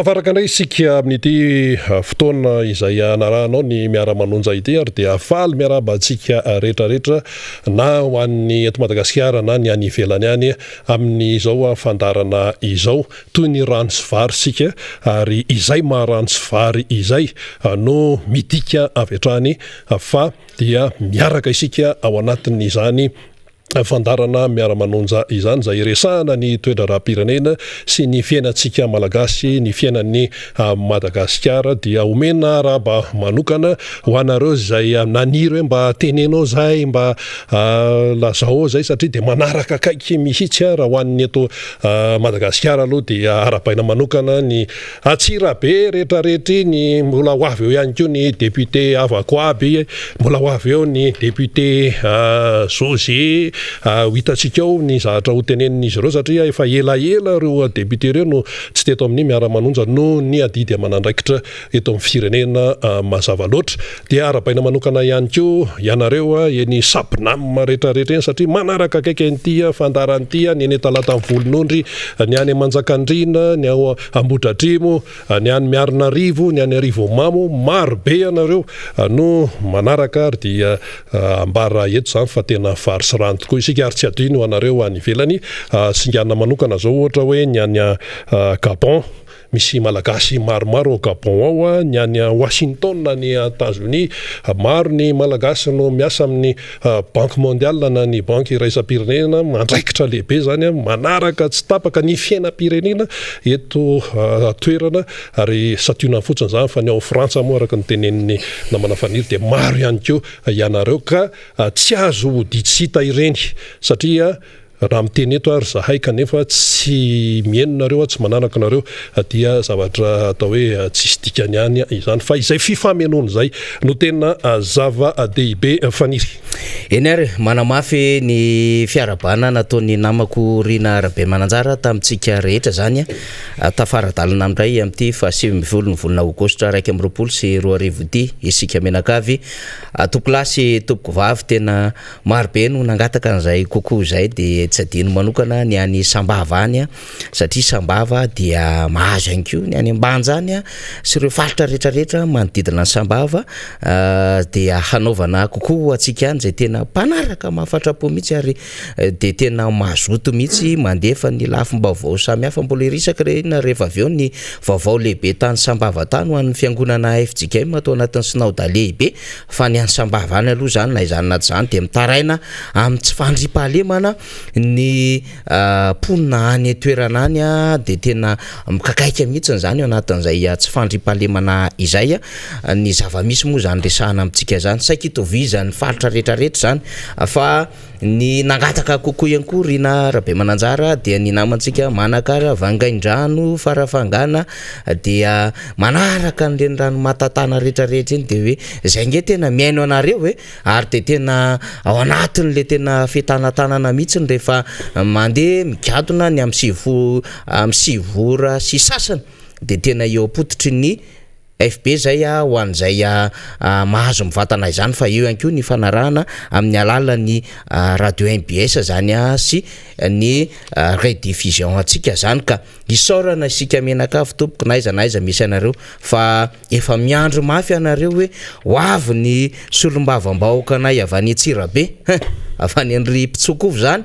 tafaraka ndray isika amin'ity fotoana izay anaranao ny miara-manonja ity ary dia faly miaraba antsika rehetrarehetra na ho an'ny eto Madagasikara na ny any ivelany any amin'izao fandarana izao toy ny rano sy vary sika ary izay maharano sy vary izay no midika avy hatrany fa dia miaraka isika ao anatin'izany fandarana miara-manonja izany izay resahana ny toetra rahapirenena sy ny fiainantsika malagasy ny fiainan'ny Madagasikara dia omena araba manokana ho anareo izay naniry hoe mba tenenao zay mba lazao zay satria dia manaraka akaiky mihitsy raha ho an'ny eto Madagasikara aloha dia arapaina manokana ny Atsirabe rehetrarehetra ny mbola ho avy eo ihany koa ny député avako aby mbola ho avy eo ny député José hitantsika ao ny zavatra ho tenenin'izy ireo satria efa elaela ireo député ireo no tsy teto amin'ny miara-manonja no ny adidy amanandraikitra eto amin'ny firenena mazava loatra dia arapaina manokana ihany koa ianareo eny sapinam rehetrarehetra eny satria manaraka akaiky an'ity fandaran'ity ny eny talata amin'ny volonondry ny any Manjakandriana ny ao Ambohidratrimo ny any Miarinarivo ny any Arivomamo marobe ianareo no manaraka ary dia ambara eto zany fa tena vary sy rano tokoa isika ary tsy adino ho anareo any ivelany singana manokana zao ohatra hoe ny any Gabon misy malagasy maromaro au Gabon ao ny any Washington ny États-Unis maro ny malagasy no miasa amin'ny banque mondiale na ny banque iraisam-pirenena mandraikitra lehibe zany manaraka tsy tapaka ny fiainam-pirenena eto toerana ary sationa fotsiny zany fa ny ao Frantsa moa araka ny tenenin'ny namana faniry dia maro ihany koa ianareo ka tsy azo ditsita ireny satria raha miteny eto ary zahay kanefa tsy mienonareo tsy manaraka nareo dia zavatra atao hoe tsisy dikany any izany fa izay fifamenona zay no tena zava-dehibe faniry. Eny ary manamafy ny fiarabana nataon'ny namako Rina Rabe Mananjara tamintsika rehetra zany tafaradalina amindray amin'ity fa 7 volana Aogositra 2020 sy 2020 isika menakavy topolasy topoko vavy tena marobe no nangataka an'izay kokoa zay dia tsy adino manokana ny any Sambava any satria Sambava dia mahazo ihany koa ny any Ambanja any sy ireo faritra rehetrarehetra manodidina ny Sambava dia hanaovana kokoa atsika any zay tena mpanaraka mahafatrapo mihitsy ary dia tena mazoto mihitsy mandefa ny lafim-baovao samihafa mbola irisaka reny rehefa avy eo ny vaovao lehibe tany Sambava tany ho an'ny fiangonana FJKM atao anatin'ny synauda lehibe fa ny any Sambava any aloha zany na izany naty zany dia mitaraina amin'ny tsy fandriam-pahalemana ny ponina any toerana any dia tena mikakaika mihitsy zany eo anatin'izay tsy fandriam-pahalemana izay ny zava-misy moa zany resahana amintsika zany saika itovizany faritra rehetrarehetra zany fa ny nangataka kokoa ihany koa Rina Rabe Mananjara dia ny namantsika Manakara Vangaindrano Farafangana dia manaraka an'ireny rano matatana rehetrarehetra eny dia hoe zay nge tena miaino anareo hoe ary dia tena ao anatin'le tena fetanatanana mihitsy rehefa mandeha mikadona ny amin'ny sivora sy sasany dia tena eo apotitry ny FB zay ho an'izay mahazo mivatana izany fa eo ihany koa ny fanarahana amin'ny alalan'ny radio MBS zany sy ny rediffusion atsika zany ka isaorana isika menakavy tompoko na aiza misy anareo fa efa miandro mafy anareo hoe ho avy ny solombavambahoakanay avy any Atsirabe avy any Andry Pitsokovo zany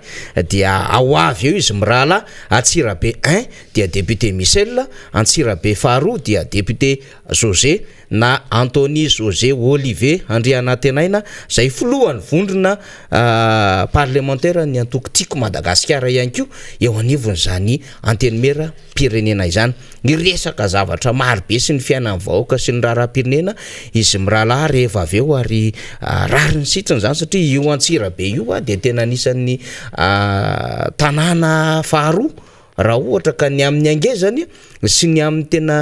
dia ao avy eo izy mirala Atsirabe 1 dia député Michel Atsirabe faharoa dia député José na Anthony José Olivier Andrianatenaina zay foloany vondrona parlementaire ny antokotiko Madagasikara ihany koa eo anivony zany anteny mera pirenena izany ny resaka zavatra marobe sy ny fiainan'ny vahoaka sy ny raharaham-pirenena izy mirala rehefa avy eo ary rariny sitrany zany satria io Atsirabe io dia tena anisan'ny tanàna faharoa raha ohatra ka ny amin'ny angezany sy ny amin'ny tena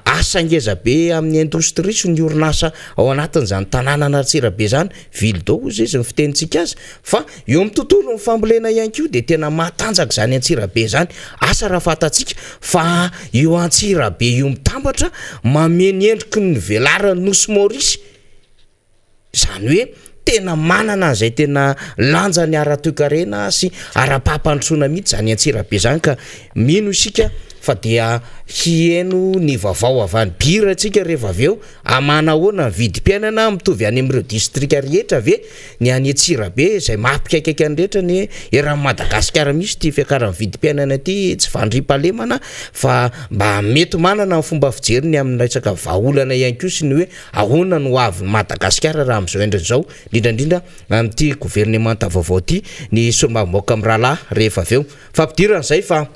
asa angeza be amin'ny indostria sy ny orinasa ao anatin'izany tanàna Atsirabe zany ville d'eau izy ny fitenitsika azy fa eo amin'ny tontolo ny fambolena ihany koa dia tena matanjaka zany Atsirabe zany asa raha fatatsika fa io Atsirabe io mitambatra mameny endriky ny velarany Nosy Maurice zany hoe tena manana zay tena lanjany ara-toekarena sy ara-pampandrosoana mihitsy zany Atsirabe zany ka mino isika fa dia hieno ny vavao avany bira atsika rehefa aveo amana hoana vidim-piainana mitovy any amin'ireo distrika rehetra ve ny any Antsirabe izay mampikaikaiky any rehetra ny eran'ny Madagasikara misy ty fiakaran'ny vidim-piainana ty tsy vandrim-pahalemana fa mba mety manana ny fomba fijeriny amin'ny resaka vahaolana ihany koa sy ny hoe ahoana no avin'ny Madagasikara raha amin'izao endriny izao indrindrindra amin'ity gouvernemanta vaovao ty ny solombamoaka amin'ny rahalahy rehefa aveo fa ampidiran'izay fa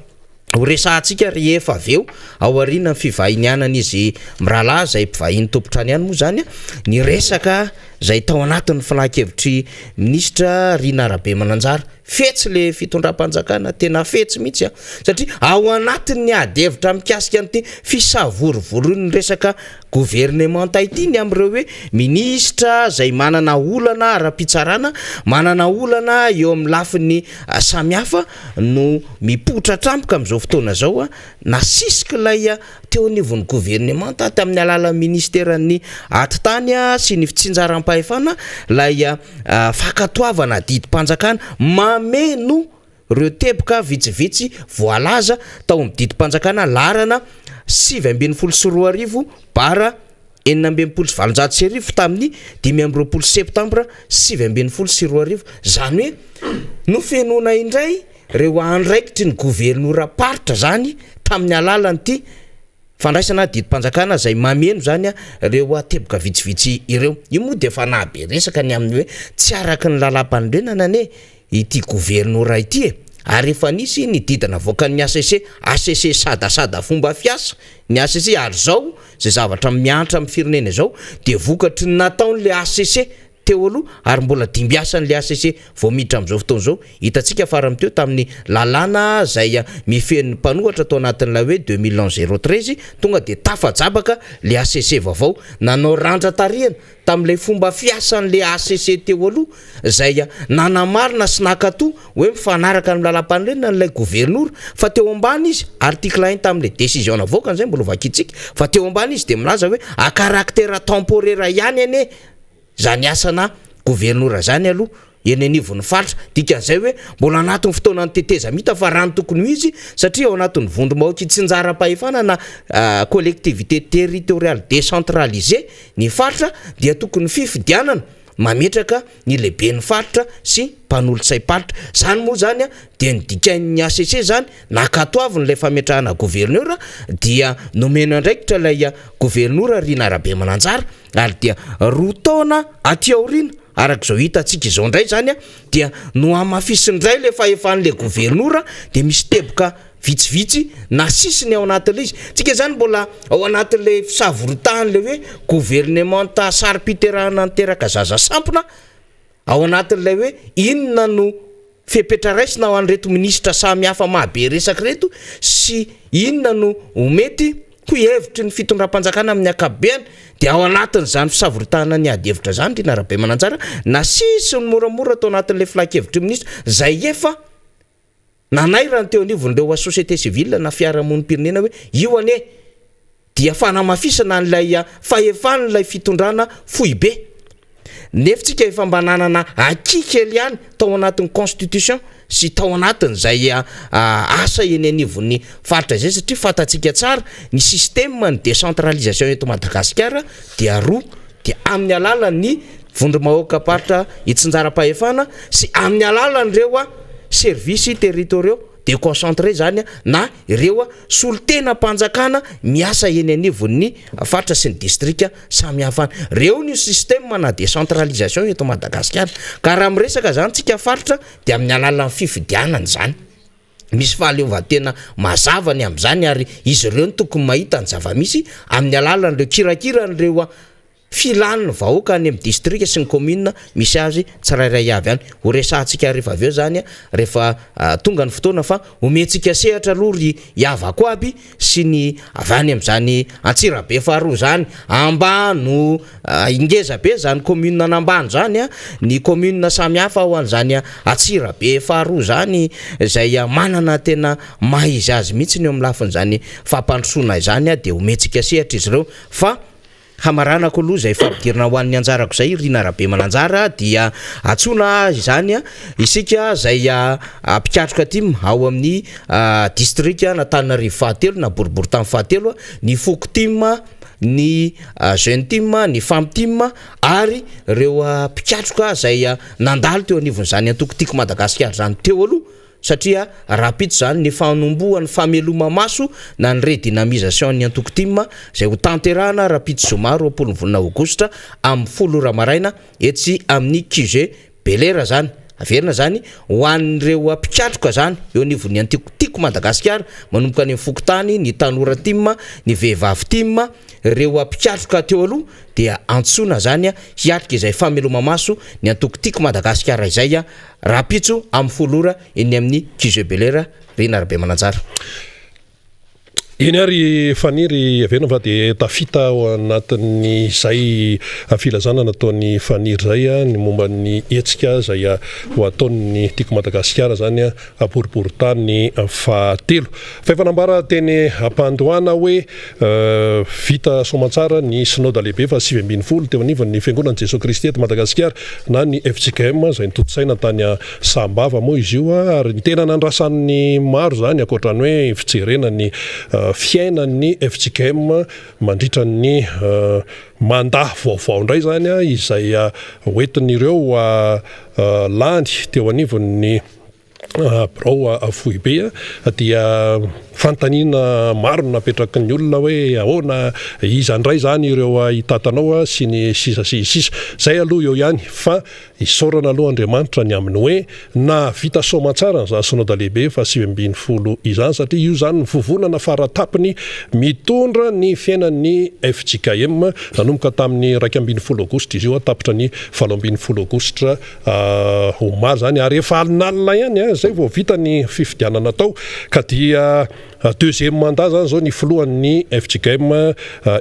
ho resahantsika rehefa aveo ao aoriana ny fivahinianana izy mirahalahy zay mpivahiny tompotrany ihany moa zany ny resaka zay tao anatin'ny filan-kevitry ministra Rina Rabemananjara fetsy le fitondram-panjakana tena fetsy mihitsy satria ao anatin'ny adevitra mikasika an'ity fisavorovoron'ny resaka gouvernemanta ity ny am'ireo hoe ministra zay manana olana ara-pitsarana manana olana eo amin'ny lafin'ny samihafa no mipotra trampoka amin'izao fotoana zao nasisiky lay teo anivon'ny gouvernemanta tamin'ny alalan'ny ministeran'ny atitany sy ny fitsinjaram-pahefana lay fakatoavana didim-panjakana mameno reo teboka vitsivitsy voalaza tao amin'ny didim-panjakana larana 724 bara 927 tamin'ny 5 septambra 724 zany hoe no fenona indray reo andraikitry ny gouvernoura paritra zany tamin'ny alalan'ity fandraisana didim-panjakana zay mameno zany reo teboka vitsivitsy ireo io moa de fa nabe resaka ny amin'ny hoe tsy araky ny lalam-pandrenana ane ity gouvernoura ity ary efa nisy ny didana voakan'ny ACC sadasada fomba fiasa ny ACC ary zao zay zavatra miantra amin'ny firenena zao de vokatry ny nataon'le ACC teo aloha ary mbola dimbiasan'le ACC vao miditra amin'izao fotoana zao hitantsika farany teo tamin'ny lalàna zay mifen'ny mpanohatra tao anatin'la hoe 2011-013 tonga de tafajabaka le ACC vaovao nanao randra-tarihana tamin'ilay fomba fiasan'le ACC teo aloha zay nanamarina sy nakatoa hoe mifanaraka amin'ny lalam-pandrenana n'ilay gouvernoura fa teo ambany izy article 1 tamin'le décision navoakany zay mbola vakitsika fa teo ambany izy de milaza hoe à caractère temporaire ihany ane zany asana gouvernoura zany aloha eny anivon'ny faritra dikan'izay hoe mbola anatin'ny fotoana ny teteza mita fa rano tokony ho izy satria ao anatin'ny vondrom-bahoaka tsinjara-pahefana na collectivité territoriale décentralisée ny faritra dia tokony fifidianana mametraka ny lehibe ny faritra sy mpanolotsay paritra zany moa zany dia nydikain'ny ACC zany nakatoaviny ilay fametrahana gouvernoura dia nomena ndraikitra lay gouvernoura Rina Rabemananjara ary dia roa taona aty aoriana arak'izao hitantsika izao ndray zany dia no amafisindray le fahefan'le gouvernoura de misy teboka vitsivitsy na sisiny ao anatin'le izy tsika zany mbola ao anatin'le fisavorontahan'le hoe gouvernemanta sary-piterahana niteraka zaza sampona ao anatin'lay hoe inona no fepetraraisina ao an'reto ministra samy hafa mahabe resaky reto sy inona no mety ho hevitry ny fitondram-panjakana amin'ny akabeany de ao anatin' zany fisavoritahana ny adevitra zany Rina Rabemananjara na sisy ny moramora tao anatin'le filan-kevitry ministra zay efa nanairany teo anivon'ireo société civile na fiarahamonim-pirenena hoe io ane dia fanamafisana n'lay fahefan'lay fitondrana fohy be nefitsika efa mba nanana akikely ihany tao anatin'ny constitution sy tao anatin' zay asa eny anivon'ny faritra zay satria fatatsika tsara ny système ny décentralisation eto Madagasikara dia roa dia amin'ny alalan'ny vondrom-bahoaka paritra itsinjara-pahefana sy amin'ny alalan'ireo services territoriaux déconcentré zany na ireo solotena mpanjakana miasa eny anivon'ny faritra sy ny distrika samy hafana reo ny système na décentralisation eto Madagasikara ka raha miresaka zany tsika faritra de amin'ny alalan'ny fifidianana zany misy fahaleovantena mazava ny amin'izany ary izy ireo ny tokony mahita ny zava-misy amin'ny alalan'ireo kirakiranyireo filan'ny vahoaka any amin'ny distrika sy ny commune misy azy tsirairay avy any ho resahantsika rehefa aveo zany rehefa tonga ny fotoana fa omentsika sehatra aloha ry iavako aby sy ny avany amin'izany Antsirabe faharoa zany ambano ingeza be zany commune anambany zany ny commune samy hafa ao an'izany Antsirabe faharoa zany zay manana tena mahizy azy mihitsy ny eo amin'ny lafin'izany fampandrosoana izany de omentsika sehatra izy ireo fa hamaranako aloha zay fampidirana ho an'ny anjarako zay Rina Rabe Mananjara dia atsona izany isika zay mpikatroka ty ao amin'ny district n'Antananarivo fahatelo na boribory tamy fahatelo ny foko team ny jeune team ny femme team ary reo mpikatroka zay nandalo teo anivon'izany antokotiko Madagasikara zany teo aloha satria rapito zany ny fanombohan'ny fameloma maso na ny redynamisation ny antoko team zay ho tanterahana rapito zoma 20 volana aogositra amin'ny 10 ora maraina etsy amin'ny QG Belera zany averina zany ho an'ireo mpikatroka zany eo anivon'ny antokotiko Madagasikara manomboka any amin'ny fokotany ny tanora team ny vehivavy team reo mpikatroka teo aloha dia antsona zany hiatrika izay fameloma maso ny antokotiko Madagasikara izay rapitso amin'ny 10 ora eny amin'ny QG Belera Rina Rabe Mananjara. Eny ary faniry averina fa dia tafita ao anatin'ny zay filazana nataon'ny faniry zay ny momba ny hetsika zay ho ataon'ny tiko Madagasikara zany boriboritany fahatelo fa efa nambara teny ampandohana hoe vita soamantsara ny synode lehibe fa 2020 teo anivon'ny fiangonan'i Jesoa Kristy eto Madagasikara na ny FJKM zay nitotsaina tany Sambava moa izy io ary tena nandrasan'ny maro zany akoatrany hoe fijerena ny fiainan'ny FJKM mandritra ny mandat vaovao indray zany izay hoentin'ireo landy teo anivon'ny birao foibe dia fantanina maro napetraky ny olona hoe ahoana izandray zany ireo hitatanao sy ny sisa zay aloha eo ihany fa isorana aloha Andriamanitra ny aminy hoe na vita soamantsara za synode lehibe fa 2020 izany satria io zany ny vovonana faratapiny mitondra ny fiainan'ny FJKM nanomboka tamin'ny 20 aogositra izy io tapitra ny 20 aogositra omar zany ary efa alinalina ihany zay vao vita ny fifidianana tao ka dia deuxième mandat zany zao ny filohan'ny FJKM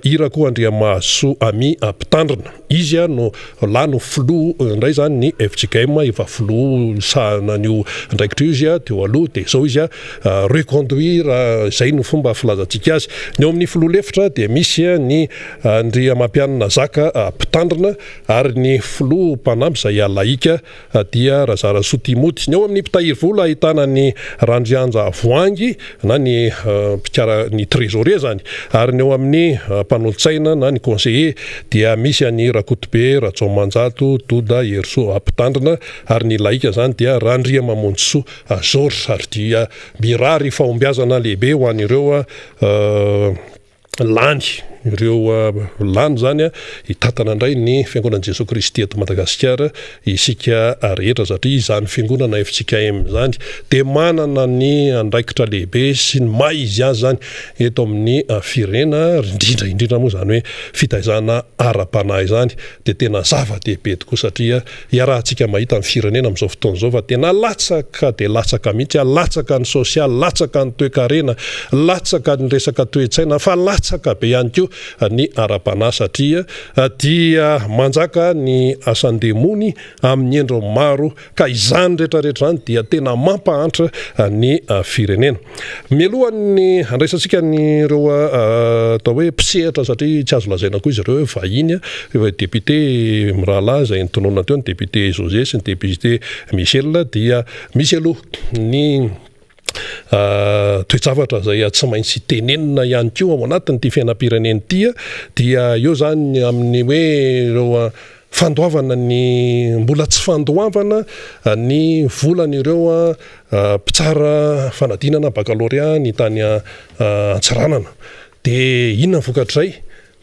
Irako Andriamaso Ami Mpitandrina izy no lano filo indray zany ny FJKM efa filo sahana an'io ndraikitra izy teo aloha dia zao izy reconduire zay no fomba filazantsika azy ny eo amin'ny filo lefitra dia misy ny Andriamampianina Zaka Mpitandrina ary ny filo mpanampy zay laika dia Razarasoa Timothy ny eo amin'ny mpitahiry vola ahitana ny Randrianja Voangy na ny mpikara ny trésorier zany ary ny eo amin'ny mpanolotsaina na ny conseiller dia misy any Rakotobe Ratsomanjato Doda Herso Mpitandrina ary ny laika zany dia Randriamamonjisoa George ary dia mirary fahombiazana lehibe ho an'ireo lany ireo lany zany hitatana indray ny fiangonan'i Jesoa Kristy eto Madagasikara isika rehetra satria izany fiangonana FJKM zany dia manana ny andraikitra lehibe sy ny maha izy azy zany eto amin'ny firenena indrindra moa zany hoe fitaizana ara-panahy zany dia tena zava-dehibe tokoa satria iarahantsika mahita amin'ny firenena amin'izao fotoana izao fa tena latsaka dia latsaka mihitsy latsaka ny sosialy latsaka ny toe-karena latsaka ny resaka toe-tsaina fa latsaka be ihany koa ny ara-panahy satria dia manjaka ny asandemony amin'ny endro maro ka izany rehetrarehetra zany dia tena mampahantra ny firenena. Mialohan'ny andraisantsika ny reo atao hoe mpisehatra satria tsy azo lazaina koa izy ireo hoe vahiny député Mirala zay nitonona teo ny député José sy ny député Michel dia misy aloha ny toejavatra zay tsy maintsy tenenina ihany koa ao anatin'ity fiainam-pirenena ity dia eo zany amin'ny hoe ireo fandoavana ny mbola tsy fandoavana ny volan'ireo mpitsara fanadinana baccalauréat ny tany Antsiranana dia inona vokatrizay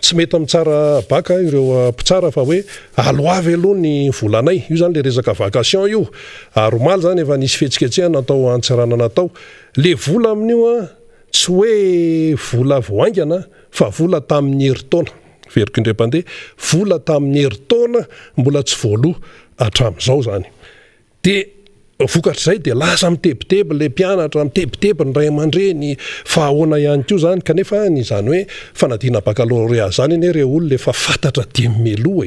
tsy mety amin'ny tsara baka ireo mpitsara fa hoe aloavy aloha ny volanay io zany le resaka vacation io ary omaly zany efa nisy fihetsiketsehana natao Antsiranana tao le vola amin'io tsy hoe vola voaingana fa vola tamin'ny herintaona veriko indrepande vola tamin'ny herintaona mbola tsy voaloha hatramin'izao zany dia vokatrizay dia lasa mitebiteby le mpianatra mitebiteby ny ray aman-dreny fa ahoana ihany koa zany kanefa nyzany hoe fanadina baccalauréat zany ane re olona efa fantatra dia melo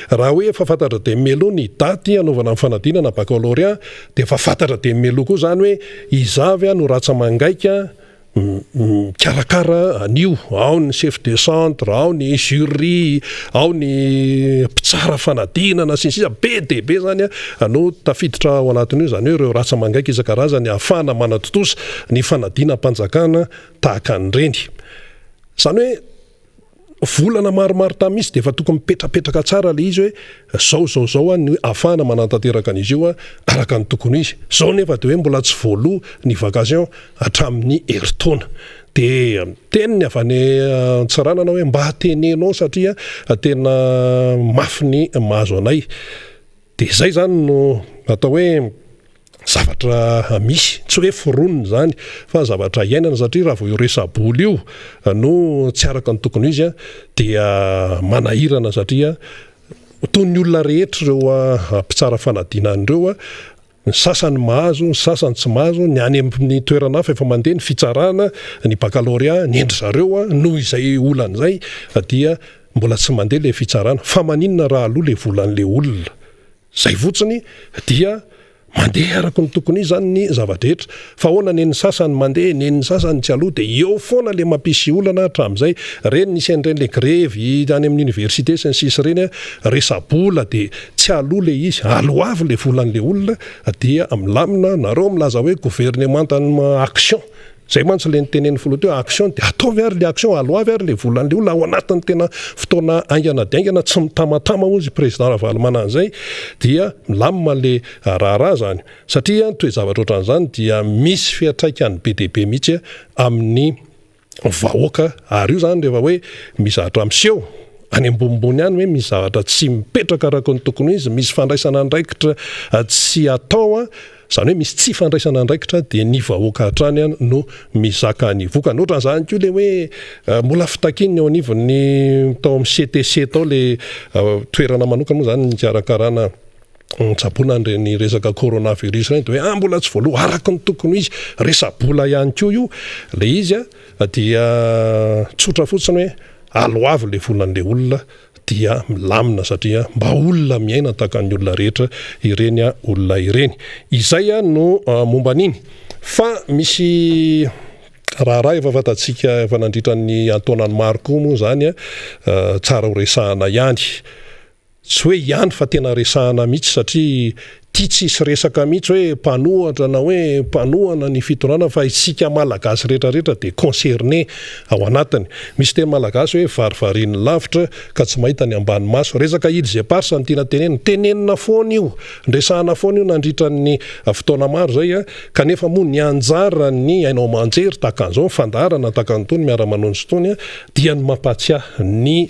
raha hoe efa fantatra dia melo ny daty anaovana amin'ny fanadinana baccalauréat dia efa fantatra dia melo koa zany hoe izavy no ratsa mangaika karakara anio, ao ny chef de centre, ao ny jury, ao ny mpitsara fanadinana sisa be deaibe zany no tafiditra ao anatin'io zany hoe ireo rasa mangaika isan-karazany ahafana manatotosa ny fanadina-mpanjakana tahaka an'ireny. Zany hoe volana maromaro tamisy de efa tokony mipetrapetraka tsara le izy hoe zao ny ahafana manantanteraka an'izy io araka ny tokony izy. Zao nefa de hoe mbola tsy voaloha ny vacation hatramin'ny heritaona. De teniny avy any Antsiranana hoe mba hatenenao satria tena mafy ny mahazo anay. De zay zany no atao hoe zavatra misy, tsy hoe foronina zany fa zavatra iainana satria raha vao io resaboly io no tsy araka ny tokony izy dia manahirana satria toy ny olona rehetra ireo mpitsara fanadinan'ireo ny sasany mahazo, ny sasany tsy mahazo, ny any amin'ny toerana hafa efa mandeha ny fitsarana, ny baccalauréat, ny endry zareo noho izay olan'izay dia mbola tsy mandeha le fitsarana. Fa maninona raha aloha le volan'le olona? Zay fotsiny dia mandeha araka ny tokony zany ny zavadrehetra. Fa hoana neny sasany mandeha, neny sasany tsy aloha, de eo foana le mampisy olana hatramin'izay. Reny nisy an'ireny le grevy any amin'ny université sy ny sisa reny resabola de tsy aloha le izy, aloavy le volan'le olona dia milamina nareo milaza hoe gouvernement action. Zay mantsy le nitenen'ny folo teo action de ataovy ary le action aloavy ary le volan'le olona ao anatin'ny tena fotoana aingana diaingana tsy mitamatama ozy président Ravalomanana an'izay dia milamina le raharaha zany satria toe zavatra ohatran'izany dia misy fiatraikany be deaibe mihitsy amin'ny vahoaka ary io zany rehefa hoe mizahatra miseho any ambonimbony any hoe misy zavatra tsy mipetraka araka ny tokony izy, misy fandraisana andraikitra tsy atao zany hoe misy tsy fandraisana andraikitra de ny vahoaka hatrany no mizaka ny vokany. Ohatran'izany koa le hoe mbola fitakininy eo anivon'ny tao amin'ny CTC tao le toerana manokana moa zany nikarakarana tsaboana ny resaka coronavirus reny de hoe mbola tsy voaloha araka ny tokony izy, resabola ihany koa io le izy dia tsotra fotsiny hoe aloavy le volan'le olona dia milamina satria mba olona miaina tahaka ny olona rehetra ireny olona ireny. Izay no momba an'iny. Fa misy raharaha efa fantatsika efa nandritra ny antaonany maro koa moa zany tsara ho resahana ihany. Tsy hoe ihany fa tena resahana mihitsy satria tia tsisy resaka mihitsy hoe mpanohatra na hoe mpanohana ny fitondrana fa isika malagasy rehetrarehetra de concerné ao anatiny. Misy teny malagasy hoe varivarian'ny lavitra ka tsy mahita ny ambany maso. Resaka idy zay parsa ny tiana tenenina foana io, ndresahana foana io nandritra ny fotoana maro zay kanefa moa ny anjara ny ainao manjery tahaka an'izao fandarana tahaka an'itony miara-manonsy itony dia ny mampatsiahy ny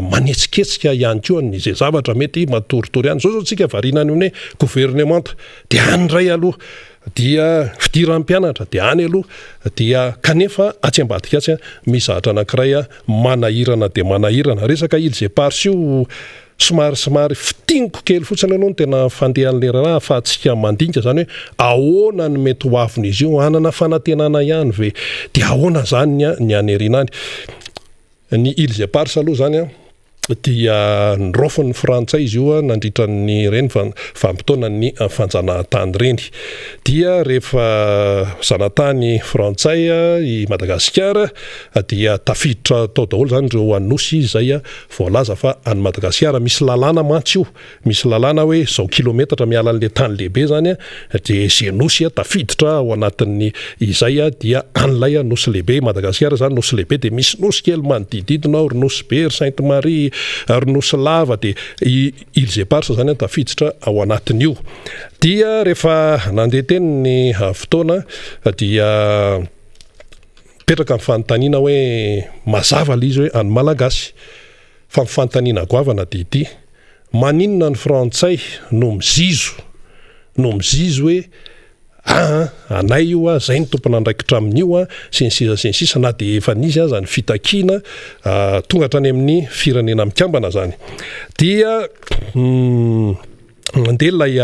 manetsiketsika ihany koa ny zay zavatra mety matoritory ihany. Zao tsika variana ny hoe gouvernement de andray aloha dia fidiran'ny mpianatra de any aloha dia kanefa atsy ambadika atsy mizahatra anankiray manahirana de manahirana. Resaka idy zay parsy io somary fitingiko kely fotsiny aloha no tena fandehan'le raha afahantsika mandinika zany hoe ahoana ny mety ho avin'izy io, anana fanantenana ihany ve de ahoana zany ny anerinany. Ny idy zay parsy aloha zany dia nrofon'ny frantsay izy io nandritra ny reny vampitona ny fanjanahantany reny dia rehefa zanatany frantsay i Madagasikara dia tafiditra tao daholo zany reo anosy izay voalaza fa any Madagasikara misy lalàna mantsy io, misy lalàna hoe zao kilometatra miala an'le tany lehibe zany de zay nosy tafiditra ao anatin'ny izay dia an'ilay nosy lehibe. Madagasikara zany nosy lehibe de misy nosy kely manodididina ry nosy be ry Sainte-Marie ary nosy lava de Îles Éparses zany tafiditra ao anatin'io. Dia rehefa nandeha teny ny fotoana dia petraka amin'ny fanontaniana hoe mazava le izy hoe any malagasy fa mifanontaniana goavana de ity maninona ny frantsay no mizizo hoe anay io zay ny tompona andraikitra amin'io sy ny sisa na de efa nisy zany fitakina tonga hatrany amin'ny firenena mikambana zany dia mandeha lay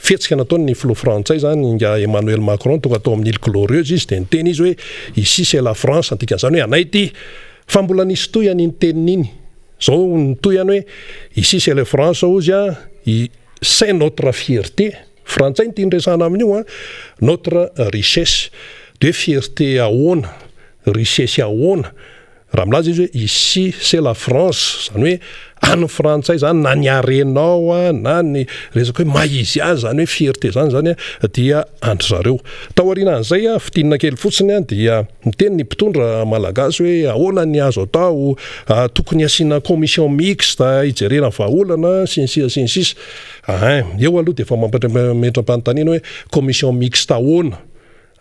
fihetsika nataony ny filoha frantsay zany nga Emmanuel Macron tonga atao amin'ny île glorieuse izy de niteny izy hoe ici c'est la France antikan'izany hoe anay ty fa mbola nisy toyany iny tenin'iny zao ny toyany hoe ici c'est la France ozy c'est notre fierté frantsay ny tia nresahana amin'io notre richesse de hoe fierté ahoana richesse ahoana raha milaza izy hoe ici c'est la France zany hoe any frantsay zany na ny arenao a na ny resaka hoe maizy azy zany hoe fierté zany dia andry zareo taorianan'izay a fitinana kely fotsiny a dia miteny ny mpitondra malagasy hoe ahoana ny azo atao tokony asiana commission mixte hijerena vahaolana sinsisa eo aloha dia efa mampametram-panontaniana hoe commission mixte ahoana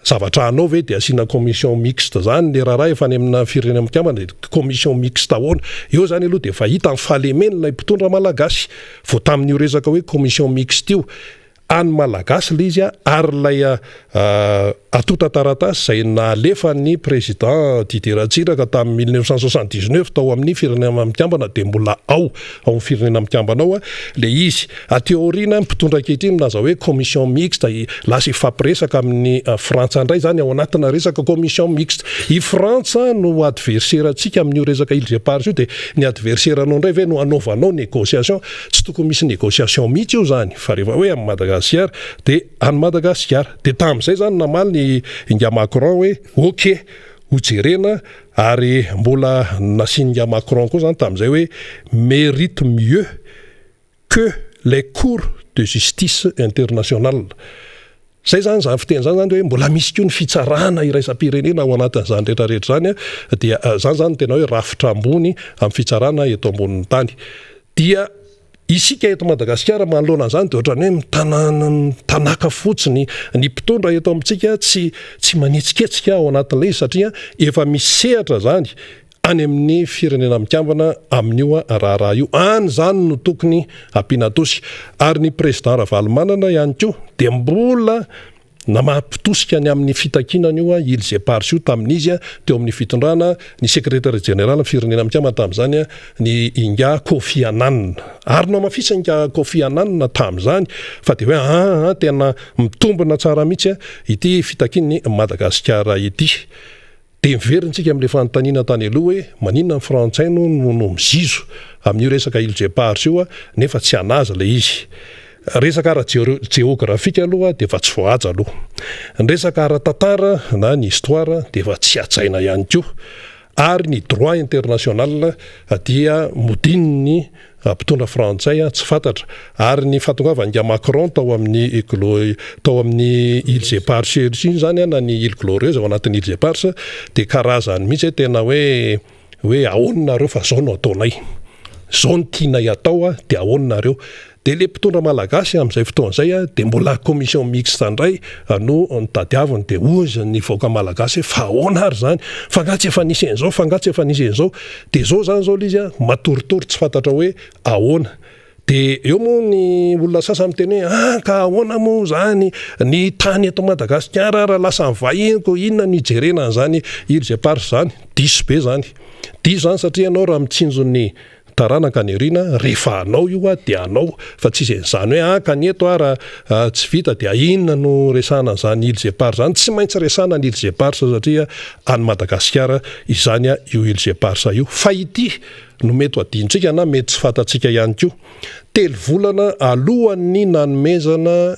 zavatra anao ve dia asiana commission mixte zany le raha efa any amina firenena mikambana commission mixte ahoana eo zany aloha dia efa hita ny fahalemena ilay mpitondra malagasy vao tamin'io resaka hoe commission mixte io any malagasy le izy ary lay atota taratasy zay nalefa ny président Didier Ratsiraka tamin'ny 1979 tao amin'ny firenena mikambana dia mbola ao amin'ny firenena mikambana ao le izy teoriana mpitondra ankehitriny milaza hoe commission mixte lasa ifampiresaka amin'ny Frantsa indray zany ao anatina resaka commission mixte i Frantsa no adversaire antsika amin'io resaka Île Éparses io dia ny adversaire anao indray ve no anaovanao négociation tsy tokony misy négociation mihitsy io zany fa rehefa hoe amin'ny Madagasikara dia any Madagasikara dia tamin'izay zany namaly ny Inga Macron hoe ok hojerena ary mbola nasinga Macron koa zany tamin'izay hoe mérite mieux que les cours de justice internationale zay zany fiteny zany hoe mbola misy koa ny fitsarana iraisam-pirenena ao anatin'izany rehetrarehetra zany dia zany tena hoe rafitra ambony amin'ny fitsarana eto ambonin'ny tany dia isika eto Madagasikara manoloana an'izany dia ohatrany hoe mitanaka fotsiny ny mpitondra eto amintsika tsy manetsiketsika ao anatin'ilay izy satria efa misehatra zany any amin'ny firenena mikambana amin'io raharaha io any zany no tokony ampinatosika ary ny président Ravalomanana ihany koa dia mbola na mampitosika ny amin'ny fitakinana io Îles Éparses io tamin'izy teo amin'ny fitondrana ny secrétaire général ny firenena mikambana tamin'izany ny Inga Kofi Annan ary no mafisa Inga Kofi Annan tamin'izany fa dia hoe tena mitombona tsara mihitsy ity fitakin'ny Madagasikara ity dia miverintsika amin'ilay fanontaniana tany aloha hoe maninona ny frantsay no mizizo amin'io resaka Îles Éparses io nefa tsy anaza ilay izy resaka ara-geografika aloha dia efa tsy voahaja aloha ny resaka ara-tantara na ny histoire dia efa tsy atsaina ihany koa ary ny droit international dia modininy mpitondra frantsay tsy fantatra ary ny fatongavanga Macron tao amin'ny Îles Éparses iny zany na ny Île Glorieuse ao anatin'ny Îles Éparses dia karazany mihitsy tena hoe ahoanareo fa zao no ataonay zao no tianay atao dia ahoanareo dia le mpitondra malagasy amin'izay fotoan'izay dia mbola commission mixte indray no nitadiaviny dia ozy ny vahoaka malagasy hoe fa ahoana ary zany fangatsy efa nisy an'izao dia zao zany zao izy matoritory tsy fantatra hoe ahoana dia eo moa ny olona sasany miteny hoe ka ahoana moa zany ny tany eto Madagasikara raha lasa mivahiniko inona ny hijerena an'izany Îles Éparses zany diso be zany satria anao raha mitsinjo ny taranaka ny erina rehefa anao io dia anao fa tsy izany hoe kaneto raha tsy vita dia inona no resana an'izany Îles Éparses zany tsy maintsy resana ny Îles Éparses satria any Madagasikara izany io Îles Éparses io fa ity no mety adintsika na mety tsy fantatsika ihany koa telo volana alohan'ny nanomezana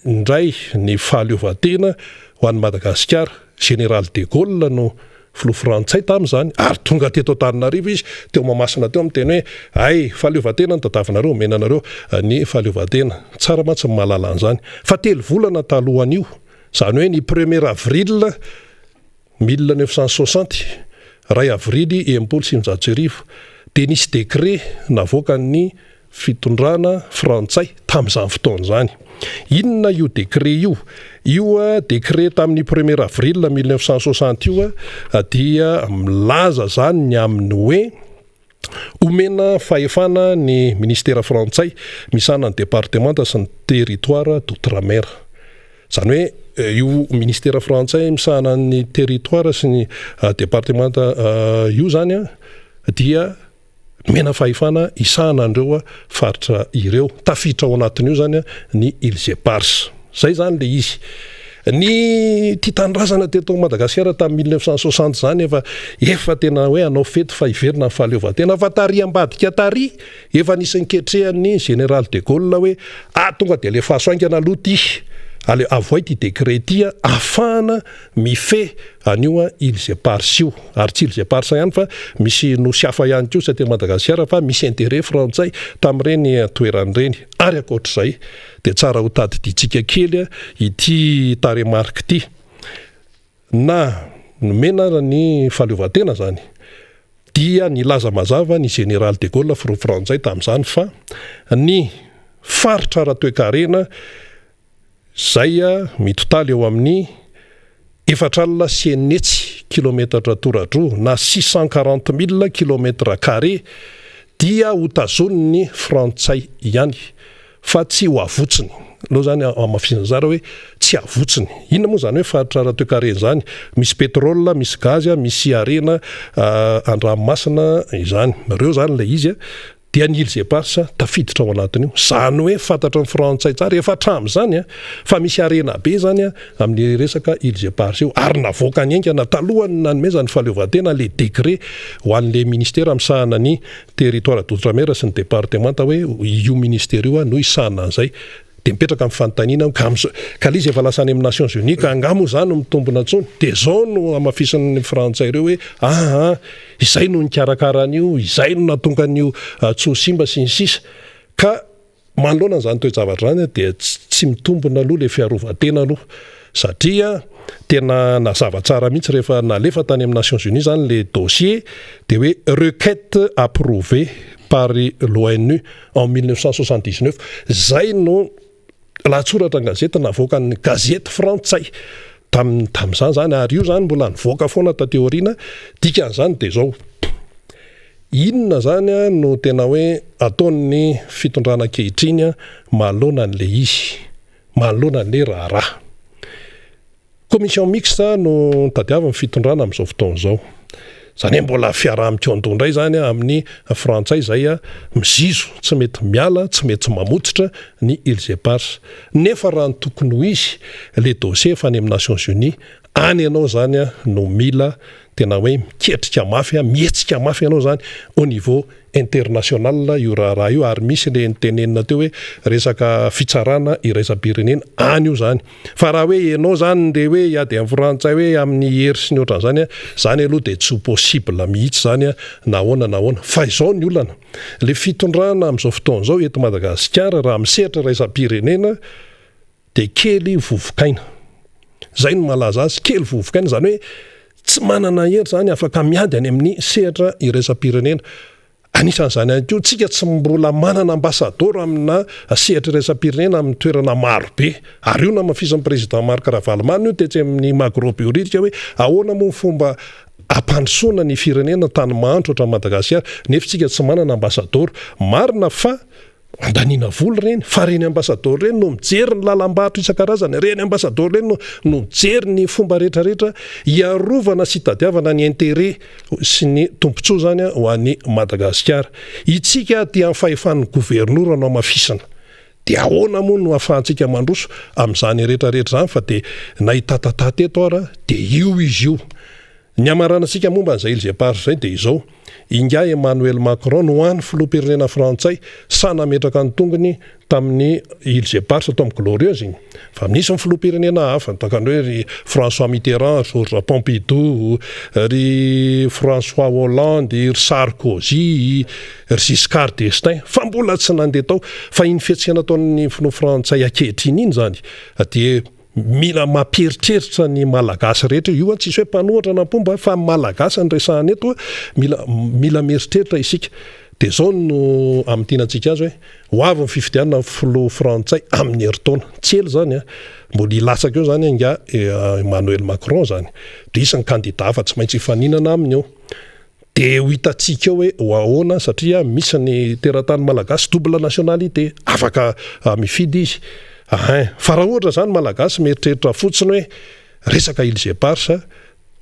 indray ny fahaleovantena ho an'ny Madagasikara Général de Gaulle no filoha frantsay tamin'izany ary tonga teto Antananarivo izy teo Mahamasina teo amin'ny teny hoe fahaleovantena ny tadavinareo menanareo ny fahaleovantena tsara mantsy ny mahalala an'izany fa telo volana talohan'io zany hoe ny 1er avril 1960 ray avrily 1960 dia nisy décret navoaka ny fitondrana frantsay tamin'izany fotoana zany inona io décret io décret tamin'ny 1er avril 1960 io dia milaza zany ny amin'ny hoe omena fahefana ny ministera frantsay misana ny département sy ny territoire d'outre-mer zany hoe io ministera frantsay misana ny territoire sy ny département io zany dia mena fahefana isahana andreo faritra ireo tafiditra ao anatin'io zany ny Îles Éparses zay zany le izy ny titandrazana teto Madagasikara tamin'ny 1960 zany efa tena hoe anao fety fa hiverina ny fahaleovantena fa tary ambadika tary efa nisy niketrehany Général de Gaulle hoe tonga dia le fahasoaingana aloha ty ale avoit ty décret ty afahana mife anio Îles Éparses io ary tsy Îles Éparses ihany fa misy Nosiafa ihany koa sy teny Madagasikara fa misy intérêt frantsay tamin'ireny toeran'ireny ary akoatr'izay dia tsara ho tadiditsika kely ity taremarque ity na nomena ny fahaleovantena zany dia nilaza mazava ny général de Gaulle firoa frantsay tamin'izany fa ny faritra ara-toe-karena zay mitotaly eo amin'ny 4,9 kilometatra toradro na 640,000 kilometra carré dia ho tazoniny frantsay ihany fa tsy ho avotsiny aloha zany amafisana zara hoe tsy avotsiny inona moa zany hoe faritra ara-toe-karena zany misy pétrole misy gaz misy arena andranomasina izany ireo zany le izy dia ny Îles Éparses tafiditra ao anatiny io zany hoe fantatra ny frantsay tsara efa hatramin'izany fa misy arena be zany amin'ny resaka Îles Éparses io ary navoaka ny aingana talohany nanome zany fahaleovantena le décret ho an'le ministère amsahana ny territoire d'outre-mer sy ny départementa hoe io ministère io no isahana an'izay dia mipetraka amin'ny fanontaniana ka izy efa lasa any amin'ny Nations Unies ka angamo zany mitombona ntsony dia zao no amafisan'ny frantsay ireo hoe izay no nikarakaranyio izay no natonga an'io tsosimba sy ny sisa ka manoloana n'izany toe-javatra zany dia tsy mitombona aloha le fiarovan-tena aloha satria tena nazava tsara mihitsy rehefa nalefa tany amin'ny Nations Unies zany le dossier dia hoe requête approuvée par l'ONU en 1979 zay no latsoratra gazety navoaka ny gazety frantsay tamin'izany zany ary io zany mbola nivoaka foana tateoriana dikan'izany dia zao inona zany no tena hoe ataon'ny fitondrana ankehitriny manoloana an'le izy manoloana an'le raharaha commission mixte no tadiavany fitondrana amin'izao fotoana izao zany hoe mbola fiaraha-mikiondro indray zany amin'ny frantsay zay mizizo tsy mety miala tsy mety mamototra ny Îles Éparses nefa raha ny tokony ho izy le dossier efa any amin'ny Nations Unies any ianao zany no mila tena hoe miketrika mafy mihetsika mafy ianao zany au niveau international io raha io ary misy le nitenenina teo hoe resaka fitsarana iraisam-pirenena any io zany fa raha hoe ianao zany le hoe iady amin'ny frantsay hoe amin'ny hery sy ny ohatran'izany zany aloha dia tsy possible mihitsy zany nahoana fa izao ny olana le fitondrana amin'izao fotoana izao eto Madagasikara raha misehatra iraisam-pirenena dia kely vovokaina zay no malaza azy kely vovokaina zany hoe tsy manana hery zany afaka miady any amin'ny sehatra iraisam-pirenena anisan'izany ihany koa tsika tsy mbola manana ambassador amina sehatra iraisam-pirenena amin'ny toerana maro be ary io namafisan'ny président Marc Ravalomanana io tetsy amin'ny macro-biolika hoe ahoana moa fomba ampandrosoana ny firenena tany mahandro ohatran'ny Madagasikara nefa tsika tsy manana ambassador marina fa andaniana voly reny fa reny ambassador reny no mijery ny lalam-bahatro isan-karazany reny ambassador reny no mijery ny fomba rehetrarehetra iarovana sy tadiavana ny intérêt sy ny tompontsoa zany ho an'ny Madagasikara itsika dia amin'ny fahefan'ny gouvernoura no amafisana dia ahoana moa no ahafahantsika mandroso amin'izany rehetrarehetra zany fa dia nahitatatata eto ara dia io izy io ny amaranantsika momba n'izay Îles Éparses zay dia izao inga Emmanuel Macron no any filoham-pirenena frantsay sanametraka ny tongony tamin'ny Îles Éparses tao amin'ny glorieuse igny fa misy ny filoham-pirenena hafa takany hoe ry François Mitterrand, Georges Pompidou, ry François Hollande, ry Sarkozy, ry Giscard d'Estaing fa mbola tsy nandeha tao fa iny fiatsihana ataon'ny filoha frantsay ankehitriny iny zany dia mila mamperitreritra ny malagasy rehetra io tsisy hoe mpanohatra nampomba fa malagasy ny resahany eto mila mieritreritra isika dia zao no amin'ny tianantsika azy hoe ho avy ny fifidianana ny filoha frantsay amin'ny heritaona tsy ely zany mbola ilatsaka eo zany nga Emmanuel Macron zany dia isan'ny candidat fa tsy maintsy hifaninana aminy eo dia ho hitantsika eo hoe ho ahoana satria misy ny teratany malagasy double nationalité afaka mifidy izy fa raha ohatra zany malagasy mieritreritra fotsiny hoe resaka Îles Éparses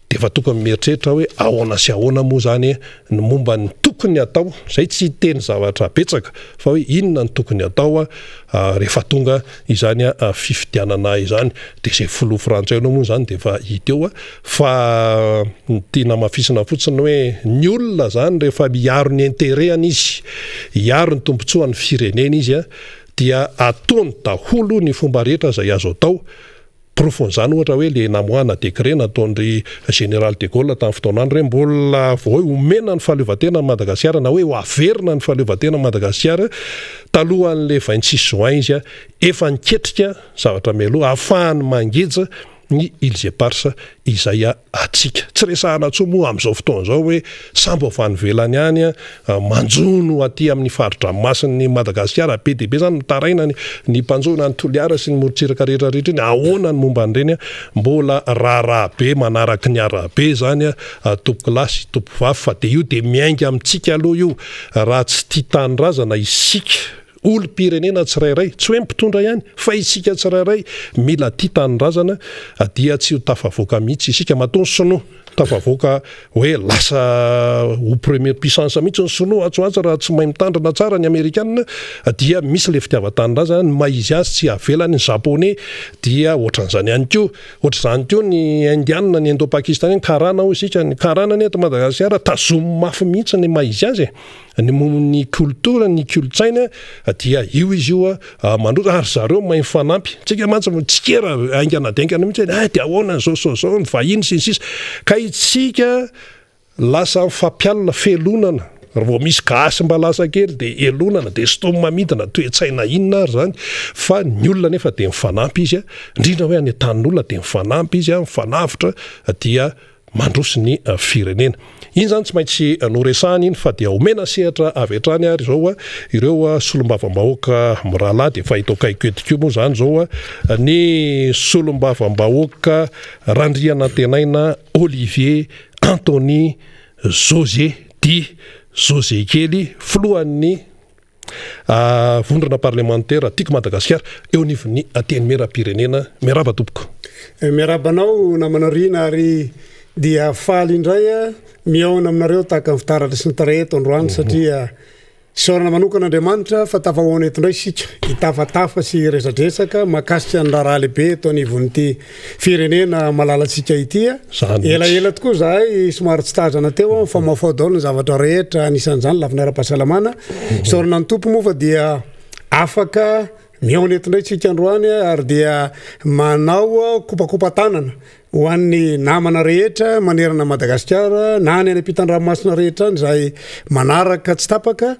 dia efa tokony mieritreritra hoe ahoana sy ahoana moa zany ny momba ny tokony atao zay tsy teny zavatra betsaka fa hoe inona ny tokony atao rehefa tonga izany fifidianana izany dia izay filoha frantsay anao moa zany dia efa hita eo fa tiana mafisina fotsiny hoe ny olona zany rehefa miaro ny intérêtany izy hiaro ny tompontsoan'ny firenena izy dia ataony daholo ny fomba rehetra izay azo atao profon'izany ohatra hoe le namoana décret nataon'ry général de Gaulle tamin'ny fotoanany re mbola vao omena ny fahaleovantena ny Madagasikara na hoe ho averina ny fahaleovantena ny Madagasikara talohan'le 26 juin izy efa niketrika zavatra mialoha ahafahany mangeja ny Îles Éparses izay atsika tsy resahana tsoa moa amin'izao fotoana izao hoe sambo avany velany ihany manjono aty amin'ny faritra masin'ny Madagasikara be dia be zany mitaraina ny mpanjono ny toliara sy ny morontsiraka rehetrarehetra iny ahoana ny momba an'ireny mbola raharaha be manaraka ny araha be zany tompo kilasy tompo vavy fa dia io dia miainga amintsika aloha io raha tsy tia tanindrazana isika olo-pirenena tsirairay tsy hoe mpitondra ihany fa isika tsirairay mila tia tanindrazana dia tsy ho tafavoaka mihitsy isika matony sinoa tafavoaka hoe lasa ho premier puissance mihitsy ny sinoa atsoatsa raha tsy mahay mitandrina tsara ny Amerikanina dia misy le fitiava-tanindrazana ny maizy azy tsy avelany ny Japonais dia ohatran'izany ihany koa ohatr'izany koa ny Indiana ny Indo-Pakistan karana ho isika ny karana ny eto Madagasikara tazomy mafy mihitsy ny maizy azy ny kultura ny kolotsaina dia io izy io mandrosa ary zareo mahay mifanampy tsika mantsy tsikera aingana diaingana mihitsy dia ahoana zao ny vahiny sisy ka itsika lasa mifampialina felonana vao misy gasy mba lasa kely dia elonana dia stomy mamidina toe-tsaina inona ary zany fa ny olona nefa dia mifanampy izy indrindra hoe any tanin'olona dia mifanampy izy mifanavitra dia mandroso ny firenena iny zany tsy maintsy noresahany iny fa dia omena sehatra avy hatrany ary zao ireo solombavambahoaka mirahalahy dia fa itokaiko etikio moa zany zao ny solombavambahoaka randriana tenaina Olivier Anthony José Di José kely filohan'ny vondrana parlementaire tiako Madagasikara eo anivon'ny teny mera-pirenena miaraba tompoko miarabanao namanarina ary dia faly indray miaona aminareo tahaka ny fitaratra sy ny tareto androany satria sorana manokana Andriamanitra fa tafahoana eto indray sika hitafatafa sy resadresaka makasika ny raha lehibe eto anivon'ity firenena malalatsika ity elaela tokoa zahay somary tsy tazana teo fa mafao ny zavatra rehetra anisan'izany lafiny ara-pahasalamana sorana ny tompo moa fa dia afaka miaona eto indray tsika androany ary dia manao kopakopa-tanana ho an'ny namana rehetra manerana Madagasikara na ny ampitan-dranomasina rehetra any zay manaraka tsy tapaka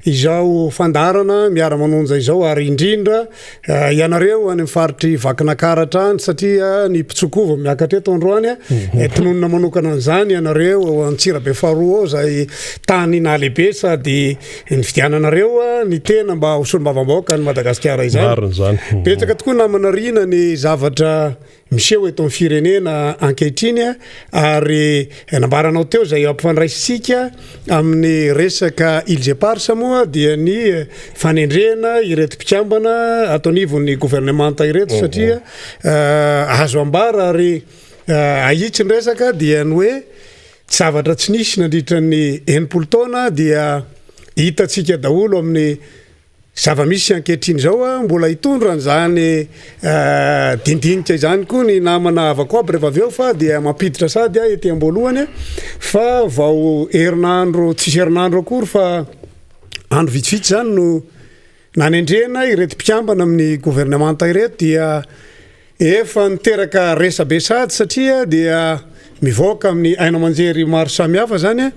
izao fandarana miara-manonja izao ary indrindra ianareo any mifaritry vakinakaratra any satria ny mpitsokova miakatra eto androany tononona manokana an'izany ianareo Antsirabe faharoa zay tany nalehibe sady ny fidiananareo ny tena mba hosolombavambahoaka ny Madagasikara izany betsaka tokoa namanarina ny zavatra miseho eto amin'ny firenena ankehitriny ary nambaranao teo zay ampifandraisitsika amin'ny resaka Îles Éparses moa dia ny fanendrena ireto mpikambana ataonivon'ny gouvernemanta ireto satria azo ambara ary ahitsy ny resaka dia ny hoe zavatra tsy nisy nandritra ny 90 taona dia hitatsika daholo amin'ny zava-misy ankehitriny zao mbola hitondra an'izany dindinika izany koa ny namana havako aby rehefa avy eo fa dia mampiditra sady ety amboalohany fa vao herinandro tsisy herinandro akory fa andro vitsivitsy zany no nanendrena ireto mpikambana amin'ny gouvernemanta ireto dia efa niteraka resabe sady satria dia mivoaka amin'ny aina manjery maro samihafa zany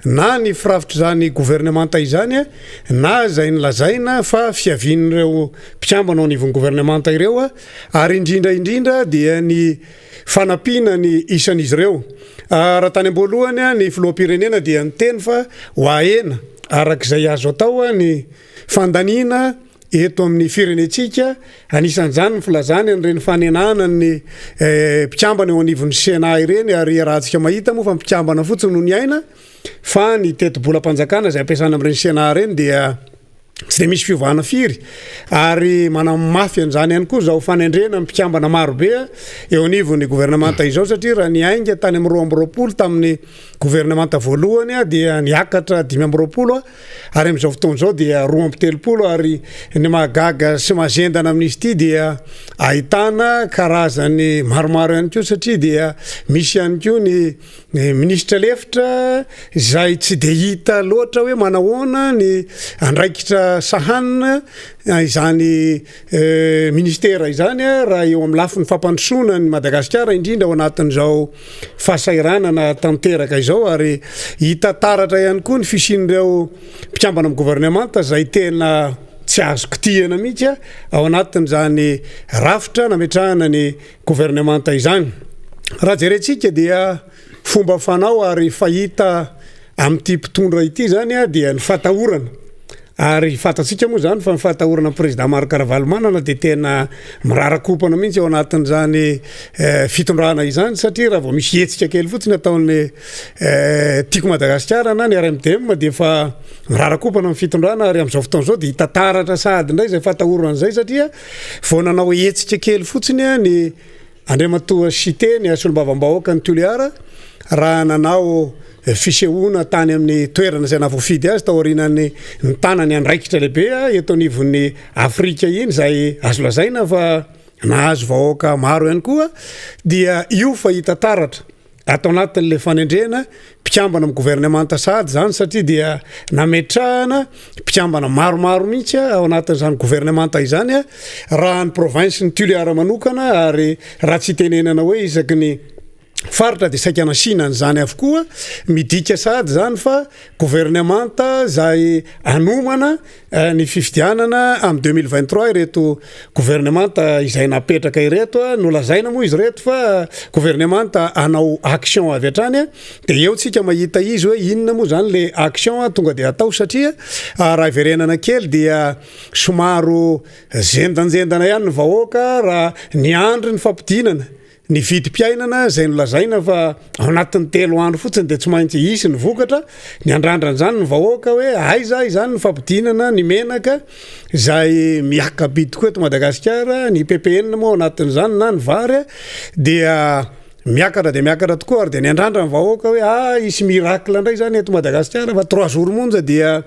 na ny firafitra zany gouvernemanta izany na zay nylazaina fa fiavin'ireo mpikambana ao anivon'ny gouvernemanta ireo ary indrindra dia ny fanampiana ny isan'izy ireo raha tany amboalohany ny filoham-pirenena dia niteny fa hoahena arak'izay azo atao ny fandaniana eto amin'ny firenetsika anisan'izany ny filazany an'ireny fanenana ny mpikambana eo anivon'ny Sénat ireny ary rahantsika mahita moa fa mpikambana fotsiny no ny aina fa ny teti-bolam-panjakana zay ampiasana amin'ireny Sénat ireny dia tsy dia misy fiovahana firy ary manamafy an'izany ihany koa zao fanendrena mpikambana marobe eo anivon'ny gouvernemanta izao satria raha ny ainga tany amin'ny 2020 tamin'ny gouvernemanta voalohany dia niakatra 520 ary amin'izao fotoana izao dia 230 ary ny mahagaga sy mahazendana amin'izy ity dia ahitana karazany maromaro ihany koa satria dia misy ihany koa ny ministra lefitra zay tsy dia hita loatra hoe manahoana ny andraikitra sahanina izany ministera izany raha eo amin'ny lafi ny fampandrosoana ny Madagasikara indrindra ao anatin'izao fahasairanana tanteraka izao ary hitataratra ihany koa ny fisian'ireo mpikambana amin'ny gouvernemanta zay tena tsy azoko tiana mihitsy ao anatin'izany rafitra nametrahana ny gouvernemanta izany. Raha jerentsika dia fomba fanao ary fahita amin'ity mpitondra ity zany dia ny fatahorana. Ary fatatsika moa zany fa ny fatahorana président Marc Ravalomanana dia tena mirarakopana mihitsy ao anatin'izany fitondrana izany satria raha vao misy hetsika kely fotsiny ataon'ny tiako Madagasikara na ny RMDM dia fa mirarakopana amin'ny fitondrana ary amin'izao fotoana izao dia hitataratra sady indray zay fatahorana zay satria vao nanao hetsika kely fotsiny ny Andriamatoa Sité ny solombavam-bahoaka ny Toliara raha nanao fisehoana tany amin'ny toerana izay nahavoafidy azy tao aorianany ny tanany andraikitra lehibe eto anivon'ny Afrika iny izay azo lazaina fa nahazo vahoaka maro ihany koa dia io fa hitataratra atao anatin'le fanendrena mpikambana amin'ny gouvernemanta sady zany satria dia nametrahana mpikambana maromaro mihitsy ao anatin'izany gouvernemanta izany raha ny province ny Toliara manokana ary raha tsy tenenana hoe isaky ny faritra dia saika anasinany zany avokoa midika sady zany fa gouvernemanta zay anomana ny fifidianana amin'ny 2023 ireto gouvernemanta izay napetraka ireto nolazaina moa izy reto fa gouvernemanta anao action avy hatrany dia eo tsika mahita izy hoe inona moa zany le action tonga dia atao satria raha verenana kely dia somaro zendanjendana ihany ny vahoaka raha ny andro ny fampidinana ny vidim-piainana zay nolazaina fa ao anatin'ny 3 andro fotsiny dia tsy maintsy isy ny vokatra ny andrandran'izany ny vahoaka hoe aiza izany ny fampidinana ny menaka zay miaka be tokoa eto Madagasikara ny PPN moa ao anatin'izany na ny vary dia miakatra tokoa ary dia ny andrandra ny vahoaka hoe isy miracle indray zany eto Madagasikara fa 3 jours monja dia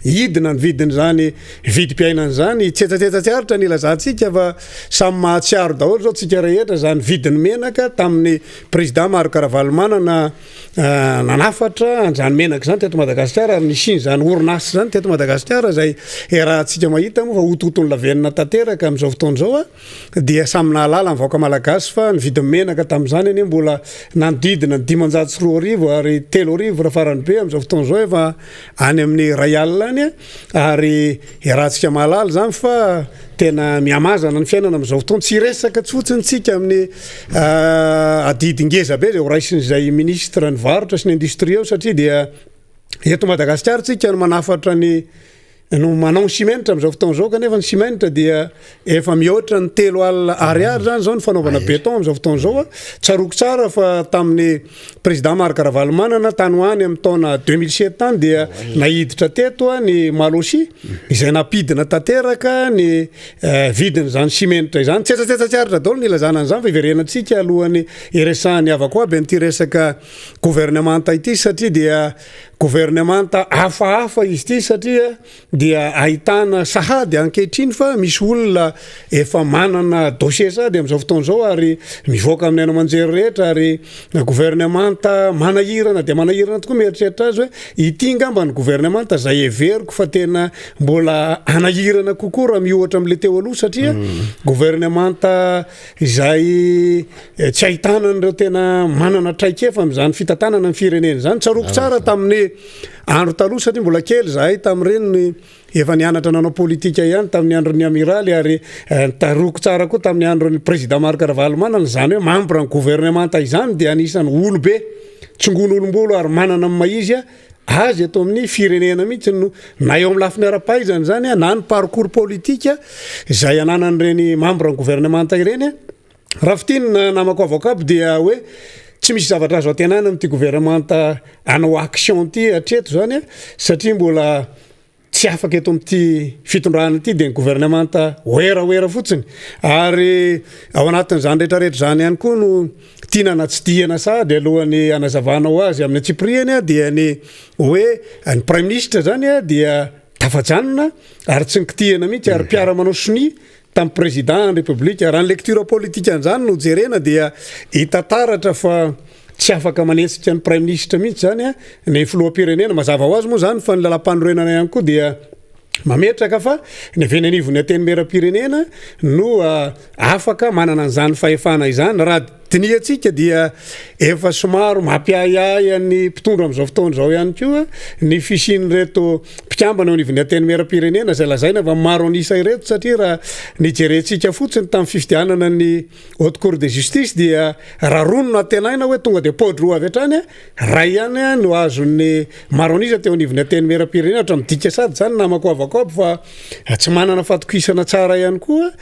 hidina ny vidiny zany vidim-piainana zany tsetsatetsatsiaritra ny ilazantsika fa samy mahatsiaro daholo zao tsika rehetra zany vidiny menaka tamin'ny président Marc Ravalomanana nanafatra anjany menaka zany teto Madagasikara ary nisiny zany orinasa zany teto Madagasikara zay raha tsika mahita moa fa ototony lavenina tanteraka amin'izao fotoana zao dia samy nahalala ny vahoaka malagasy fa ny vidiny menaka tamin'izany anie mbola nanodidina 504 ary 3 raha farany be amin'izao fotoana zao efa any amin'ny Royal ary rahantsika mahalala zany fa tena miamazana ny fiainana amin'izao fotoana tsy resaka tsy fotsiny tsika amin'ny adidingeza be zay ho raisin'izay ministre ny varotra sy ny industrie eo satria dia eto Madagasikara tsika no manafatra ny no manao ny simenitra amin'izao fotoana zao kanefa ny simenitra dia efa mihoatra ny 3 alina ariary zany zao ny fanaovana beton amin'izao fotoana zao tsaroko tsara fa tamin'ny président Marc Ravalomanana tany hoany amin'ny taona 2007 tany dia nahiditra teto ny Malosy izay napidina tanteraka ny vidiny zany simenitra izany tsetsatetsatsiaritra daholo ny ilazana an'izany fa iverenantsika alohan'ny iresahany avako aby an'ity resaka gouvernemanta ity satria dia gouvernemanta hafahafa izy ity satria dia ahitana sahady ankehitriny fa misy olona efa manana dossier sady amin'izao fotoana zao ary mivoaka amin'ny aina aman-jery rehetra ary gouvernemanta manahirana dia manahirana tokoa mieritreritra azy hoe ity ngamba ny gouvernemanta zay everiko fa tena mbola anahirana kokoa raha mihoatra amin'le teo aloha satria gouvernemanta izay tsy ahitana an'ireo tena manana traikefa amin'izany fitantanana ny firenena zany tsaroko tsara tamin'ny andro taloha satria mbola kely zahay tamin'ireny efa nianatra nanao politika ihany tamin'ny andron'ny amiraly ary taroko tsara koa tamin'ny andron'ny président Marc Ravalomanana zany hoe membre ny gouvernemanta izany dia anisany olobe tsongon'olombolo ary manana amin'ny maizy azy eto amin'ny firenena mihitsy no na eo amin'ny lafiny ara-pahaizany zany na ny parcours politika izay ananan'ireny membre ny gouvernemanta ireny raha fitinina namako avokabo dia hoe tsy misy zavatra azo atenana amin'ity gouvernemanta anao action ty hatreto zany satria mbola tsy afaka eto amin'ity fitondrana ity dia ny gouvernemanta oera fotsiny ary ao anatin'izany rehetrarehetra zany ihany koa no tiana natsidihana sady alohan'ny anazavanao azy amin'ny atsipriany dia ny hoe ny prime ministre zany dia tafajanona ary tsy nikitihana mihitsy ary mpiara-manao soni tamin'ny président ny république raha ny lecture politique an'izany no jerena dia hitataratra fa tsy afaka manetsika ny prime ministre mihitsy zany ny filoha-pirenena mazava ho azy moa zany fa ny lalam-panorenana ihany koa dia mametraka fa ny venanivony ateny mera-pirenena no afaka manana an'izany fahefana izany raha diniatsika dia efa somaro mampiayay ny mpitondro am'izao fotoana zao ihany koa ny fisiny reto mpikambana nivony ateny mera-pirenena zay lazaina fa maro anisa ireto satria raha nijerentsika fotsiny tamin'ny fifidianana ny haute cour de justice dia raha rono no atenaina hoe tonga de podro avy hatrany ray ihany no azon'ny maro anisa teo anivony ateny mera-pirenena hatra midika sady zany namako avakoaby fa tsy manana fatokisana tsara ihany koa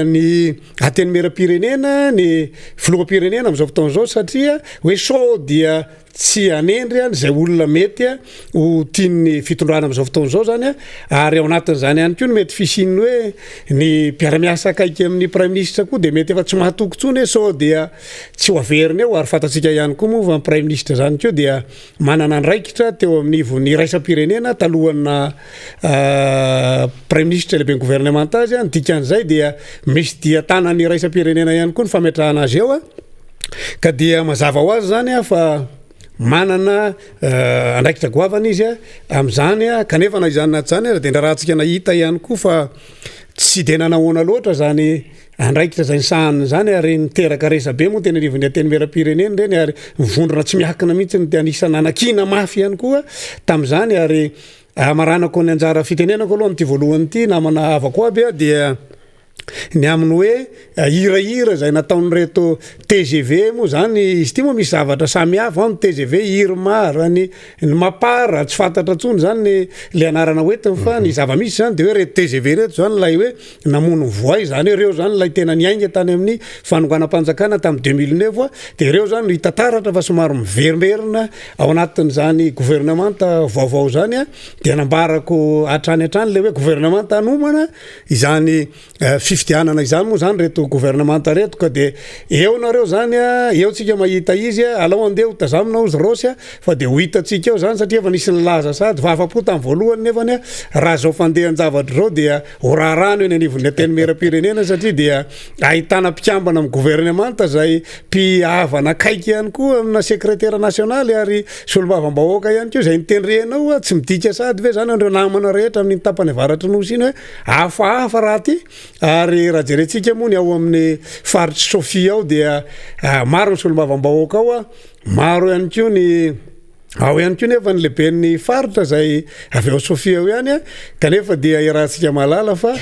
ny ateny mera-pirenena ny filoham-pirenena am'izao fotoana zao satria hoe so dia tsy anendry any zay olona mety ho tiany fitondrana am'izao fotoana zao zany ary ao anatin'izany ihany koa no mety fisininy hoe ny mpiara-miasa akaiky amin'ny prime ministre koa de mety efa tsy mahatokontsony hoe so dia tsy ho averiny eo ary fantatsika ihany koa moa fa prime ministre zany koa dia manana andraikitra teo amin'ny ivony raisam-pirenena talohana prime ministre lehibe gouvernement azy dikan'izay dia misy dia tanany raisam-pirenena ihany koa ny fametrahana azy eo ka dia mazava ho azy zany fa manana andraikitra goavana izy am'izany kanefa na izany naty zany de ndrarahantsika nahita ihany koa fa tsy de nanahoana loatra zany andraikitra zay nsahany zany ary niteraka resa be moa tena anivony ateny mera-pirenena reny ary mivondrona tsy miakina mihitsy de anisa nanakina mafy ihany koa tam'izany ary maranako ny anjara fitenenako aloha nyty voalohany ity namana avako aby dia ny aminy hoe hirahira zay nataony reto TGV moa zany izy ty moa misy zavatra samihafa ao ny TGV hirmara ny mapara tsy fantatra tsony zany le anarana hoetiny fa ny zava-misy zany de hoe reto TGV reto zany lay hoe namono voay zany reo zany lay tena niainga tany amin'ny fanonganam-panjakana tamin'ny 2009 de reo zany no hitataratra fa somaro miverimberina ao anatin'izany gouvernemanta vaovao zany de nambarako hatrany le hoe gouvernemanta anomana izany fifidianana izany moa zany reto gouvernemanta reto ka de eo nareo zany eo tsika mahita izy alao andeha ho tazamina ozy rosy fa de ho hitatsika eo zany satria efa nisy nilaza sady fa afapo tamin'ny voalohany nefany raha zao fandehan-javatra zao dia ho raharano eny anivony ateny mera-pirenena satria dia ahitana mpikambana amin'ny gouvernemanta zay mpihavana akaiky ihany koa amina secrétaire national ary solombavambahoaka ihany koa zay nitendrenao tsy midika sady ve zany andreo namana rehetra amin'ny tapany avaratra nosy iny hoe hafahafa raha ty ary raha jerentsika moa ny ao amin'ny faritry Sofia ao dia maro ny solombavambahoaka ao maro ihany koa ny ao ihany koa nefa ny lehiben'ny faritra zay avy ao Sofia ao ihany kanefa dia irahantsika malala fa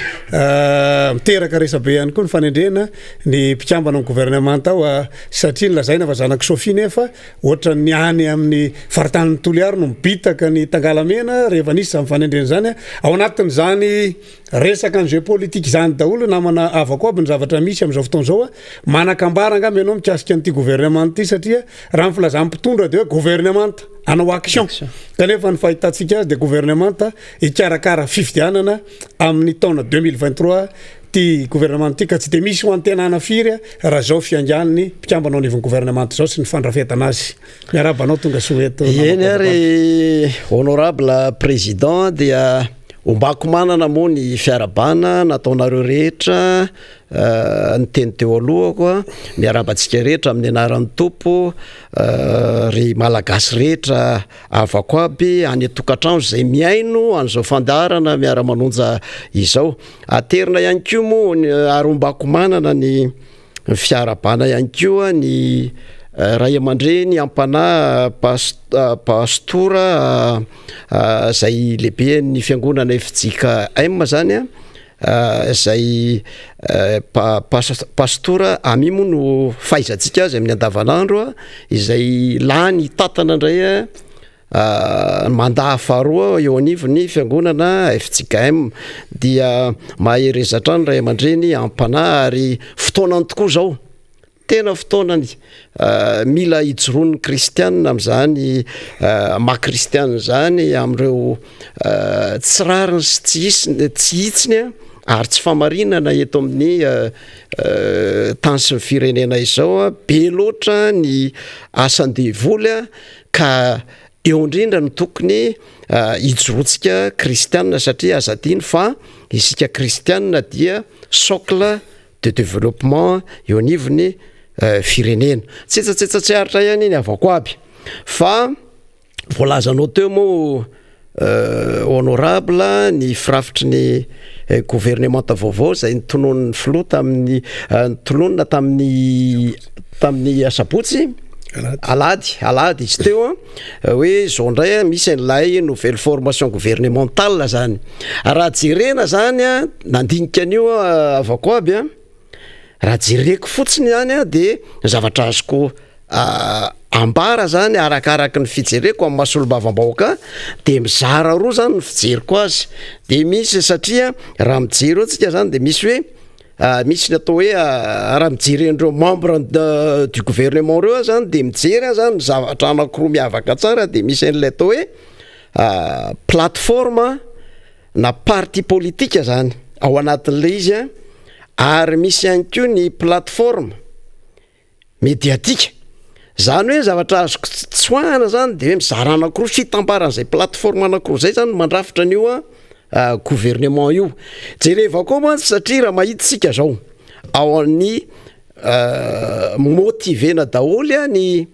miteraka resabe ihany koa ny fanendrena ny mpikambana amin'ny gouvernemanta ao satria nylazaina fa zanaky Sofia nefa ohatra ny any amin'ny faritany Toliary no mibitaka ny tangalamena rehefa nisy zany fanendrena zany ao anatin'izany resaka ny jeu politique zany daholo namana avako aby ny zavatra misy am'izao fotoana zao manakambara angamba ianao mikasika an'ity gouvernement ity satria raha nyfilazam-pitondra de hoe gouvernement anao action kanefa ny fahitantsika azy de gouvernemanta ikarakara fifidianana amin'ny taona 2023 ty gouvernement ty ka tsy de misy ho antenana firy raha zao fianganiny mpikambanao anivony gouvernement zao sy ny fandrafetana azy miarabanao tonga soeto eny ary honorable président dia ombako manana moa ny fiarabana nataonareo rehetra ny teny teo alohako miarabantsika rehetra amin'ny anaran'ny tompo ry malagasy rehetra avako aby any tokantrano zay miaino an'izao fandarana miara-manonja izao aterina ihany koa moa ary ombako manana ny fiarabana ihany koa ny ray aman-dreny ampana pastora zay lehibe ny fiangonana FJK M zany zay pastora amimo no faizantsika azy amin'ny andavanandro izay lany tatana indray mandaha faharoa eo anivony fiangonana FJK M dia maherezatra ny ray aman-dreny ampana ary fotoanany tokoa zao tena fotoanany mila hijoroan'ny kristianina am'izany makristianina zany am'ireo tsirariny sy tsy hitsiny ary tsy famarinana eto amin'ny tany sy ny firenena izao be loatra ny asan-devoly ka eo indrindra no tokony hijoroantsika kristianina satria azadiny fa isika kristianina dia socle de développement eo anivony firenena tsetsatsetsatsy aritra ihany iny avako aby fa voalazanao teo moa honorable ny firafitry ny gouvernementa vaovao zay nytonon'ny flo tamin'ny nytononina tamin'ny asabotsy alady izy teo hoe zao ndray misy an'lay nouvelle formation gouvernementale zany raha jerena zany a nandinika an'io avako aby a raha jereko fotsiny zany a de zavatra azoko ambara zany arakaraky ny fijereko amin'ny masolombavambahoaka de mizara roa zany ny fijeriko azy de misy satria raha mijery atsika zany de misy hoe misy ny atao hoe raha mijerendreo membre du gouvernement reo zany de mijery zany zavatra anankiroa miavaka tsara de misy an'lay atao hoe plateforme na parti politika zany ao anatin'le izy a ary misy ihany koa ny plateforme médiatique zany hoe zavatra azoko tsoahana zany de hoe mizara anankiroa fitambaran'izay plateforme anankiroa zay zany mandrafitra an'io gouvernement io jereva koa mantsy satria raha mahitsika zao ao amin'ny motivena daholy a ny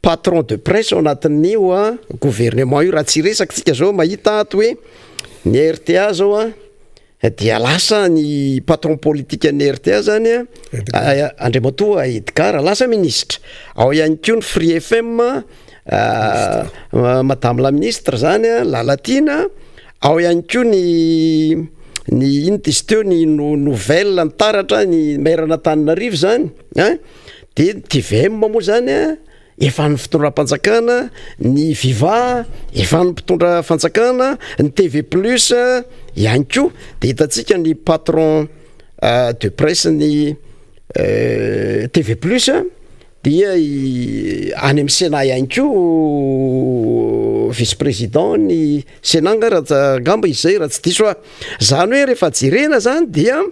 patron de presse ao anatin'io gouvernement io raha tsy resaky tsika zao mahita ato hoe ny RTA zao a dia lasa ny patron politique ny RTA zany a Andriamatoa Edgar lasa ministre ao ihany koa ny Free FM madame la ministre zany a Lalatina ao ihany koa ny ino dizy teo ny nouvelle ny taratra ny mairana Antananarivo zany de TVM moa zany a efa ny fitondram-panjakana ny Viva efa ny mpitondra fanjakana ny TV Plus ihany koa de hitatsika ny patron de presse ny TV Plus dia any amin'ny Sénat ihany koa vice-président ny Sénat raha gamba izay raha tsy diso zany hoe rehefa jerena zany dia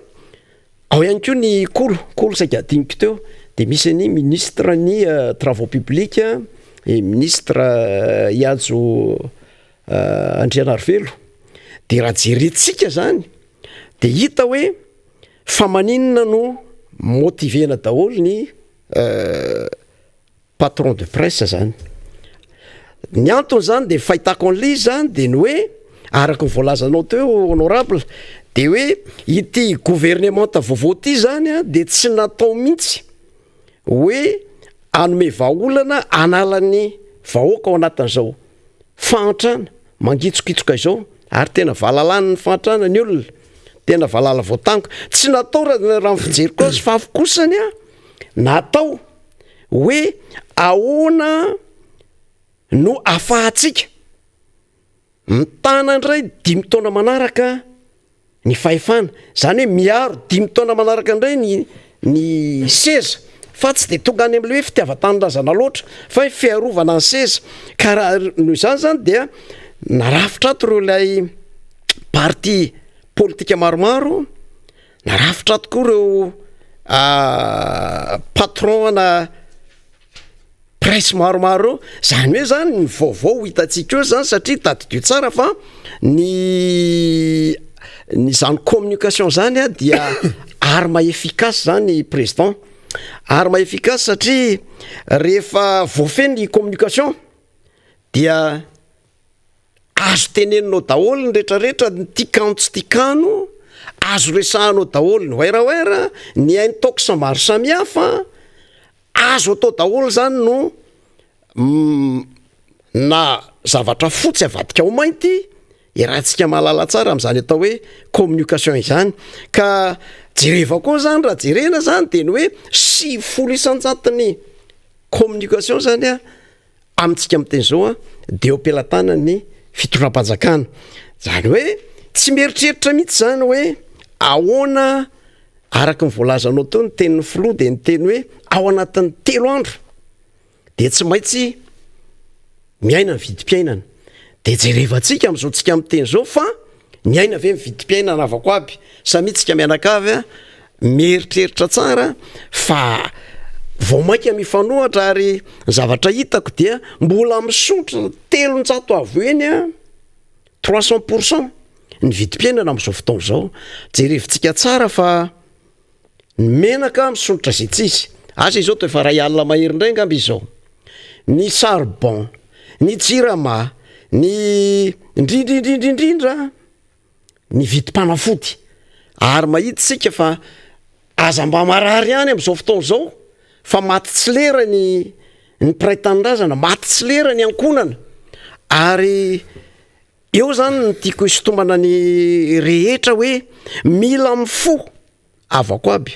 ao ihany koa ny kolo saika adiniko teo de misy ny ministre ny travaux publics et ministre Ianjo Andrianarivelo de raha jerentsika zany de hita hoe fa maninona no motivena daholo ny patron de presse zany ny antony zany de fahitako an'le izy zany de ny hoe araky ny voalazanao teo honorable de hoe ity gouvernementa vaovao ty zany de tsy natao mihitsy hoe anome vahaolana analany vahoaka ao anatin'izao fahantrana mangitsokitsoka izao ary tena vahalalany ny fahantrana ny olona tena vahalala voatango tsy natao raha mifijeriko azy fa avokosany natao hoe ahoana no afahatsika mitana ndray 5 taona manaraka ny fahefana zany hoe miaro 5 taona manaraka indray ny seza fa tsy de tonga any am'le hoe fitiavan-tanindrazana loatra fa fiarovana ny seza ka raha noho izany zany dia narafitra ato reo ilay parti politika maromaro narafitra ato koa reo patron na presse maromaro zany hoe zany ny vaovao hitatsika eo zany satria tadidio tsara fa ny zany communication zany dia arme efficace zany président arme efficace satria rehefa voafeny communication dia azo teneninao daholo ny rehetrarehetra ny tikano tsy tikano azo resahanao daholo ny oeraoera ny hainy taoko samaro samihafa azo atao daholo zany no na zavatra fotsy avadika ao mainty rahantsika mahalala tsara am'izany atao hoe communication izany ka jereva koa zany raha jerena zany de ny hoe 7 isanjatiny communication zany amintsika am'teny zao de eo ampelantanany fitondram-panjakana zany hoe tsy mieritreritra mihitsy zany hoe ahoana araky ny voalazanao teo ny tenin'ny flo de ny teny hoe ao anatin'ny 3 andro de tsy maintsy miaina ny vidim-piainana de jerevantsika am'izao tsika am'teny zao fa ny aina ave mividim-piainana avako aby samitsika mianakavy mieritreritra tsara fa vao mainka mifanohatra ary zavatra hitako dia mbola misotra 300 avo eny 300% ny vidim-piainana am'izao fotoana zao jerevintsika tsara fa ny menaka misotra zay tsisy asa izao to efa ray alina mahery indray ngamby izao ny charbon ny jirama ny indrindrindrindrindrindra ny vidim-panafody ary mahita sika fa aza mba marary ihany am'izao fotoana zao fa maty tsy lera ny piraitanindrazana maty tsy lera ny ankonana ary eo zany ny tiako isotomana ny rehetra hoe mila mifo avako aby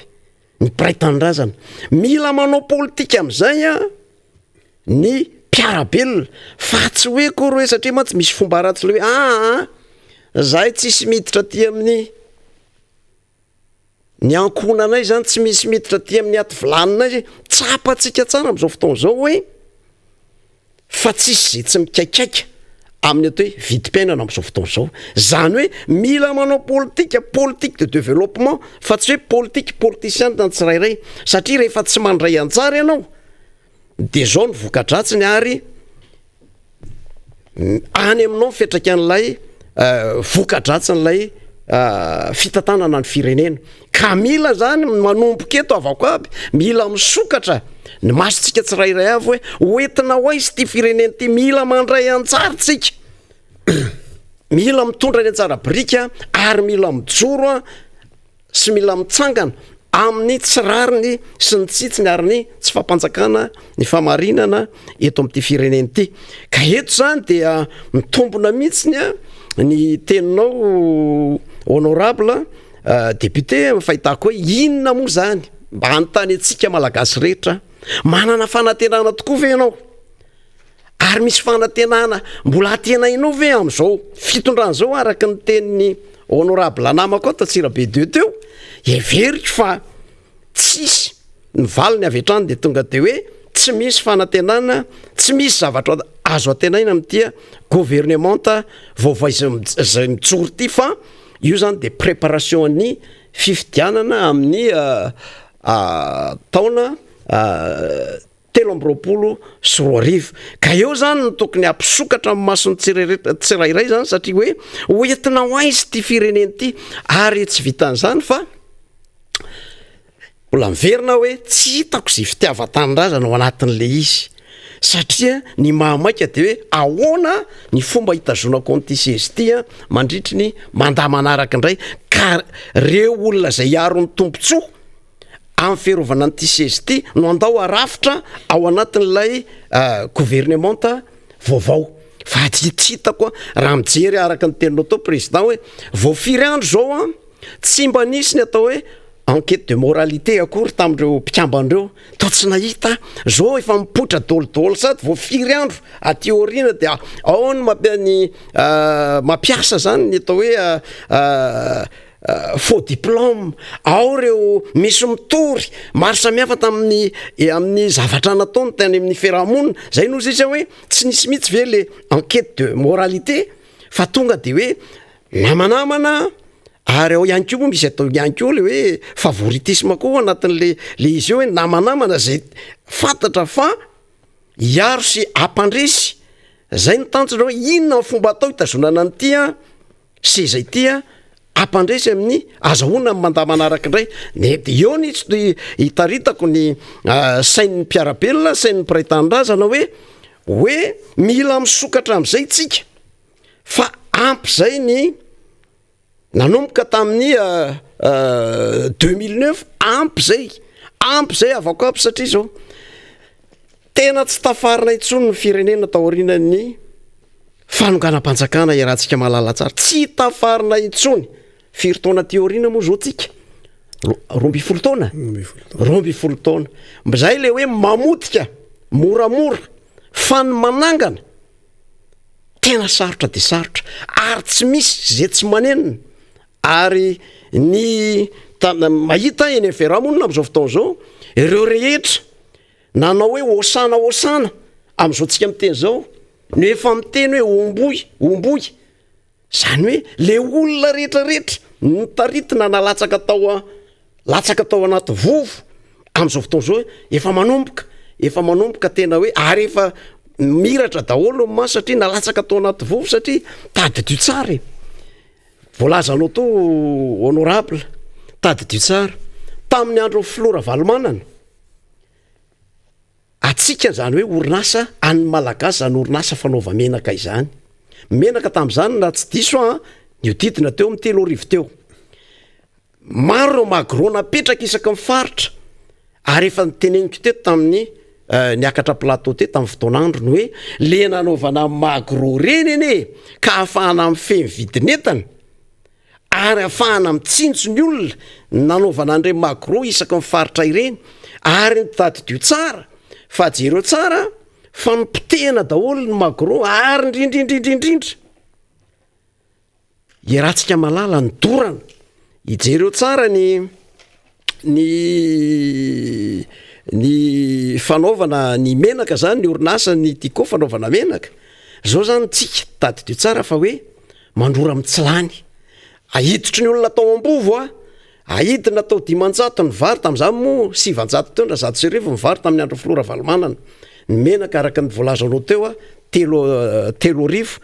ny piraitanindrazana mila manao politika am'izay a ny mpiarabelona fa tsy hoe kory hoe satria ma tsy misy fomba ratsy le hoe zahay tsisy miditra ty amin'ny ny ankonanay zany tsy misy miditra ty amin'ny aty vilaninay tsapatsika tsara am'izao fotoana zao hoe fa tsisy zay tsy mikaikaika amin'ny atao hoe vidim-piainana am'izao fotoana zao zany hoe mila manao politique de développement fa tsy hoe politicien ny tsirairay satria rehefa tsy mandray anjara ianao de zao ny vokadratsiny ary any aminao mifetraka an'ilay vokadratsyn'ilay fitantanana ny firenena ka mila zany manomboka eto avako aby mila misokatra ny masontsika tsirairay avy hoe oentina hoaizy ty firenena ty mila mandray anjara tsika mila mitondra ny anjara brika ary mila mijoro sy mila mitsangana amin'ny tsirariny sy ny tsitsiny ary ny tsy fampanjakana ny famarinana eto amin'ity firenena ity ka eto zany dia mitombona mihitsiny ny teninao honorable député fahitako hoe inona moa zany mba hanontany atsika malagasy rehetra manana fanantenana tokoa ve ianao ary misy fanantenana mbola atenainao ve am'izao fitondran' zao araka ny tenin'ny honorable namako tatsirabe de teo everiko fa tsisy ny valiny avy hatrany de tonga de hoe tsy misy fanantenana tsy misy zavatra azo atenaina amin'tya gouvernementa vaovao zay mijoro ty fa io zany de préparation ny fifidianana amin'ny taona 2023 ka eo zany ny tokony ampisokatra amin'ny masony tsirairay zany satria hoe oentina hoaizy ty firenena ty ary tsy vitan'izany fa mbola miverina hoe tsy hitako zay fitiavan-tanindrazana ao anatin'le izy satria ny mahamaika de hoe ahoana ny fomba hitazonako an'ity CST mandritry ny mandaha manaraka indray ka reo olona zay hiaro ny tombontsoa amin'ny fiarovana an'ity CST no andao arafitra ao anatin'ilay gouvernementa vaovao fa tsy hitako raha mijery araka ny teninao tao président hoe voafiry andro zao tsy mba nisy ny atao hoe enquête de moralité akory tamindreo mpikambandreo tao tsy nahita zao efa mipotra dolidolo sady voafiry andro aty orina de ao ny mampiasa zany ny atao hoe faux diplôme ao reo misy mitory maro samihafa amin'ny zavatra nataony tany amin'ny fiarahamonina zay noho zay hoe tsy nisy mihitsy ve le enquête de moralité fa tonga de hoe namanamana ary ao ihany ko moa misy atao ihany ko le hoe favoritisme koa anatin'le izy eo hoe namanamana zay fantatra fa hiaro sy ampandresy zay ny tanjona hoe inona ny fomba atao hitazonana ny tya sy zay tya ampandresy amin'ny azahoana amin'ny mandaha manaraka indray de eo nitsy hitaritako ny sain'ny mpiarabelona sain'ny piraitanindrazana hoe mila misokatra am'izay tsika fa ampy zay ny nanomboka tamin'ny 2009 ampy zay avako aby satria zao tena tsy tafarina intsony ny firenena taorinan'ny fanonganam-panjakana iarahantsika mahalala tsara tsy tafarina intsony firy-taona teorina moa zao tsika 20 taona 20 taona zay le hoe mamotika moramora fa ny manangana tena sarotra de sarotra ary tsy misy zay tsy manenina ary ny mahita eny fiarahamonina am'izao fotoana zao ireo rehetra nanao hoe osana am'izao tsika miteny zao no efa miteny hoe omboy zany hoe le olona rehetrarehetra nitaritina na latsaka tao anaty vovo am'izao fotoana zao efa manomboka tena hoe ary efa miratra daholo ma satria nalatsaka tao anaty vovo satria tady dio tsara voalazanao to honorable tady dio tsara tamin'ny andro Flora Valomanana atsika zany hoe orinasa any malagasy zany orinasa fanaova menaka izany menaka tamin'izany na tsy diso a niodidina teo amin'ny 3 arivo teo. Maro reo magro napetraka isaka mifaritra ary efa niteneniko teto tamin'ny niakatra plateau teto tamin'ny fotoanandro ny hoe le nanaovana magro reny ene ka ahafahana amin'ny femy vidinetana ary ahafahana mitsinjo ny olona nanaovana andre magro isaka mifaritra ireny ary nitadidio tsara fa jereo tsara fa nipotehana daholo ny magro ary indrindrindrindrindrindra iarahantsika malala ny dorana ijereo tsara ny fanaovana ny menaka zany ny orinasa ny tiko fanaovana menaka zao zany tsika tadidio tsara fa hoe mandrora mitsilany ahiditry ny olona tao ambovo ahidina tao 500 ny vary tamin'izany moa 700 teo ndra 100 ny vary tamin'ny andro flora valomanana ny menaka araka ny volazanao teo telo arivo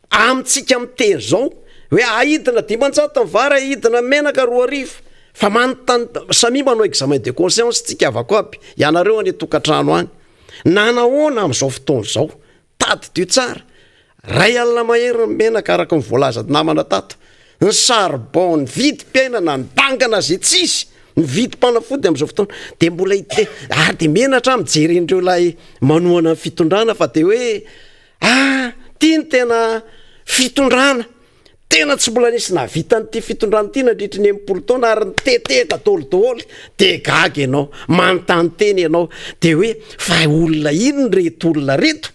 amintsika miteny zao hoe ahidina 500 ny vary ahidina menaka 2 arivo fa manontany samy manao examen de conscience tsika avako aby ianareo any tokantrano any nanahoana amin'izao fotoana zao tadidio tsara ray alina mahery menaka araka ny voalaza namana tato ny charbon ny vidim-piainana ny dangana zay tsisy ny vidim-panafody amin'izao fotoana de mbola ary de menatra mijerendreo lay manohana ny fitondrana fa de hoe tia ny tena fitondrana tena tsy mbola nisy navitan'ity fitondrana ity nandritra ny 80 taona ary niteteka tolotooly de gaga ianao manontany teny ianao de hoe fa olona ino reto olona reto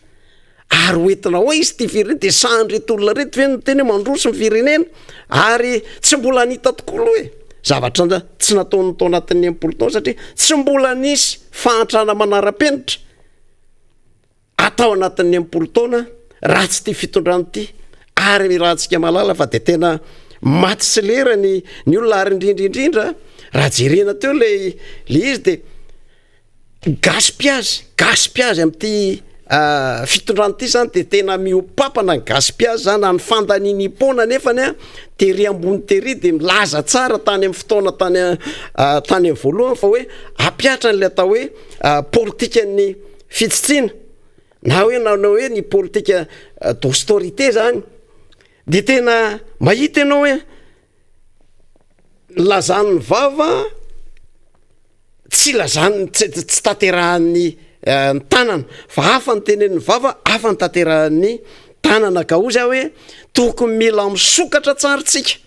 ary hoentina hoe izy ty firenena de sandreto olona reto ve no teny mandroso ny firenena ary tsy mbola nita tokoa aloha hoe zavatra tsy nataony tao anatin'ny 80 taona satria tsy mbola nisy fahantrana manara-penitra atao anatin'ny 80 taona raha tsy ty fitondrana ity ary rahantsika malala fa de tena maty sy lera ny olona ary indrindrindrindra raha jerena teo le izy de gaspiage amin'ity fitondrana ity zany de tena miopapana ny gaspiage zany any fandaniny ipona nefany tery ambony tery de milaza tsara tany amin'ny fotoana tany amin'ny voalohany fa hoe ampiatra n'le atao hoe politika ny fitsitsina na hoe ny politika d'austérité zany de tena mahita ianao hoe lazan'ny vava tsy lazany tsy taterahan'ny ny tanana fa hafa ny tenen'ny vava hafa ny taterahan'ny tanana ka ozy hoe tokony mila misokatra tsara tsika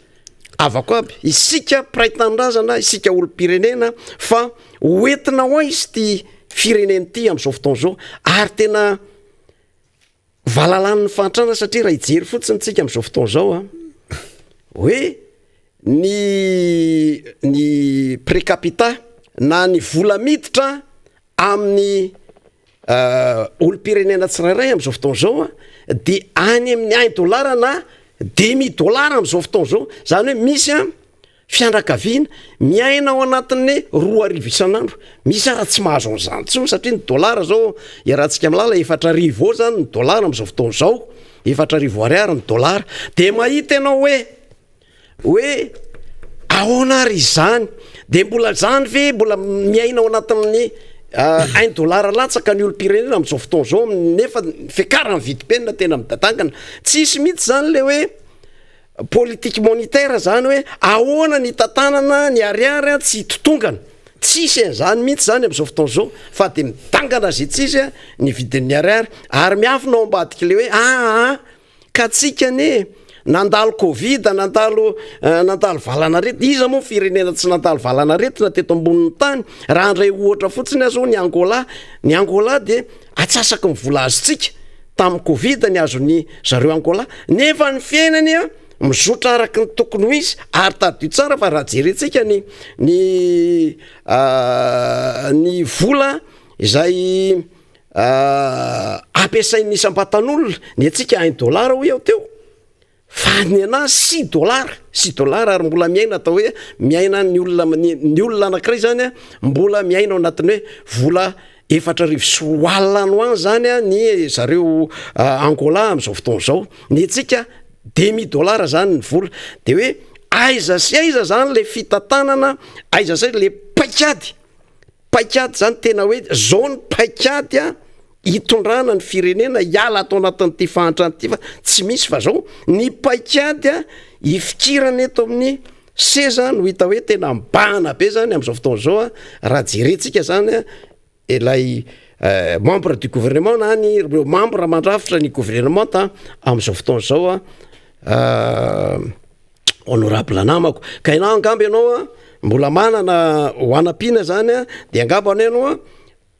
avako aby isika piraitanindrazana isika olo-pirenena fa hoentina ho izy ty firenena ity amin'izao fotoana zao ary tena valalan'ny fantrana satria raha ijery fotsiny tsika amin'izao fotoana zao hoe ny précapita na ny vola miditra amin'ny olo-pirenena tsirairay amin'izao fotoana zao de any amin'ny $1 na $10,000 amin'izao fotoana zao zany hoe misy fianakaviana miaina ao anatin'ny 2 arivo isan'andro misy raha tsy mahazo an'izany tsony satria ny $, zao iarahantsika milala 4 arivo eo zany ny $, amin'izao fotoana zao 4 arivo ariary ny $, de mahita ianao hoe ahoana ary izany de mbola zany ve mbola miaina ao anatin'ny $1 latsaka ny olo-pirenena amin'izao fotoana zao nefa fiakarany vidim-penina tena midadangana tsisy mihitsy zany le hoe politique monétaire zany hoe ahoana ny tantanana ny ariary tsy totongana tsisy zany mihitsy zany amin'izao fotoana zao fa de midangana zay tsisy ny vidin'ny ariary ary miafinao ambadika le hoe ka tsika ne nandalo covid nandalo valana retina iza moa firenena tsy nandalo valana retina teto ambonin'ny tany raha andray ohatra fotsiny azao ny Angola de atsasaka ny vola azotsika tamin'ny covid ny azony zareo Angola nefa ny fiainany mizotra araky ny tokony ho izy ary tadio tsara fa raha jerentsika ny vola izay ampiasain'ny isam-batan'olona ny atsika $1 ho eo teo fa ny anazy $6 ary mbola miaina atao hoe miaina ny olona anankiray zany mbola miaina ao anatin'ny hoe vola 4 arivo sy oalina no any zany ny zareo Angola amin'izao fotoana zao ny atsika $10,000 zany ny vola de hoe aiza sy aiza zany le fitantanana aiza sy le paikady zany tena hoe zone paikady hitondrana ny firenena hiala atao anatin'ity fahantrany ty fa tsy misy fa zao ny paikady a ifikirana eto amin'ny seza no hita hoe tena mbana be zany am'izao fotoana zao a raha jerentsika zany a ilay membre du gouvernement na ny reo membre mandrafitra ny gouvernement ta am'izao fotoana zao a honorable namako ka ianao angamba ianao a mbola manana hoanam-pina zany a de angamba any ianao a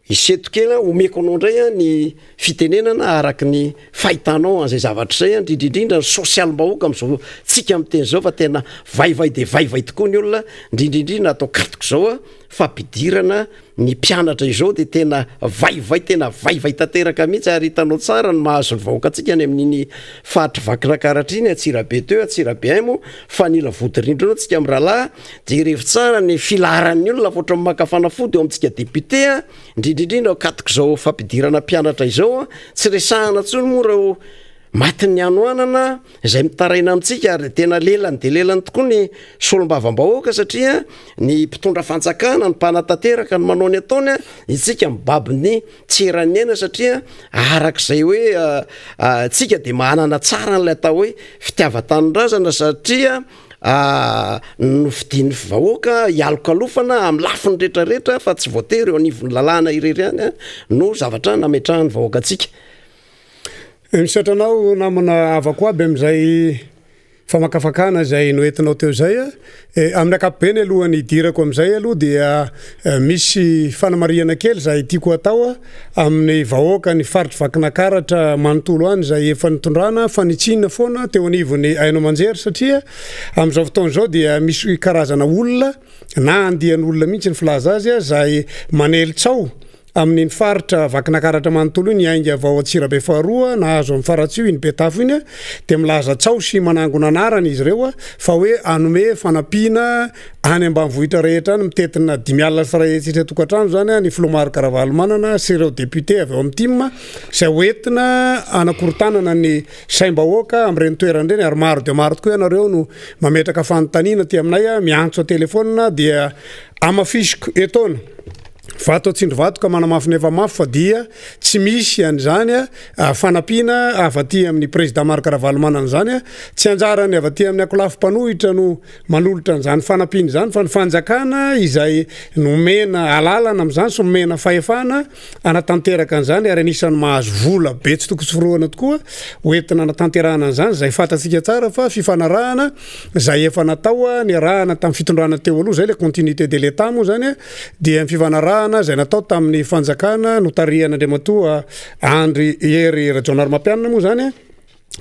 isetokely omeko anao indray a ny fitenenana araky ny fahitanao an'izay zavatra zay a indrindrindrindra ny sosialy-bahoaka am'izao tsika am'teny zao fa tena vaivay de vaivay tokoa ny olona indrindrindrindra atao katoko zao a fampidirana ny mpianatra izao de tena vaivay tena vaivay tanteraka mihitsy ary hitanao tsara ny mahazo ny vahoaka atsika any amin'iny fahatra vakinakaratra iny atsirabe teo atsirabe aimo fa nila vodirindrona tsika am' rahalahy de rehefa tsara ny filaharan'ny olona foatra makafanafody eo amintsika député a indrindrindrindra katoko zao fampidirana mpianatra izao a tsy resahana tsony moa reo matin'ny anoanana izay mitaraina amitsika ary tena lelany de lelany tokoa ny solombavam-bahoaka satria ny mpitondra fanjakana ny mpanatanteraka ny manao ny ataony a itsika mibaby ny tserany aina satria arak'izay hoe tsika de manana tsara n'lay atao hoe fitiava-tanindrazana satria no fidin'ny vahoaka ialokalofana amin'ny lafiny rehetrarehetra fa tsy voatery eo anivon'ny lalàna irery any a no zavatra nametrahany vahoaka atsika misatranao namana avako aby am'izay famakafakana zay noentinao teo zay a amin'ny akapobeny alohany idirako am'izay aloha dia misy fanamariana kely zay tiako atao a amin'ny vahoaka ny faritry vakinakaratra manontolo any zay efa nitondrana fa nitsinina foana teo anivony ainao manjery satria am'izao fotoana zao dia misy karazana olona na andian'olona mihitsy ny filaza azy a zay manelitsao amin'iny faritra vakinakaratra manontolo iny ainga vao atsirabe faharoa nahazo amin'ny faratsio iny betafo iny a de milaza tsao sy manangona anarany izy reo a fa hoe anome fanampiana any ambanivohitra rehetra any mitetina 5 faraetsitra tokantrano zany a ny filomaro karavalo manana sy ireo député avy eo amin'ny tim zay hoentina anakorotanana ny saim-bahoaka am'ireny toeran'ireny ary maro de maro tokoa ianareo no mametraka fanontaniana ty aminay a miantso telefôna dia amafisiko etona vato atsindro vato ka manamafy ny efa mafy fa dia tsy misy an'izany a fanampiana avaty amin'ny président Maro Karavalo manana zany a tsy anjarany avaty amin'ny akolafim-panohitra no manolotra an'izany fanampiana zany fa ny fanjakana izay nomena alalana am'izany so nomena fahefana anatanteraka an'izany ary anisan'ny mahazo vola be tsy toko sy firoana tokoa hoentina anatanterahana an'izany zay fantatsika tsara fa fifanarahana zay efa natao a ny arahana tamin'ny fitondrana teo aloha zay le continuité de l'état moa zany a dia fifanarahana zay natao tamin'ny fanjakana notarian'Andriamatoa Andry Hery Rajaonarmapianina moa zany a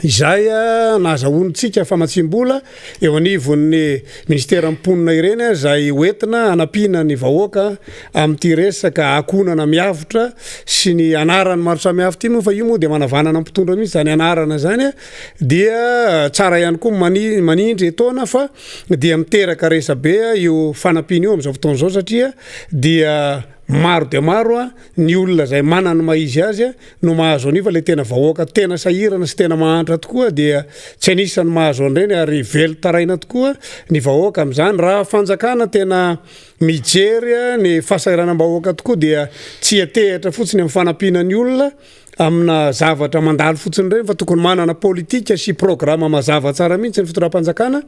izay a nazahonintsika famatsim-bola eo anivon'ny ministera mponina ireny zay hoentina anampiana ny vahoaka amin'ity resaka akonana miavotra sy ny anarany maro samihafa ty moa fa io moa de manavanana mpitondra mihitsy zany anarana zany a dia tsara ihany koa manindry etona fa dia miteraka resa be io fanampiana io am'izao fotoana zao satria dia maro de maro a ny olona zay manany maizy azy a no mahazo aniva le tena vahoaka tena sahirana sy tena mahantra tokoa dia tsy anisany mahazo an'ireny ary velo taraina tokoa ny vahoaka am'izany raha fanjakana tena mijery ny fahasahiranam-bahoaka tokoa dia tsy atehatra fotsiny amin'ny fanampiana ny olona amina zavatra mandalo fotsiny ireny fa tokony manana politika sy programma mazava tsara mihitsy ny fitondram-panjakana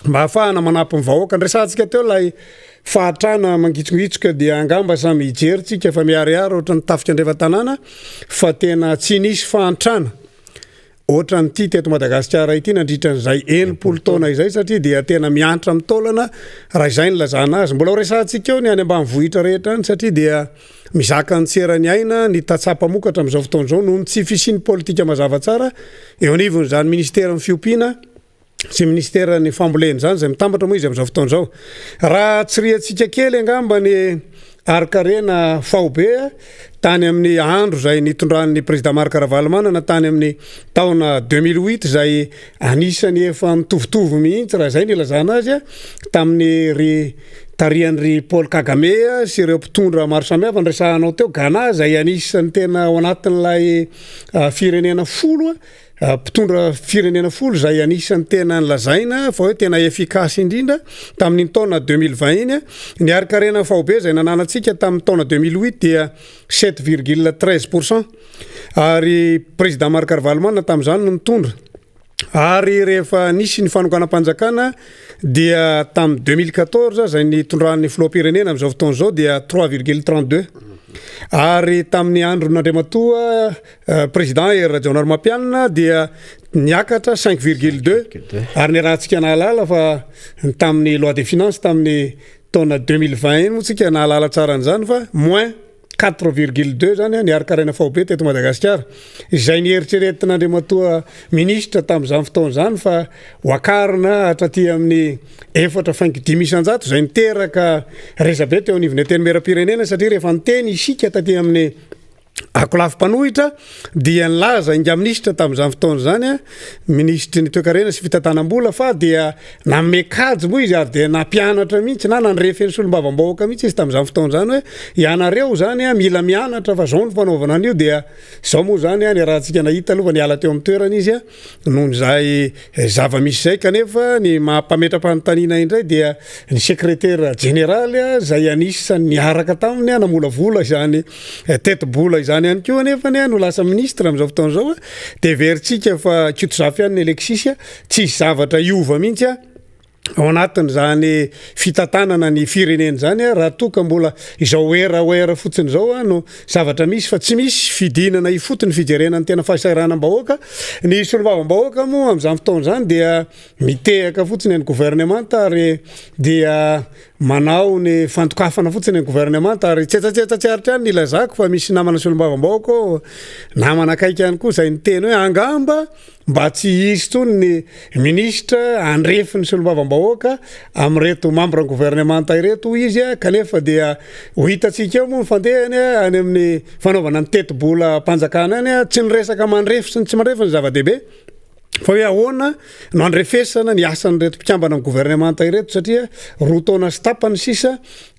mba hahafahana manampy ny vahoaka nresantsika teo lay fahatrana mangitsoitsoka dia angamba samy hijery tsika fa miariary ohatra ny tafika andrefa-tanàna fa tena tsy nisy fahantrana ohatra nyty teto Madagasikara ity nandritran'izay 90 taona izay satria dia tena miantra amin'ny taolana raha izay ny lazana azy mbola ho resantsika eo ny any ambanivohitra rehetra any satria dia mizaka ny tserany aina ny tatsapamokatra amin'izao fotoana zao noho ny tsy fisiany politika mazava tsara eo anivony zany ministera amin'ny fiompiana sy ministera ny fambolena zany zay mitambatra moa izy am'izao fotoana zao raha tsiriatsika kely angamba ny arikarena faobe tany amin'ny andro zay nitondran'ny président Maro Karavalo manana tany amin'ny taona 2008 zay anisany efa mitovitovy mihitsy raha zay nilazana azy tamin'ny ry tarian'ry Paul Kagame sy ireo mpitondra maro samihafa nresahanao teo Ghana zay anisany tena ao anatin'ilay firenena 10 mpitondra firenena folo zay anisan'ny tena nylazaina fa hoe tena efikasy indrindra tamin'ny taona 2020 iny niarikarena faobe zay nananantsika tamin'ny taona 2008 dia 7,13% ary président Marc Ravalomanana tamin'izany no nitondra ary rehefa nisy ny fanokanam-panjakana dia tamin'ny 2014 zay nitondrany filoham-pirenena amin'izao fotoana zao dia 3,32 ary tamin'ny andro n'Andriamatoa président Rajaona Armapianina dia niakatra 5,2 ary ny rahantsika nahalala fa tamin'ny loi des finances tamin'ny taona 2020 moa tsika nahalala tsara an'izany fa moins 4,2 zany niarikarena faobe teto Madagasikara izay nieritreretin'Andriamatoa ministra tamin'izany fotoana zany fa hoakarina hatraty amin'ny 4,5 zay niteraka resabe teo anivon'ny teny meram-pirenena satria rehefa niteny isika taty amin'ny akolafim-panohitra dia nilaza inga ministra tamin'izany fotoana zany ministry ny toe-karena sy fitantanam-bola fa dia namekajy moa izy ary dia nampianatra mihitsy na nandrefeny solombavam-bahoaka mihitsy izy tamin'izany fotoana zany hoe ianareo zany mila mianatra fa zao ny fanaovana an'io dia zao moa zany ny rahantsika nahita aloha niala teo amin'ny toerana izy noho zay zava-misy zay kanefa ny mampametra-panontaniana indray dia ny secrétaire général zay anisany niaraka taminy namolavola zany teti-bola izany ihany koa nefa no lasa ministra amin'izao fotoana zao dia veritsika fa Kiotsafy ihany ny Alexis tsisy zavatra iova mihitsy ao anatin'izany fitantanana ny firenena zany raha toka mbola izao era fotsiny zao no zavatra misy fa tsy misy fidinana ifotony fijerena ny tena fahasahiranam-bahoaka ny solombavam-bahoaka moa amin'izany fotoana zany dia mitehaka fotsiny ny gouvernemanta ary dia manao ny fantokafana fotsiny ny gouvernemanta ary tsetsatsetsatsyaritra ihany nilazako fa misy namana solombavam-bahoaka namana akaiky ihany koa zay niteny hoe angamba mba tsy hisy tsony ny ministra andrefy ny solombavam-bahoaka amin'reto membre gouvernemanta ireto izy kanefa dia ho hitatsika eo moa nyfandehany any amin'ny fanaovana ny teti-bola mpanjakana any tsy niresaka mandrefy sy ny tsy mandrefy ny zava-dehibe fa hoe ahoana no andrefesana ny asan'reto mpikambana amin'ny gouvernemanta ireto satria roa taona sy tapany sisa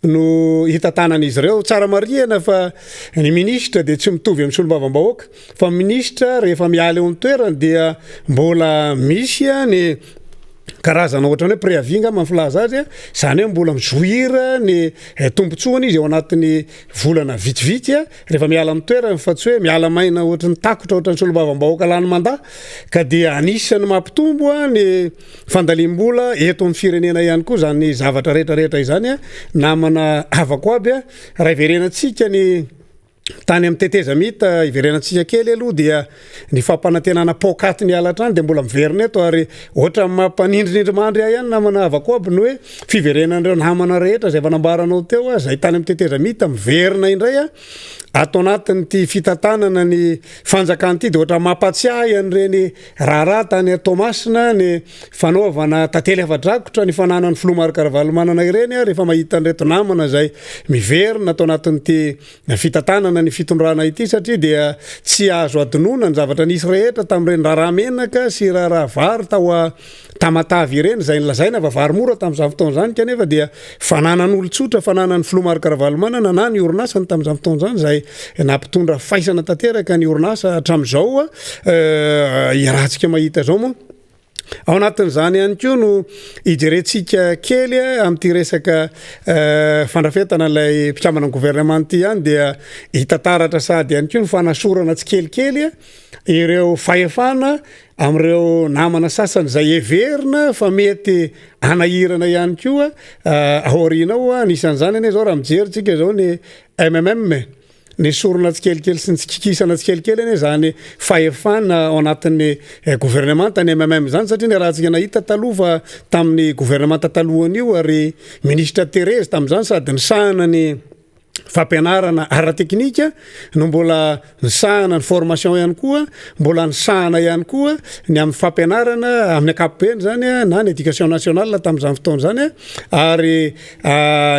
no hitantanan'izy ireo tsara marihana fa ny ministra dia tsy mitovy amin'ny solombavam-bahoaka fa ministra rehefa miala eo amin'ny toerana dia mbola misy ny karazana ohatrany hoe préavinga mampilaza azy zany hoe mbola mizohira ny tombotsoany izy ao anatin'ny volana vitsivitsy rehefa miala amin'ny toerana fa tsy hoe miala maina ohatrany takotra ohatrany solombavam-bahoaka lany mandaha ka dia anisany mampitombo ny fandalim-bola eto amin'ny firenena ihany koa zany zavatra rehetrarehetra izany namana havako aby raha iverenantsika ny tany amin'ny teteza mita iverenantsika kely aloha dia ny fampanantenana pokaty ny alatrany dia mbola miverina eto ary ohatra mampanindrinindry mandry ihany namana havako aby ny hoe fiverenan'ireo namana rehetra zay vanambaranao teo zay tany amin'ny teteza mita miverina indray atao anatin'ny ty fitantanana ny fanjakany ty dia ohatra mampatsiahy an'ireny raharaha tany Tomasina ny fanaovana tantely afa-drakotra ny fananany filoha Marc Ravalomanana ireny rehefa mahita an'ireto namana zay miverina atao anatin'ny ty fitantanana ny fitondrana ity satria dia tsy azo adinona ny zavatra nisy rehetra tamin'ireny raharaha menaka sy raharaha vary tao tamatavy ireny zay nilazaina fa vary mora tamin'izany fotoana zany kanefa dia fananan'olon-tsotra fananany filoha Marc Ravalomanana na ny orinasany tamin'izany fotoana zany zay nampitondra faisana tanteraka ny orinasa hatramin'izao irahantsika mahita zao moa ao anatin'izany ihany koa no ijerentsika kely amin'ity resaka fandrafetana ilay mpikambana ny gouvernement ihany dia hitantaratra sady ihany koa ny fanasorana tsy kelikely ireo fahefana amin'ireo namana sasany zay everina fa mety anahirana ihany koa aorianao anisan'izany ane zao raha mijeritsika zao ny MMM ny sorona tsikelikely sy ny tsikikisana tsikelikely ane zany fahefana ao anatin'ny gouvernement ny MMM zany satria ny rahantsika nahita taloha fa tamin'ny gouvernement talohany io ary ministra Thérèse tamin'izany sady nisahana ny fampianarana ara-teknika no mbola nisahana ny formation ihany koa mbola nisahana ihany koa ny amin'ny fampianarana amin'ny ankapobeny zany na ny éducation nationale tamin'izany fotoana zany ary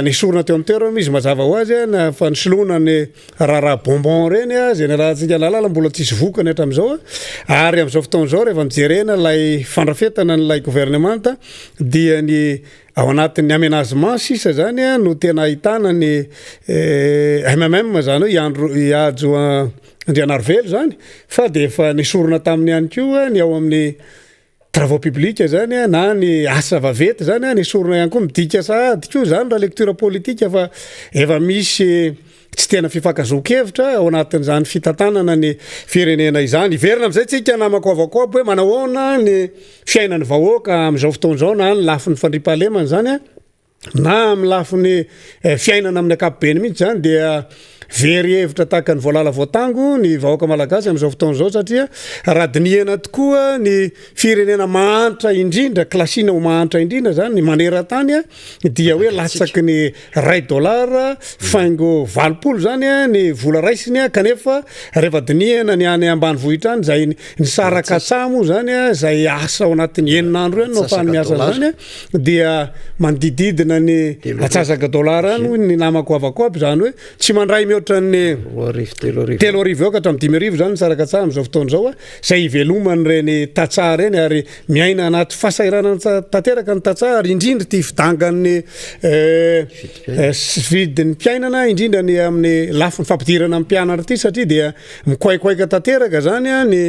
ny sorona teo amin'ny toerana izy mazava ho azy fa nisoloana ny raharaha bonbon reny zay ny rahantsika nalala mbola tsisy vokany hatramin'izao ary amin'izao fotoana zao rehefa mijerena ilay fandrafetana n'ilay gouvernement dia ny ao anatin'ny aménagement sisa zany no tena ahitana ny MMM zany hoe ihajo Andrianarivelo zany fa de efa nisorona taminy ihany koa ny ao amin'ny travaux publics zany na ny asa vavety zany nisorona ihany koa midika sahady koa zany raha lecture politique fa efa misy tsy tena fifankazokevitra ao anatin'izany fitantanana ny firenena izany iverina am'izay tsika namako avako aby hoe manahoana ny fiainan'ny vahoaka am'izao fotoan'izao na ny lafin'ny fandripahalemana zany na amin'ny lafin'ny fiainana amin'ny akapobeny mihitsy zany dia very hevitra tahaka ny voalala voatango ny vahoaka malagasy am'izao fotoan'izao satria raha dinihana tokoa ny firenena mahantra indrindra klasina ho mahantra indrindra zany ny maneran-tany dia hoe latsaky ny $1 faingo 20 zany ny vola raisiny kanefa rehefa dinihana ny any ambanivohitra any zay ny saraka tsamo zany zay asa ao anatin'ny 9 andro no afahany miasa zany dia mandididina ny atsasaka $, ny namako avako aby zany hoe tsy mandray ohatran'ny 3 eo ka hatramin'ny 5 zany saraka tsara am'izao fotoan'izao zay ivelomany reny tatsara reny ary miaina anaty fahasahiranana tanteraka ny tatsara ary indrindra ty fidangan'ny vidin'ny mpiainana indrindra ny amin'ny lafiny fampidirana amin'ny mpianatra ty satria dia mikoaikoaika tanteraka zany ny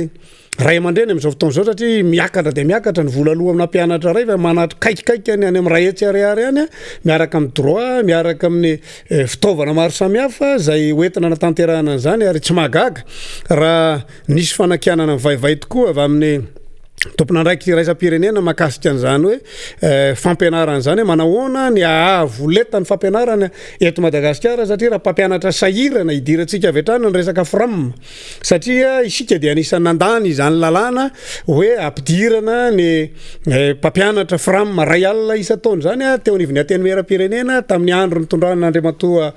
ray aman-dreny am'izao fotoan'izao satria miakatra de miakatra ny vola aloha amina mpianatra ray fa manatro kaikikaikany any amin'ny ray hetsy ariary any miaraka amin'ny droit miaraka amin'ny fitaovana maro samihafa zay hoentina natanterahana zany ary tsy mahagaga raha nisy fanakianana mivaivay tokoa avy amin'ny tompona andraiky raisam-pirenena mahakasika an'izany hoe fampianarana zany hoe manahoana ny ahavoleta ny fampianarana eto Madagasikara satria raha mpampianatra sahirana idirantsika avy hatrany ny resaka fram satria isika dia anisan'ny nandany izany lalàna hoe ampidirana ny mpampianatra fram ray alina isa taona zany teo anivon'ny antenimieram-pirenena tamin'ny andro nitondrana Andriamatoa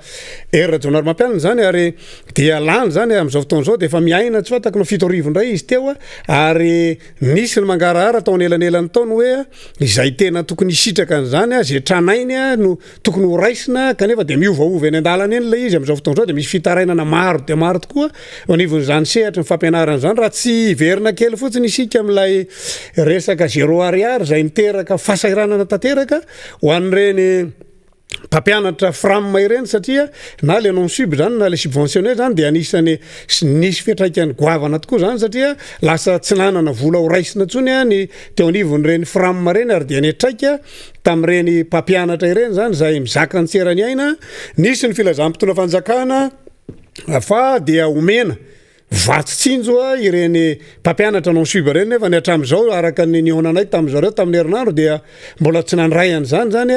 R Jaonarymampianana zany ary dia lany zany am'izao fotoan'izao dia efa miaina tsy fatako no 7 arivo indray izy teo ary nisy ny mangarahara tao anelanelany taony hoe izay tena tokony isitraka an'izany zay tranainy no tokony ho raisina kanefa dia miovaova eny an-dalana eny ilay izy am'izao fotoan'izao dia misy fitarainana maro dia maro tokoa anivon'izany sehatra ny fampianarana zany raha tsy verina kely fotsiny isika amin'ilay resaka 0 ariary zay niteraka fahasahiranana tanteraka ho an'ireny mpampianatra framma ireny satria na le non sub zany na le subventionné zany dia anisany nisy fiatraikany goavana tokoa zany satria lasa tsy nanana vola ho raisina ntsony ny teo anivon'ireny framma reny ary dia netraika tamin'ireny mpampianatra ireny zany zay mizaka ny tserany aina nisy ny filazam-potoana fanjakana fa dia omena vatsitsinjo ireny mpampianatra non sub reny nefa ny hatramin'izao araka ny nionanay tamin'izareo tamin'ny herinandro dia mbola tsy nandray an'izany zany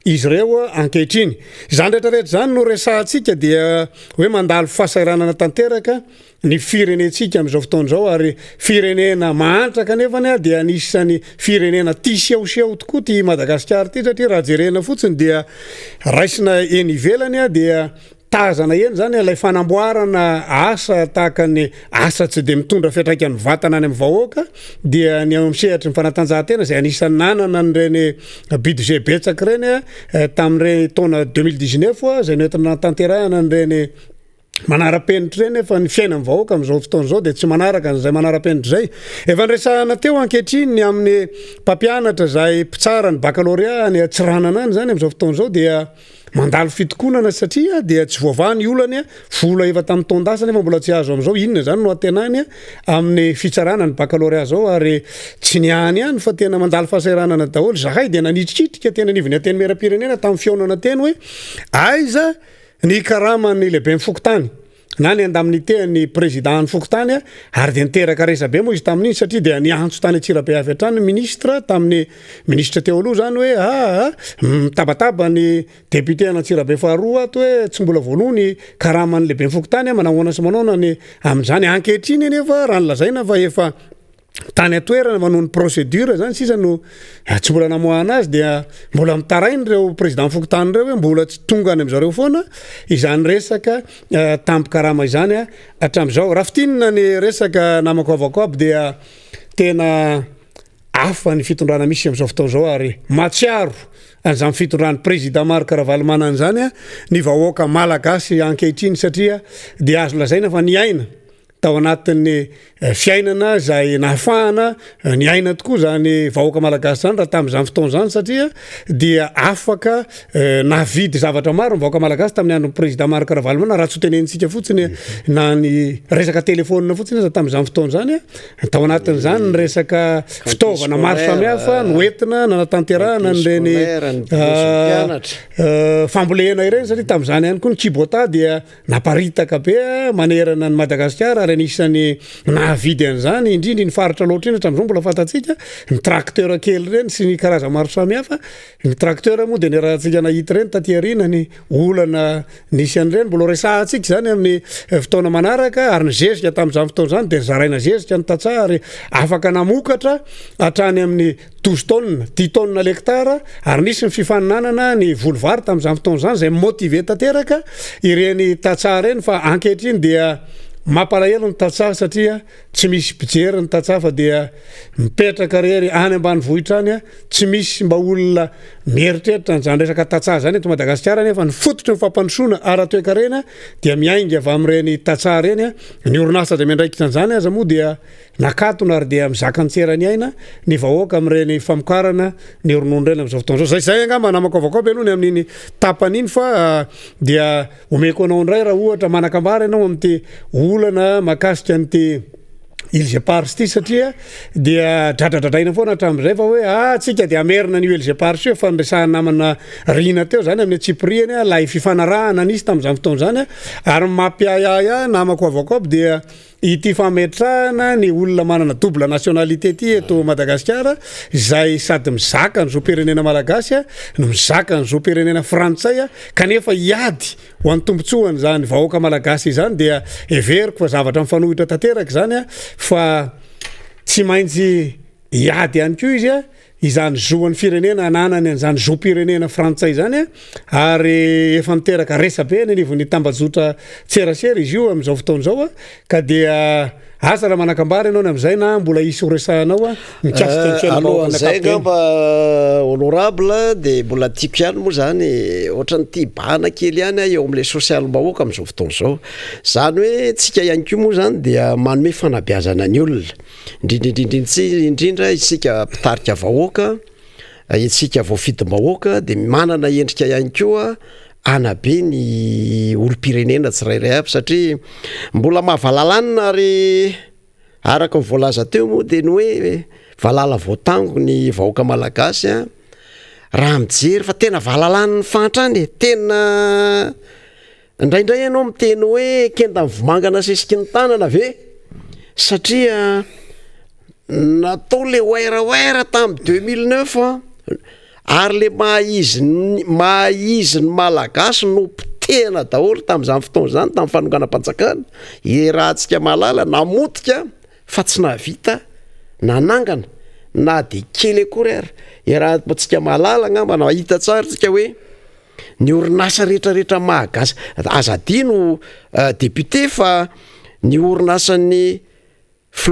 izy reo ankehitriny zany rehetrarehetra zany no resahantsika dia hoe mandalo fahasahiranana tanteraka ny firenentsika am'izao fotoan'izao ary firenena mahantraka nefany dia anisany firenena ty sehoseho tokoa ty Madagasikara ty satria raha jerena fotsiny dia raisina eny ivelany dia tazana eny zany ilay fanamboarana asa tahaka ny asa tsy de mitondra fiatraikany vatana any amin'ny vahoaka dia ny am'sehatra ny fanatanjahantena zay anisany nanana nyreny budget betsaka reny tamin'ireny taona 2019 zay noentina natanterahana nyreny manara-penitra reny efa ny fiainany vahoaka am'izao fotoan'izao dia tsy manaraka zay manara-penitra zay efa nresahana teo ankehitriny ny amin'ny mpampianatra zay mpitsara ny baccalauréat ny atsiranana any zany am'izao fotoan'izao dia mandalo fitokonana satria dia tsy voavany olany vola efa tamin'ny taondasany efa mbola tsy azo am'izao inona zany no atenany amin'ny fitsarana ny baccalauréat zao ary tsy niany ihany fa tena mandalo fahasahiranana daholo zahay dia nanitrikitrika tena anivon'ny antenimieram-pirenena tamin'ny fionana teny hoe aiza ny karaman'ny lehibe mifokotany na ny andamin'ny tehany président ny fokotany ary dia niteraka resabe moa izy tamin'iny satria dia niantso tany Atsirabe avy hatrany ministra tamin'ny ministra teo aloha zany hoe mitabataba ny député any Atsirabe faharoa ato hoe tsy mbola voanony karaman'ny lehibe mifokotany manahoana sy manaona ny amin'izany ankehitriny nefa raha nylazaina fa efa tany atoerana manao ny procédure zany sisa no tsy mbola namoahana azy dia mbola mitarainy reo président fokotany reo hoe mbola tsy tonga any am'zareo foana izany resaka tampo-karama izany hatramin'izao raha fitinina ny resaka namako avako aby dia tena hafa ny fitondrana misy am'izao fotoan'izao ary matsiaro an'izany fitondrany président Marc Ravalomanana zany ny vahoaka malagasy ankehitriny satria dia azo lazaina fa ny aina tao anatin'ny fiainana zay nahafahana ny aina tokoa zany vahoaka malagasy zany raha tamin'izany fotoana zany satria dia afaka navidy zavatra maro ny vahoaka malagasy tamin'ny andron'ny président Marc Ravalomanana raha tsy ho tenentsika fotsiny na ny resaka telefônina fotsiny za tamin'izany fotoana zany tao anatin'izany ny resaka fitaovana maro samihafa noentina nanatanterahana nyreny fambolena ireny satria tamin'izany ihany koa ny Kubota dia naparitaka be manerana ny Madagasikara ary anisan'ny nahavidy an'izany indrindra ny faritra loatra iny hatramin'izao mbola fantatsika ny tracteur kely ireny sy ny karaza maro samihafa ny tracteur moa dia ny rahantsika nahita ireny taty aoriana ny olana nisy an'ireny mbola resahantsika zany amin'ny fotoana manaraka ary ny zezika tamin'izany fotoana zany dia zaraina zezika ny tatsaha ary afaka namokatra hatrany amin'ny 12 tonnes 10 tonnes l'hectare ary nisy ny fifaninanana ny volovary tamin'izany fotoana zany zay motive tanteraka ireny tatsaha ireny fa ankehitriny dia mampalahelo ny tatsaha satria tsy misy pijery ny tatsaha fa dia mipetraka rery any ambanivohitra any tsy misy mba olona mieritreritra zany resaka tatsaha zany eto Madagasikara nefa ny fototry ny fampandrosoana ara-toekarena dia miainga avy amin'ireny tatsaha reny ny orinasa zay miandraikitra an'izany aza moa dia nakatona ary dia mizaka antserany aina ny vahoaka amin'ireny famokarana ny ronono reny amin'izao fotoana zao zay angamba namako avakoa aloha ny amin'iny tapany iny fa dia omeko anao indray raha ohatra manakambara ianao amin'ity olana makasika an'ity Ilgepars ty satria dia dradradradraina foana hatramin'izay fa hoe tsika dia amerina ny Ilgepars io fa nresahana namana rina teo zany amin'ny Tsipriany lay fifanarahana nisy tamin'izany fotoana zany ary mampiayaya namako avakoa dia ity fametrahana ny olona manana double nationalité ty eto Madagasikara zay sady mizaka ny zo-pirenena malagasy no mizaka ny zo-pirenena frantsay kanefa iady ho an'ny tombotsoany zany vahoaka malagasy zany dia everiko fa zavatra mifanohitra tanteraka zany fa tsy maintsy iady ihany koa izy izany zoan'ny firenena ananany an'izany zo-pirenena frantsay zany ary efa miteraka resabe ny anivon'ny tambazotra tserasera izy io amin'izao fotoana zao ka dia asa raha manakambara ianao ny amin'izay na mbola isy horesahanao alohan'izay ngamba honorable dia mbola tiako ihany moa zany ohatrany ty bana kely ihany eo amin'ilay sosialy bahoaka amin'izao fotoana zao zany hoe tsika ihany koa moa zany dia manome fanabeazana ny olona indrindra isika mpitarika vahoaka isika voafidim-bahoaka dia manana endrika ihany koa anabe ny olo-pirenena tsirairay aby satria mbola mahavahalalana ary araka ny voalaza teo moa dia ny hoe valala voatango ny vahoaka malagasy raha mijery fa tena vahalalany ny fantrany tena indraindray ianao miteny hoe kenda mivomangana sesiky ny tanana ve satria natao le oera tamin'ny 2009 ary le mahizy ny malagasy no pitena daholo tamin'izany fotoana zany tamin'ny fanonganam-panjakana rahantsika malala namotika fa tsy nahavita nanangana na de kely akory ary rahantsika malala ngamba nahita tsara tsika hoe ny orinasa rehetrarehetra mahagasy azadino député fa ny orinasan'ny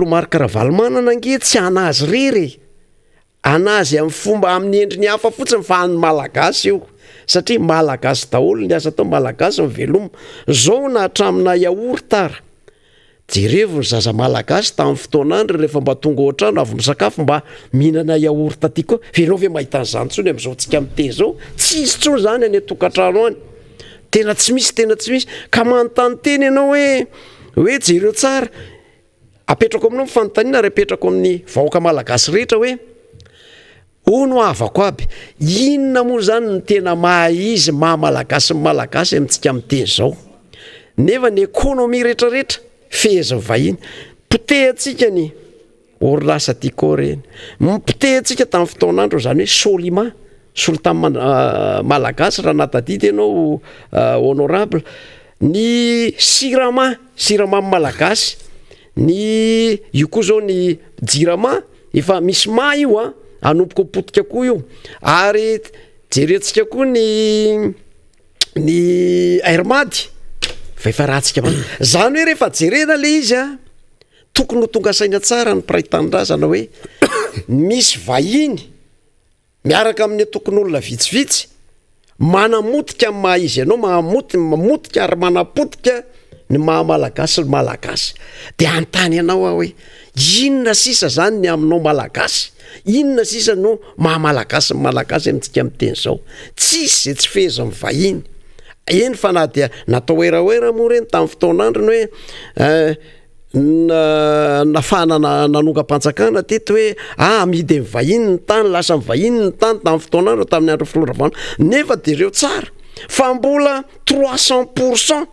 Marc Ravalomanana ange tsy anazy rery anazy amin'ny fomba amin'ny endriny hafa fotsiny fa any malagasy io satria malagasy daholo ny asa tao malagasy miveloma zao na hatramina yaourtara jerevo ny zaza malagasy tamin'ny fotoanandry rehefa mba tonga ohatrano avy misakafo mba mihinana yaourta ty koa venao ve mahita an'izany tsony amin'izao tsika miteny zao tsy izy tsony zany any atokantrano any tena tsy misy ka manontany teny ianao hoe jereo tsara apetrako aminao mifanontaniana ary apetrako amin'ny vahoaka malagasy rehetra hoe no avako aby inona moa zany ny tena mahaizy mahamalagasy ny malagasy amintsika miteny zao nefa ny ekônômia rehetrarehetra feheza vahiny pitehantsika ny orinasa tiko reny mipitehantsika tamin'ny fotoanandro zany hoe solima solo tamin'ny malagasy raha natadidy ianao honorable ny sirama malagasy ny io koa zao ny jirama efa misy ma io anompoko potika koa io ary jerentsika koa ny airmady fa efa rahantsika zany hoe rehefa jerena le izy tokony ho tonga saina tsara ny piraitanindrazana hoe misy vahiny miaraka amin'ny tokony olona vitsivitsy manamotika maha izy ianao mamotika ary manapotika ny mahamalagasy ny malagasy de antany ianao hoe inona sisa zany ny aminao malagasy, inona sisa no mahamalagasy ny malagasy amintsika miteny zao, tsisy zay tsy feheza mivahiny eny fa na dia natao oeraoera moa reny tamin'ny fotoan'androny hoe nafana nanonga-panjakana teto hoe amidy mivahiny ny tany, lasa mivahiny ny tany tamin'ny fotoan'andro tamin'ny andro filoravana, nefa de ireo tsara fa mbola 300%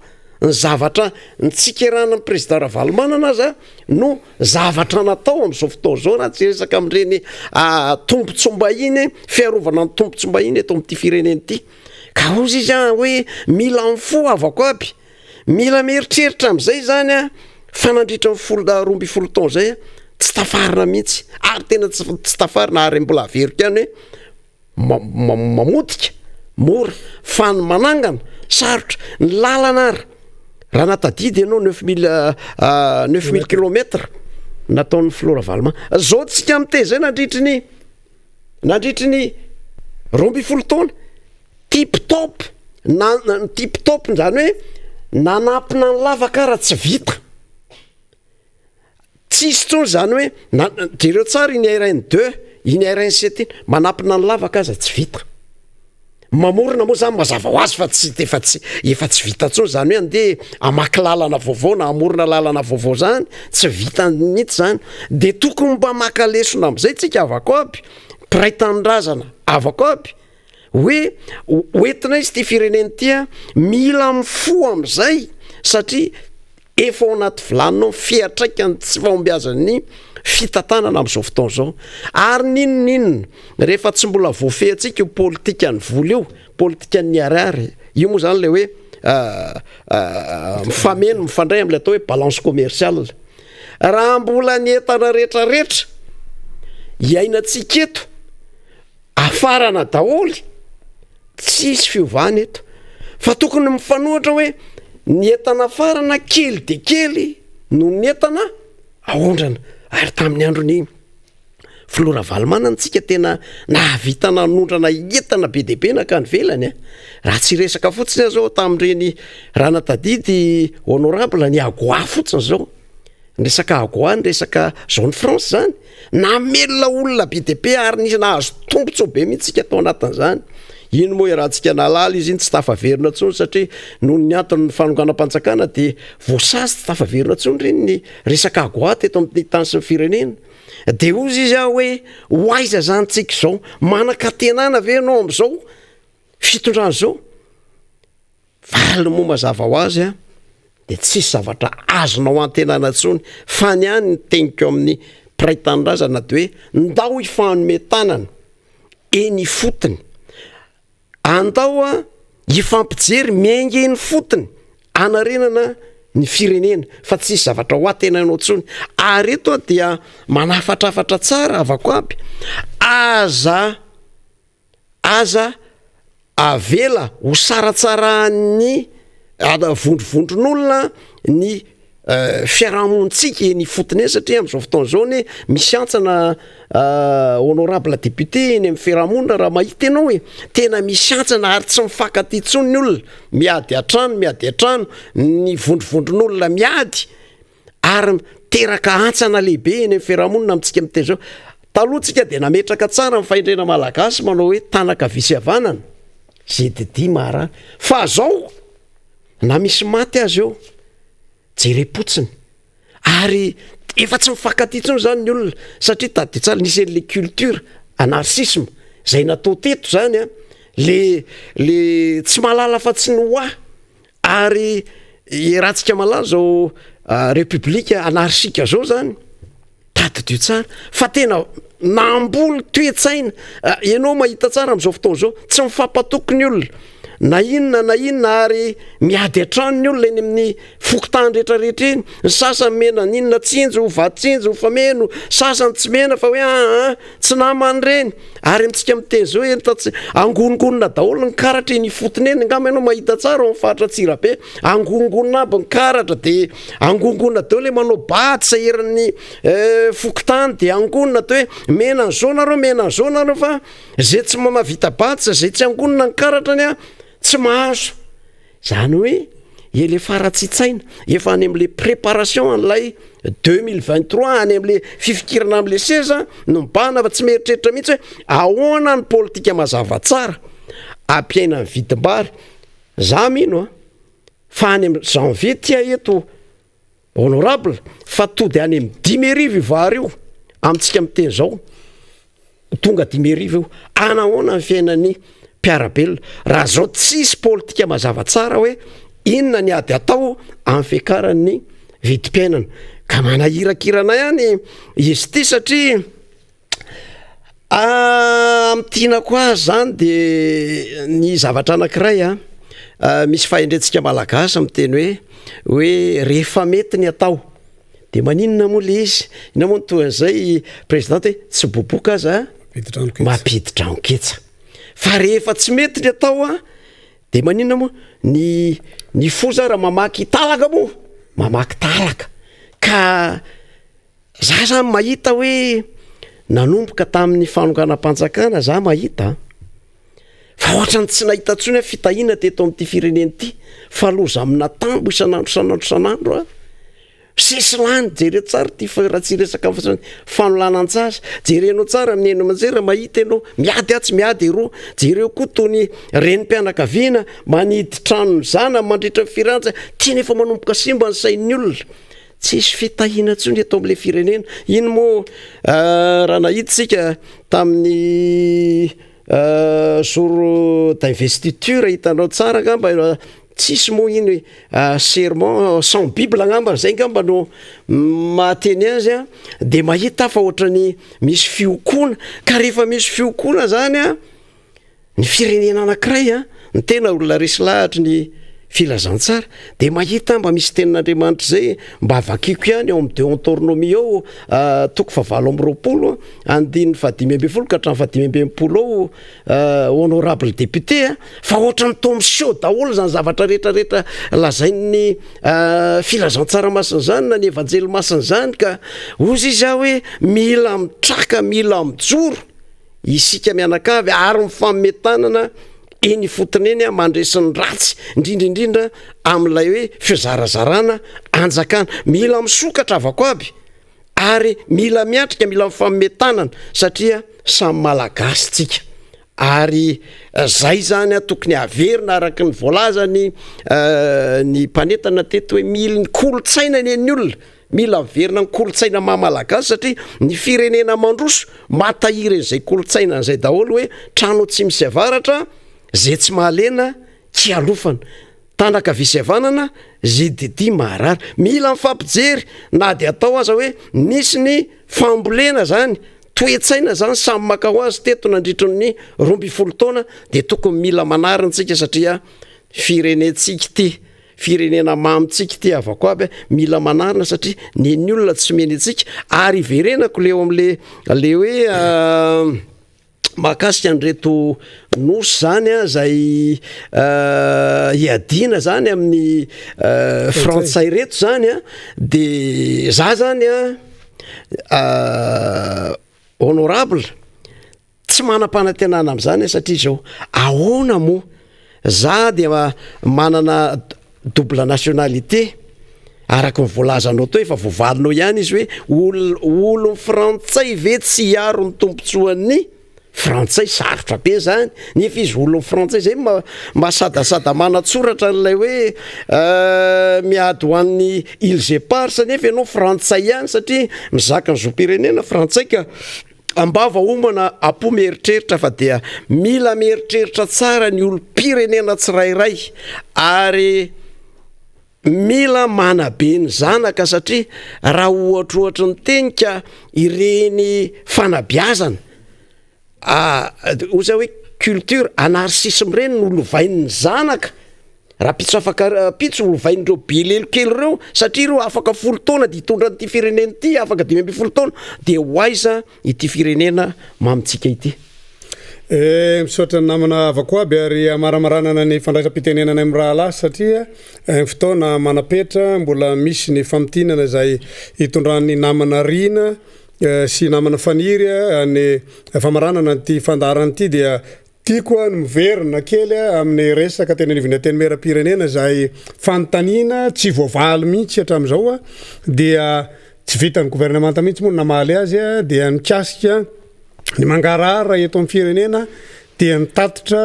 ny zavatra ntsikerana ny président Ravalomanana aza no zavatra natao amin'izao fotoana zao raha tsy resaka amin'ireny tombontsombahiny fiarovana ny tombontsombahiny eto amin'ity fireneny ity. Ka ozy izy hoe mila mifo avako aby, mila mieritreritra amin'izay zany fa nandritra ny 12 taona zay tsy tafarina mihitsy, ary tena tsy tafarina, ary mbola averika any hoe mamodika mora fa ny manangana sarotra ny lalana ary raha natadidy ianao 9000 kilometra nataon'ny Floravalma zao tsika mitezay nandritry ny 12 taona tip top zany hoe nanampina ny lavaka raha tsy vita, tsisy tsony zany hoe direo tsara iny RN2 iny RN7 manampina ny lavaka aza tsy vita, mamorona moa zany mazava ho azy fa tsy vita tsony zany hoe andeha amaky lalana vaovao na amorona lalana vaovao zany tsy vita mihitsy zany, de tokony mba maka lesona am'izay tsika avako aby mpiray tanindrazana avako aby hoe oentina izy ty fireneny tia mila mifo am'izay satria efa ao anaty vilaninao fiatraikany tsy fahombiazan'ny fitantanana amin'izao fotoana zao, ary ninonninona rehefa tsy mbola voafehantsika io politika ny vola io, politika ny ariary io moa zany le hoe mifameno mifandray am'le atao hoe balance commerciale, raha mbola ny entana rehetrarehetra iainantsika eto afarana daholy tsisy fiovana eto, fa tokony mifanohatra hoe ny entana farana kely de kely no ny entana ahondrana. Ary tamin'ny androny Floravalmanana tsika tena nahavita nanondrana entana be de be naka ny velany raha tsy resaka fotsiny zao tamin'ireny raha natadidy honorable ny agoa fotsiny zao, ny resaka agoa, ny resaka zone France zany namelona olona be de be ary nisy nahazo tombontso be mihitsika tao anatin'izany. Ino moa rahantsika nalala izy iny tsy tafaverina tsony satria noho ny antony ny fanonganam-panjakana de voasasy tsy tafaverina tsony reny ny resaka agoa teto amin'ny tany sy ny firenena, de ozy izy hoe hoaiza zany tsika zao, manakatenana ve anao am'izao fitondrana zao, valiny moa mazava ho azy de tsisy zavatra azonao antenana tsony fa ny any ny tegniko amin'ny mpiray tanindrazana de hoe ndao ifanome tanana eny fotony, andao ifampijery miaingy ny fotony anarenana ny firenena fa tsisy zavatra ho atenanao tsony. Ary eto dia manafatrafatra tsara avako aby aza avela ho saratsara ny vondrovondron'olona ny fiarahamonitsika eny fotony satria am'izao fotoana zao ny misy antsana honorable député eny amin'ny fiarahamonina raha mahita ianao hoe tena misy antsana ary tsy mifankaty tsony ny olona, miady atrano ny vondrovondron'olona miady ary teraka antsana lehibe eny amin'ny fiarahamonina amintsika miteny zao. Taloha tsika de nametraka tsara amin'ny fahendrena malagasy manao hoe tanaka visy havanana zay didi mara, fa zao na misy maty azy eo jerepotsiny ary efa tsy mifankaty tsony zany ny olona satria tady tsara nisy le culture anarchisme zay natao teto zany le tsy malala fa tsy ny hoa, ary rahantsika malala zao république anarchika zao zany tady tsara fa tena namboly toetsaina ianao mahita tsara am'izao fotoana zao tsy mifampatoko ny olona na inona ary miady atrano ny olona eny amin'ny fokotany rehetrarehetra eny, ny sasany mena ninona tsinjo vatsinjo fameno, sasany tsy mena fa hoe tsy namany reny, ary amintsika miteny zao eny angonongonona daholo ny karatra eny fotony eny, ngamba ianao mahita tsara amin'ny faritra Tsirabe angonongonona aby ny karatra de angonongonona daholo le manao baty saheran'ny fokotany de angonona to hoe mena ny zao nareo fa zay tsy mamavita baty zay tsy angonona ny karatra ny tsy mahazo. Zany hoe ele faratsitsaina efa any am'le préparation an'lay 2023 any am'le fifikirana am'le seza no mibahana fa tsy mieritreritra mihitsy hoe ahoana ny politika mazava tsara ampiaina ny vidim-bary za mino fa any am' janvier tia eto honorable fa tody any am' 10,000 vary io amintsika miteny zao tonga 10,000 io anahoana ny fiainany mpiarabelona raha zao tsisy politika mazava tsara hoe inona ny ady atao amin'ny fiakaran'ny vidim-piainana ka manahirakirana ihany izy ty satria amitianako azy zany de ny zavatra anankiray misy fahendrentsika malagasy miteny hoe rehefa mety ny atao de maninona moa le izy ina moa toan'izay présidente hoe tsy boboka azy mampidi-drano-ketsa fa rehefa tsy mety ny atao de maninona moa ny foza raha mamaky talaka moa mamaky talaka ka za zany mahita hoe nanomboka tamin'ny fanonganam-panjakana za mahita fa ohatrany tsy nahita ntsony fitahina teto amin'ity fireneny ity fa loza amina tambo isanandro sisy lany jereo tsara ty raha tsy resaka fanolanan-tsasa jerenao tsara amin'ny eno amanjera mahita ianao miady atsy miady ero jereo koa tony renim-pianakaviana manidy tranony zana mandritra firantsa tia nefa manomboka simba ny sain'ny olona tsisy fitahina ntsony eto amin'le firenena ino moa raha nahiditsika tamin'ny jour d'investiture hitanao tsara ngamba tsisy moa iny serment sans bible ngamba zay ngamba no mahateny azy de mahita fa ohatrany misy fiokona ka rehefa misy fiokona zany ny firenena anankiray ny tena olona resy lahatra ny filazantsara de mahita mba misy tenin'Andriamanitra zay mba avakiko ihany ao amin'ny déontolonomie ao toko fa 7 andiny 5 ka hatramin'ny 5 ao honorable député fa ohatrany tomsio daholo zany zavatra rehetrarehetra lazain'ny filazantsara masina zany na ny evanjely masina zany ka ozy izy hoe mila mitraka mila mijoro isika mianakavy ary mifammetanana eny fotony eny mandresin'ny ratsy indrindraindrindra amin'ilay hoe fizarazarana anjakana mila misokatra avako aby ary mila miatrika mila mifammetanana satria samy malagasy tsika ary zay zany tokony averina araky ny voalazany ny mpanetana teto hoe mila ny kolotsaina ny eny olona mila miverina ny kolotsaina mahamalagasy satria ny firenena mandroso matahiry n'izay kolotsaina n'izay daholo hoe trano tsy misy avaratra zay tsy mahalena tsy alofana tanaka visy avanana zay didi maharary mila mifampijery na de atao aza hoe nisy ny fambolena zany toetsaina zany samy makao azy teto nandritran'ny 12 taona de tokony mila manarintsika satria firenetsika ty firenena mamitsika ty avako aby mila manarina satria ny olona tsy meny atsika ary verenako leo am'le hoe mahakasika an'reto nosy zany zay iadina zany amin'ny frantsay reto zany de za zany honorable tsy manam-panantenana am'zany satria zao ahoana moa za de manana double nationalité araky ny voalazanao to efa voavalinao ihany izy hoe olo frantsay ve tsy hiaro ny tompontsoan'ny frantsay sarotra be zany nefa izy olo frantsay zay mahasadasada manatsoratra n'lay hoe miady ho an'ny ilzepars nefa ianao frantsay ihany satria mizaka ny zopirenena frantsay ka ambava omana apo mieritreritra fa dia mila mieritreritra tsara ny olo-pirenena tsirairay ary mila manabe ny zanaka satria raha ohatrohatry ny tenika ireny fanabiazana oza hoe culture anarsisy mireny no lovain'ny zanaka raha pitso afaka pitso lovain'ireo belelokely reo satria ireo afaka 10 taona de hitondra n'ity firenena ity afaka 10 taona de hoaiza ity firenena mamitsika ity misaotra ny namana avako aby ary amaramaranana ny fandraisam-pitenenana amin'ny raha lasy satria fotoana manapetra mbola misy ny famitinana zay hitondran'ny namana rina sy namana faniry ny famaranana ty fandarana ity dia tiako ny miverina kely amin'ny resaka tena anivony teny mera-pirenena zay fanontaniana tsy voavaly mihitsy hatramin'izao dia tsy vitan'ny gouvernemanta mihitsy moa namaly azy dia nikasika ny mangarara eto amin'ny firenena dia nitatitra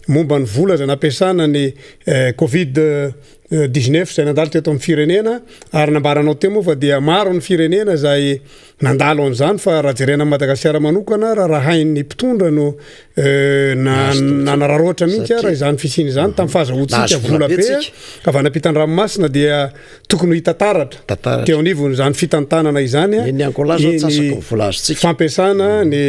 momba ny vola zay nampiasana ny Covid-19 zay nandalo teto amin'ny firenena ary nambaranao teo moa fa dia maro ny firenena zay nandalo an'izany fa raha jerena Madagasikara manokana raha hain'ny mpitondra no nanararoatra mihitsy raha izany fisiny izany tamin'ny fahazahoantsika vola be avy anapitan'ny ranomasina dia tokony ho hita taratra teo anivony zany fitantanana izany fampiasana ny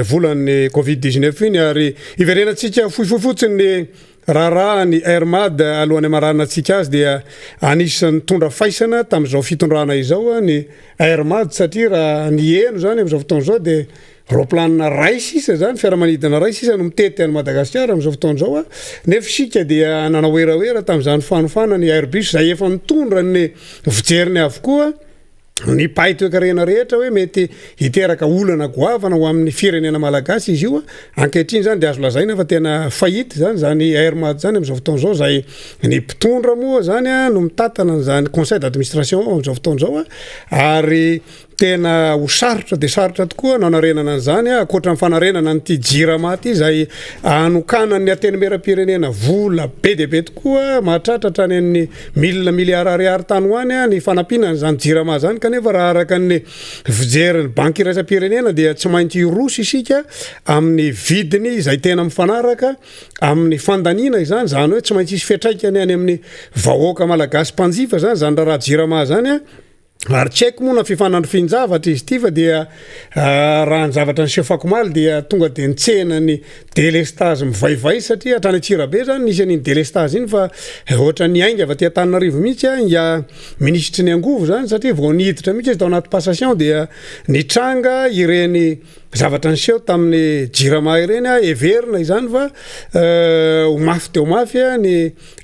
volan'ny Covid-19 iny ary iverenantsika fohifohy fotsiny ny raha ny Airmad alohan'ny amarana antsika azy dia anisan'ny tondra faisana tamin'izao fitondrana izao ny Airmad satria raha ny eno zany amin'izao fotoana izao dia roplanina ray sisa zany fiaramanidina ray sisa no mitety any Madagasikara amin'izao fotoana izao nefa isika dia nanao eraera tamin'izany fanofana ny Airbus zay efa mitondra ny fijeriny avokoa ny paitoekarena rehetra hoe mety hiteraka olana goavana ho amin'ny firenena malagasy izy io ankehitriny zany dia azo lazaina fa tena fahity zany Airmad zany amin'izao fotoana izao zay ny mpitondra moa zany no mitatana zany conseil d'administration amin'izao fotoana izao ary tena ho sarotra dia sarotra tokoa nanarenana an'izany akoatra ny fanarenana nyty jiramaty zay anokana ny ateny mera-pirenena vola be dia be tokoa mahatratra hatrany amin'ny 1 miliara ariary tany hoany ny fanampinana zany jirama zany kanefa raha araka ny fijeriny banky iraisam-pirenena dia tsy maintsy roso isika amin'ny vidiny izay tena mifanaraka amin'ny fandaniana izany zany hoe tsy maintsy isy fiatraikany any amin'ny vahoaka malagasy mpanjifa zany raha jirama zany ary tsy haiko moa na fifanandro finjavatra izy ty fa dia raha ny zavatra ny sefakomaly dia tonga dia nitsena ny délestage mivaivay satria hatrany Antsirabe zany nisy an'iny délestage iny fa ohatra ny ainga avy aty Antananarivo mihitsy ya ministry ny angovo zany satria vao niditra mihitsy izy tao anaty passation dia nitranga ireny zavatra niseho tamin'ny jirama ireny everina izany fa ho mafy teo mafy ny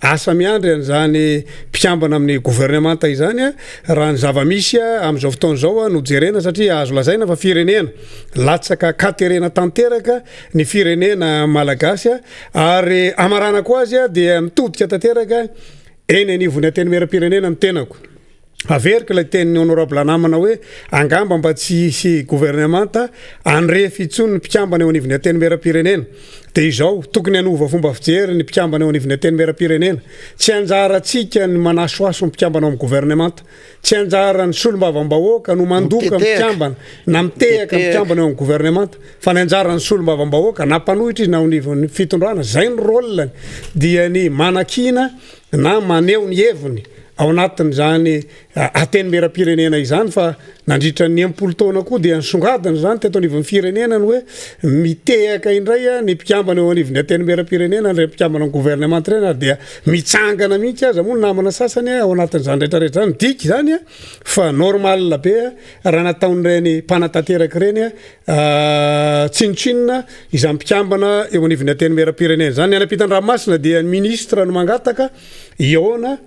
asa miandry an'izany mpiambana amin'ny gouvernemanta izany raha ny zava-misy amin'izao fotoana izao no jerena satria azo lazaina fa firenena latsaka katerena tanteraka ny firenena malagasy ary amarana koa azy dia mitodika tanteraka eny anivony ateny mera-pirenena ny tenako averika ilay tenin'ny honorable namana hoe angamba mba tsy hisy gouvernemanta anrefy intsony ny mpikambana eo anivony ateny mera-pirenena dia izao tokony hanova fomba fijery ny mpikambana eo anivony ateny mera-pirenena tsy anjara antsika ny manasoaso ny mpikambana ao amin'ny gouvernemanta tsy anjara ny solombavam-bahoaka no mandoka mpikambana na mitehaka mpikambana eo amin'ny gouvernemanta fa ny anjara ny solombavam-bahoaka na mpanohitra izy na anivon'ny fitondrana zay ny rôlany dia ny manakina na maneho ny heviny ao anatin' zany ateny mera-pirenena izany fa nandritra ny 90 taona koa dia nisongadina zany teto anivon'ny firenena ny hoe mitehaka indray ny mpikambana eo anivony ateny mera-pirenena ny mpikambana gouvernemanta ireny ary dia mitsangana mihitsy aza moa namana sasany ao anatin'izany rehetrarehetra zany diky zany fa normal be raha nataon'ireny mpanatanteraka ireny tsinotsinona izany mpikambana eo anivony ateny mera-pirenena zany ny anapitan'ny ranomasina dia ny ministra no mangataka iona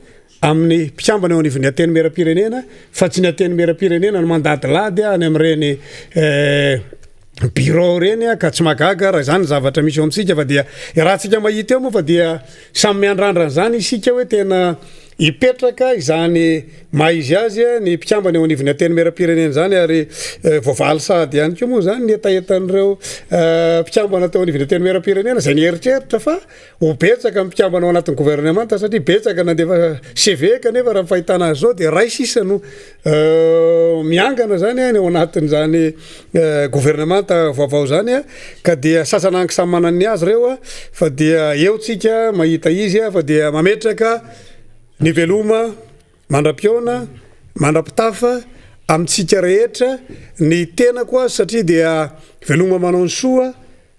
amin'ny mpikambana eo anivony ateny mera-pirenena fa tsy ny ateny mera-pirenena no mandadilady any amin'ireny bureau reny ka tsy magaga raha zany zavatra misy eo amintsika fa dia raha tsika mahita eo moa fa dia samy miandrandrana zany isika hoe tena ipetraka izany maizy azy ny mpikambana eo anivony ateny mera-pirenena zany ary voavaly sady ihany koa moa zany ny etaetan'ireo mpikambana teo anivony ateny mera-pirenena zay nieritreritra fa ho betsaka mpikambana ao anatin'ny gouvernemanta satria betsaka nandefa CV kanefa raha fahitana azy zao dia ray sisa no miangana zany ny ao anatin'izany gouvernemanta vaovao zany ka dia sasana angy samy manany azy reo fa dia eo tsika mahita izy fa dia mametraka ny veloma mandra-piona mandra-pitafa amintsika rehetra ny tena koa satria dia veloma manao ny soa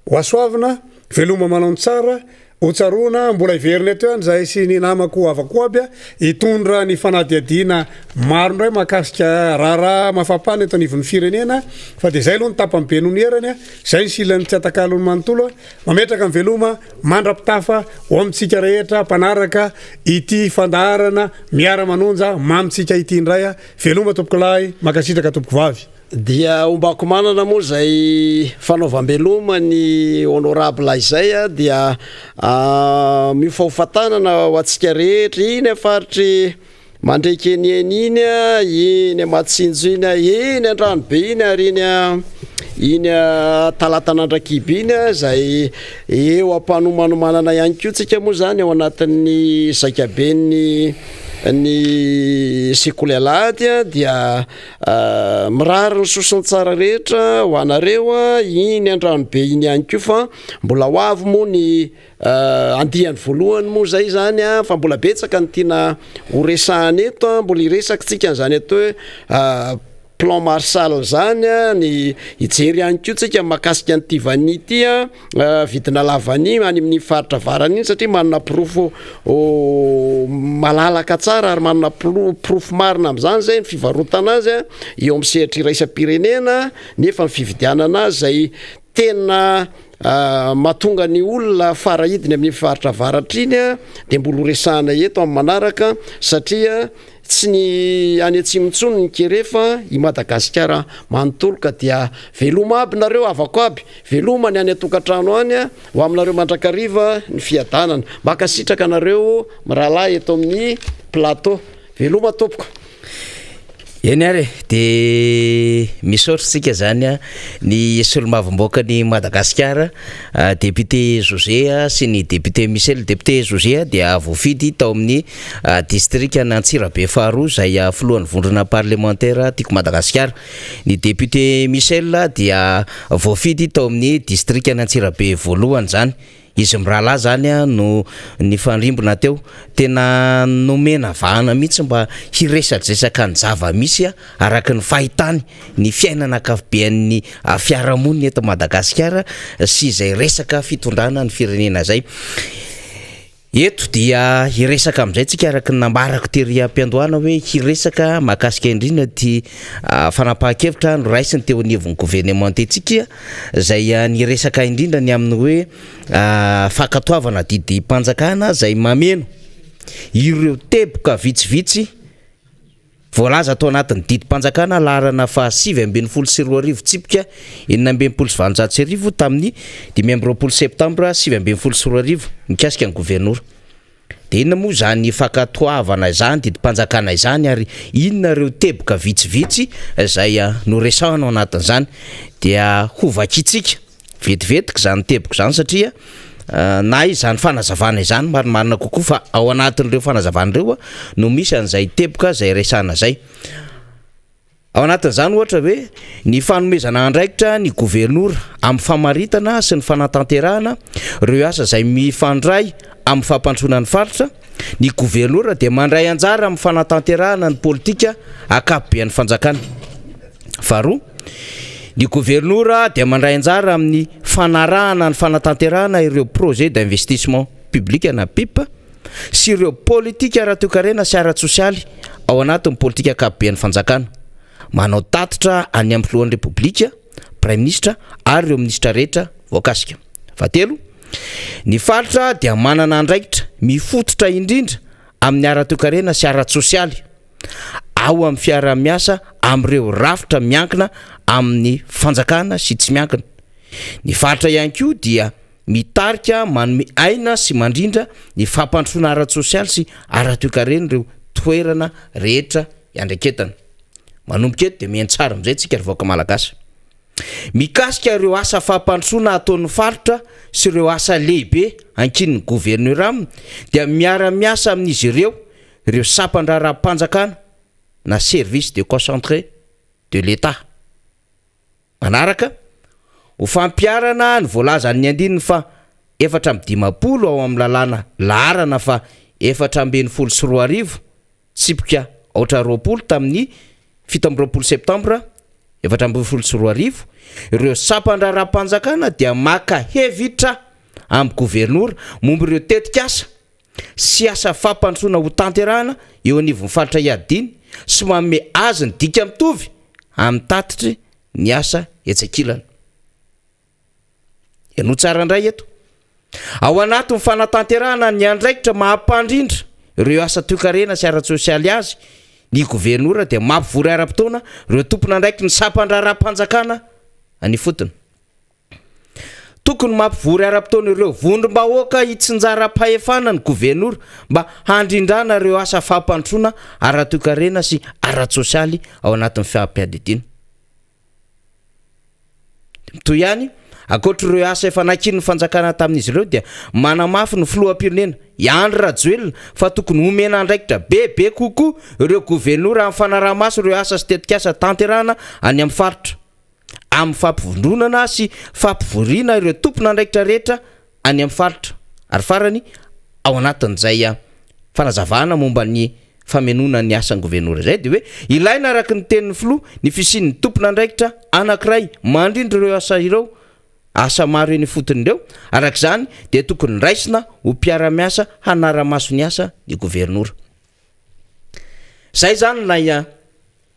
ho asoavina veloma manao ny tsara ho tsarona mbola iverina teo any zay sy ny namako avako aby hitondra ny fanadiadiana maro ndray mahakasika raharaha mafampana eto anivon'ny firenena fa dia zay aloha ny tapany be noho ny herany zay ny silany tsy atakalony manontolo mametraka ny veloma mandra-pitafa ho amintsika rehetra mpanaraka ity fandaharana miara-manonja mamitsika ity indray veloma tompoko lahy makasitraka tompoko vavy dia ombako manana moa zay fanaovam-beloma ny honorable izay a dia mifahofatanana ho atsika rehetra iny afaritry mandreky enieny iny a iny matsinjo iny a iny andranobe iny ary iny talatanandrakiby iny a zay eo ampanomanomanana ihany ko tsika moa zany ao anatin'ny zakaben'ny sekolealady a dia mirary ny sosony tsara rehetra ho anareo a iny andranobe iny ihany ko fa mbola ho avy moa ny andihany voalohany moa zay zany a fa mbola betsaka ny tiana ho resahany eto a mbola iresaky tsika n'zany atao hoe plan Marshall zany a ny ijery ihany ko tsika makasika an'ity vany ity a vidina lavany any amin'ny faritra varany iny satria manana pirofo malalaka tsara ary manana pirofo marina am'izany zay ny fivarotana azy a eo amin'ny sehatra iraisam-pirenena nefa ny fividianana azy zay tena mahatonga ny olona farahidiny amin'ny faritra varatra iny a de mbola resahana eto amin'ny manaraka satria tsy ny any atsimitsony ny kerefa I Madagasikara manontoloka dia veloma aby nareo avako aby veloma ny any atokantrano any a ho aminareo mandrakariva ny fiadanana makasitraka nareo mirahalahy eto amin'ny plateau veloma tompoko eny ary de misaotritsika zany a ny solomavomboaka ny Madagasikara député José sy ny député Michel député José dia voafidy tao amin'ny district Antsirabe faharoa zay filohan'ny vondrona parlementaire tiako Madagasikara ny député Michel dia voafidy tao amin'ny district Antsirabe voalohany zany izy mirahalahy zany a no ny fandrimbona teo tena nomena vahana mihitsy mba hiresadresaka ny zava misy a araka ny fahitany ny fiainana akafibean'ny fiarahamonina eto Madagasikara sy izay resaka fitondrana ny firenena zay eto dia hiresaka am'izay tsika araka ny nambarako tery am-piandohana hoe hiresaka mahakasika indrindra ty fanapahan-kevitra no raisiny teo anivon'ny gouvernement tsika zay ny resaka indrindra ny amin'ny hoe fakatoavana didy mpanjakana zay mameno ireo teboka vitsivitsy voalaza atao anatin'ny didy mpanjakana laharana fa 7.12 tsipika 7.20 tamin'ny 5 septambra 7.12 mikasika ny gouvernoura de inona moa zany fakatoavana zany didy mpanjakana izany ary inona reo teboka vitsivitsy zay no resahana ao anatin'izany dia hovakitsika vetivetika zany teboka zany satria na izany fanazavana izany marimarina kokoa fa ao anatin'ireo fanazavana ireo no misy an'izay teboka zay resahana zay ao anatin'izany ohatra hoe ny fanomezana andraikitra ny gouvernoura amin'ny famaritana sy ny fanatanterahana ireo asa zay mifandray amin'ny fampandroana ny faritra ny gouvernoura dia mandray anjara amin'ny fanatanterahana ny politika akapobean'ny fanjakana faharoa ny gouvernoura dia mandray anjara amin'ny fanarahana ny fanatanterahana ireo projet d'investissement public na PIP sy ireo politika ara-toekarena sy ara-tsosialy ao anatin'ny politika akapobean'ny fanjakana manao tatitra any amin'ny filohan'ny repoblika prime ministre ary ireo ministra rehetra voakasika fahatelo ny faritra dia manana andraikitra mifototra indrindra amin'ny ara-toekarena sy ara-tsosialy ao amin'ny fiara-miasa amin'ireo rafitra miankina amin'ny fanjakana sy tsy miankina ny faritra ihany koa dia mitarika manome aina sy mandrindra ny fampandrosoana ara-tsosialy sy ara-toekarena ireo toerana rehetra iandraiketana manomboka eto dia mihaino tsara amin'izay tsika revoaka malagasy mikasika ireo asa fampandrosoana ataon'ny faritra sy ireo asa lehibe ankin'ny gouvernoura aminy dia miara-miasa amin'izy ireo sapan-draharaha-mpanjakana na service de concentré de l'État manaraka ho fampiarana ny voalaza ny andininy fa 450 ao amin'ny lalàna laharana fa 424 tsipika 20 tamin'ny 17 septambra 424 ireo sapan-draharaha-mpanjakana dia maka hevitra amin'ny gouvernoura momba ireo tetikasa sy asa fampandrosoana ho tanterahana eo anivon'ny faritra iadiny sy manome azy ny dika mitovy amin'ny tatitry ny asa etsakilana eno tsara indray eto ao anatin'ny fanatanterahana ny andraikitra mahampandrindra ireo asa toekarena sy ara-tsosialy azy ny gouvernoura dia mampivory ara-potoana ireo tompona ndraiky ny sampandraram-panjakana any fotony. Tokony mampivory ara-potoana ireo vondrom-bahoaka hitsinjara-pahefana ny gouvernoura mba handrindrana ireo asa fampandrosoana ara-toekarena sy ara-tsosialy ao anatin'ny fiampiadidina. Toy ihany akoatra ireo asa efa nankiny fanjakana tamin'izy ireo dia manamafy ny filoham-pirenena Andry Rajoelina fa tokony omena andraikitra bebe kokoa ireo gouvernoura amin'ny fanaraha-maso ireo asa sy tetikasa tanterahana any amin'ny faritra, amin'ny fampivondronana sy fampivoriana ireo tompona andraikitra rehetra any amin'ny faritra, ary farany ao anatin'izay fanazavana momba ny famenona ny asan'ny gouvernoura zay dia hoe ilaina araka ny tenin'ny filoha ny fisian'ny tompona andraikitra anankiray mandrindra ireo asa ireo asa maro eny fotony ireo. Arak'izany dia tokony raisina ho mpiara-miasa hanara-maso ny asa ny gouvernoura. Zay zany lay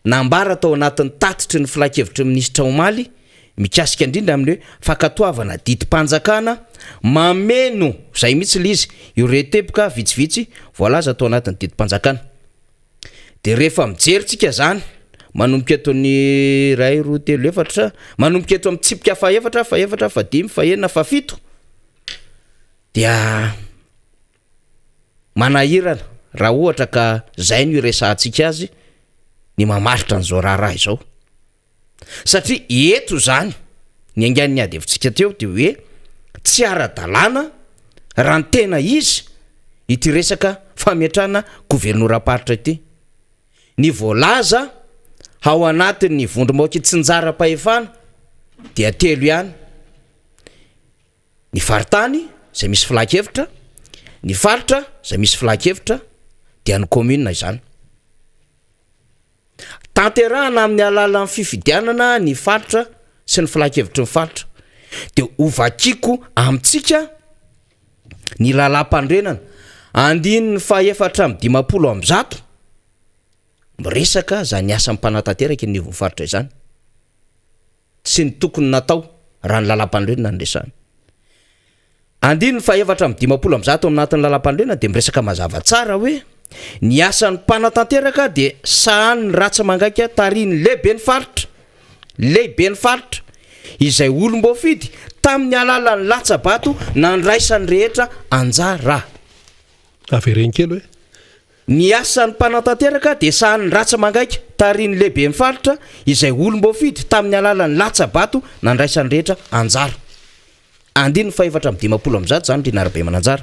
nambara tao anatin'ny tatitry ny filakevitry minisitra Omaly mikasika indrindra amin'ny hoe fakatoavana didim-panjakana mameno zay mihitsy le izy ireo teboka vitsivitsy voalaza tao anatin'ny didim-panjakana. Dia rehefa mijeritsika zany manomboka eto ny 1 2 3 4 manomboka eto amin'ny tsipika fa 4 fa 4 fa 5 fa 6 fa 7 dia manahirana raha ohatra ka zay no iresantsika azy ny mamaritra an'izao raharaha izao, satria eto zany ny angan'ny ady hevintsika teo dia hoe tsy ara-dalàna raha ny tena izy ity resaka fametrahana gouvernoura-paritra ity. Ny voalaza ao anatin'ny vondrom-bahoaka hitsinjara-pahefana dia 3 ihany: ny faritany zay misy filakevitra, ny faritra zay misy filakevitra, dia ny commune izany. Tanterahana amin'ny alalan'ny fifidianana ny faritra sy ny filakevitry ny faritra dia ovakiko amintsika ny lalam-pandrenana 450 miresaka zany asa mpanantanteraka ny faritra izany sy ny tokony natao raha ny lalam-pandrenana nresany. 450 aminatin'ny lalam-pandrenana dia miresaka mazava tsara hoe ny asan'ny mpanantanteraka dia sahany ratsy mangaika tariny lehibe ny faritra izay olom-boafidy tamin'ny alalan'ny latsabato nandraisany rehetra anjara. Avereny kely hoe ny asan'ny mpanantanteraka dia sahany ratsy mangaika tariny lehibe ny faritra izay olom-boafidy tamin'ny alalan'ny latsabato nandraisany rehetra anjara. 450 zany rinarabe mananjara.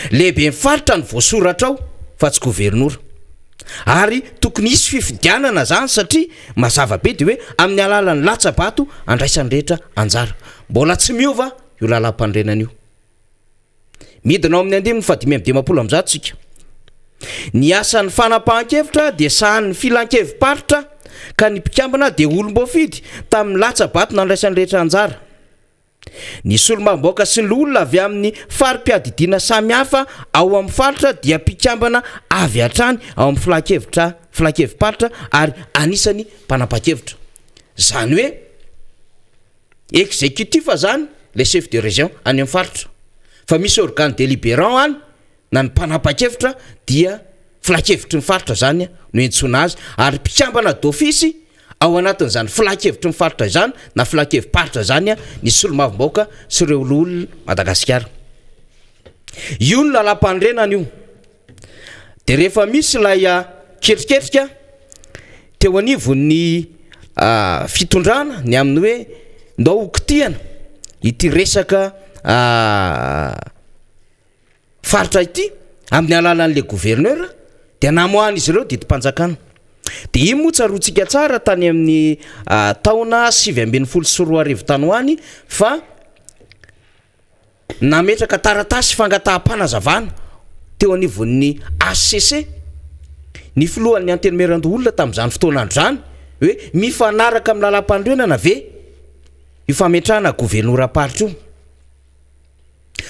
Lehibe ny faritra ny voasoratra ao fa tsy gouvernoura, ary tokony isy fifidianana zany satria mazava be dia hoe amin'ny alalan'ny latsabato andraisany rehetra anjara. Mbola tsy miova io lalam-pandrenana io. Midinao amin'ny 550 tsika. Ny asan'ny fanapahan-kevitra dia sahan'ny filan-kevi-paritra ka ny mpikambana dia olom-boafidy tamin'ny latsabato nandraisany rehetra anjara. Ny solomam-boaka sy ny olona avy amin'ny farim-piadidiana samihafa ao amin'ny faritra dia mpikambana avy hatrany ao amin'ny filan-kevi-paritra ary anisany mpanapa-kevitra. Zany hoe exécutif zany le chef de région any amin'ny faritra, fa misy organe délibérant any na ny mpanapa-kevitra dia filan-kevitry ny faritra zany no entsona azy, ary mpikambana d'office ao anatin'izany filan-kevitry ny faritra izany na filan-kevi-paritra zany ny solomam-boaka sy ireo olona Madagasikara. Io ny lalam-pandrenana io. Dia rehefa misy lay ketriketrika teo anivon'ny fitondrana ny amin'ny hoe ndao hokitiana ity resaka faritra ity amin'ny alalan'le gouverneur dia namoahana izy ireo didim-panjakana. Dia iny moa tsaroantsika tsara tany amin'ny taona 2014 tany hoany fa nametraka taratasy fangataham-panazavana teo anivon'ny HCC ny filohan'ny antenemeran-olona tamin'izany fotoanandro zany hoe mifanaraka amin'ny lalam-pandrenana ve io fametrahana gouvernoura-paritra io,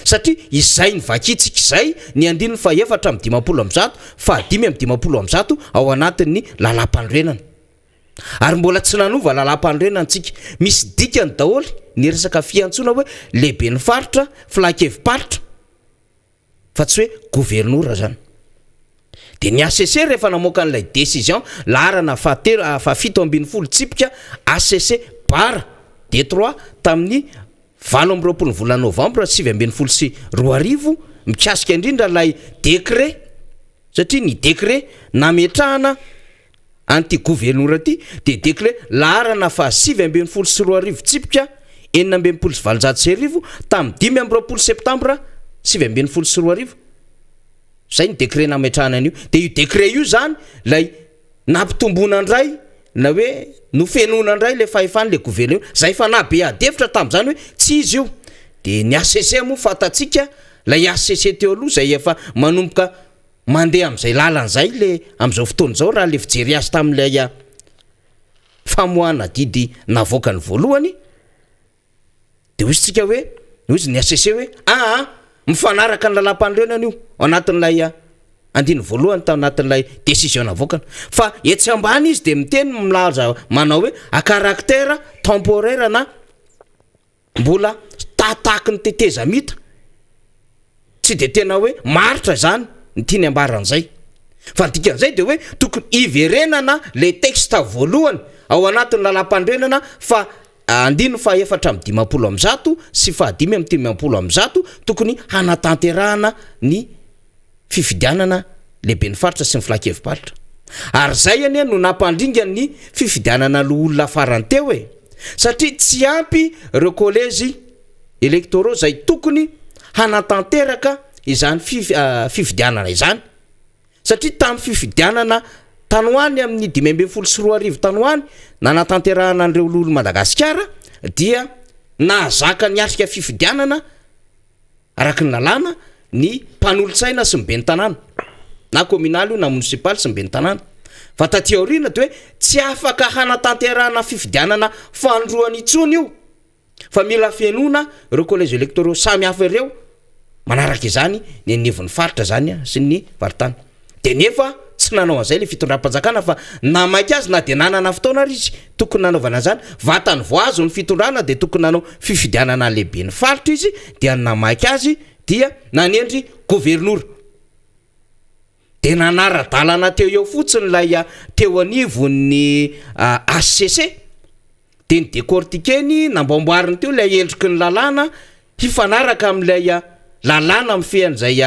satria izay ny vakitsika izay ny 450 fa 550 ao anatin'ny lalam-pandrenana, ary mbola tsy nanova lalam-pandrenana antsika. Misy dikany daholy ny resaka fiantsoana hoe lehibe ny faritra filan-kevi-paritra fa tsy hoe gouvernoura zany. de ny ACC rehefa namoaka an'ilay décision laharana fafito ambin'ny folo tsipika ACC bara D3 tamin'ny 20 volana novambra 2024 mikasika indrindra lay décret satria ny décret nametrahana anty gouverneur ty de décret laharana fa 2024 tsipika 920 tamin'ny 5 septambra 2024 zay ny décret nametrahana an'io de io décret io zany lay nampitombona andray na hoe nofenona andray le fahefany le gouverneur zay fa nabe adevitra tam'zany hoe tsy izy io de ny ACC moa fatatsika lay ACC teo aloha zay efa manomboka mandeha am'izay lalan'zay le am'izao fotoana zao raha le fijery azy tam'ilay famoahana didy navoaka ny voalohany de hozy tsika hoe hozy ny ACC hoe mifanaraka ny lalam-panoloana io anatin'ilay andiny voalohany tao anatin'ilay décision navokana fa etsy ambany izy de miteny milaza manao hoe a caractère temporaire na mbola tataky ny teteza mita tsy de tena hoe maritra zany ny tiany ambaran'izay fa dikan'izay de hoe tokony iverenana le texte voalohany ao anatin'ny lalam-pandrenana fa andino fa 450 sy fa 550 tokony hanatanterahana ny fifidianana lehibe ny faritra sy ny filakevim-paritra ary zay anie no nampandringa ny fifidianana olona faranteo satria tsy ampy reo collège électoraux zay tokony hanatanteraka izany fifidianana izany satria tamin'ny fifidianana tanoany amin'ny 2024 tanoany nanatanterahana an'ireo ololo Madagasikara dia nahazaka ny asika fifidianana araky ny lalàna ny mpanolotsaina sy mibeny tanàna na communal io na municipal sy mibeny tanàna fa taty aoriana de hoe tsy afaka hanatanterahana fifidianana fandroany itsony io fa mila fianona reo collège électoraux samy hafa ireo manaraka izany ny anivon'ny faritra zany sy ny varitany de nefa tsy nanao an'izay le fitondram-panjakana fa namaiky azy na de nanana fotoana ary izy tokony nanaovana zany vatany voazo ny fitondrana de tokony nanao fifidianana lehibe ny faritra izy dia namaiky azy dia nanendry gouverneur de nanara-dalana teo eo fotsiny lay teo anivon'ny ACC de ny décortiqueny nambamboariny teo lay endriky ny lalàna hifanaraka amin'ilay lalàna mifehan'izay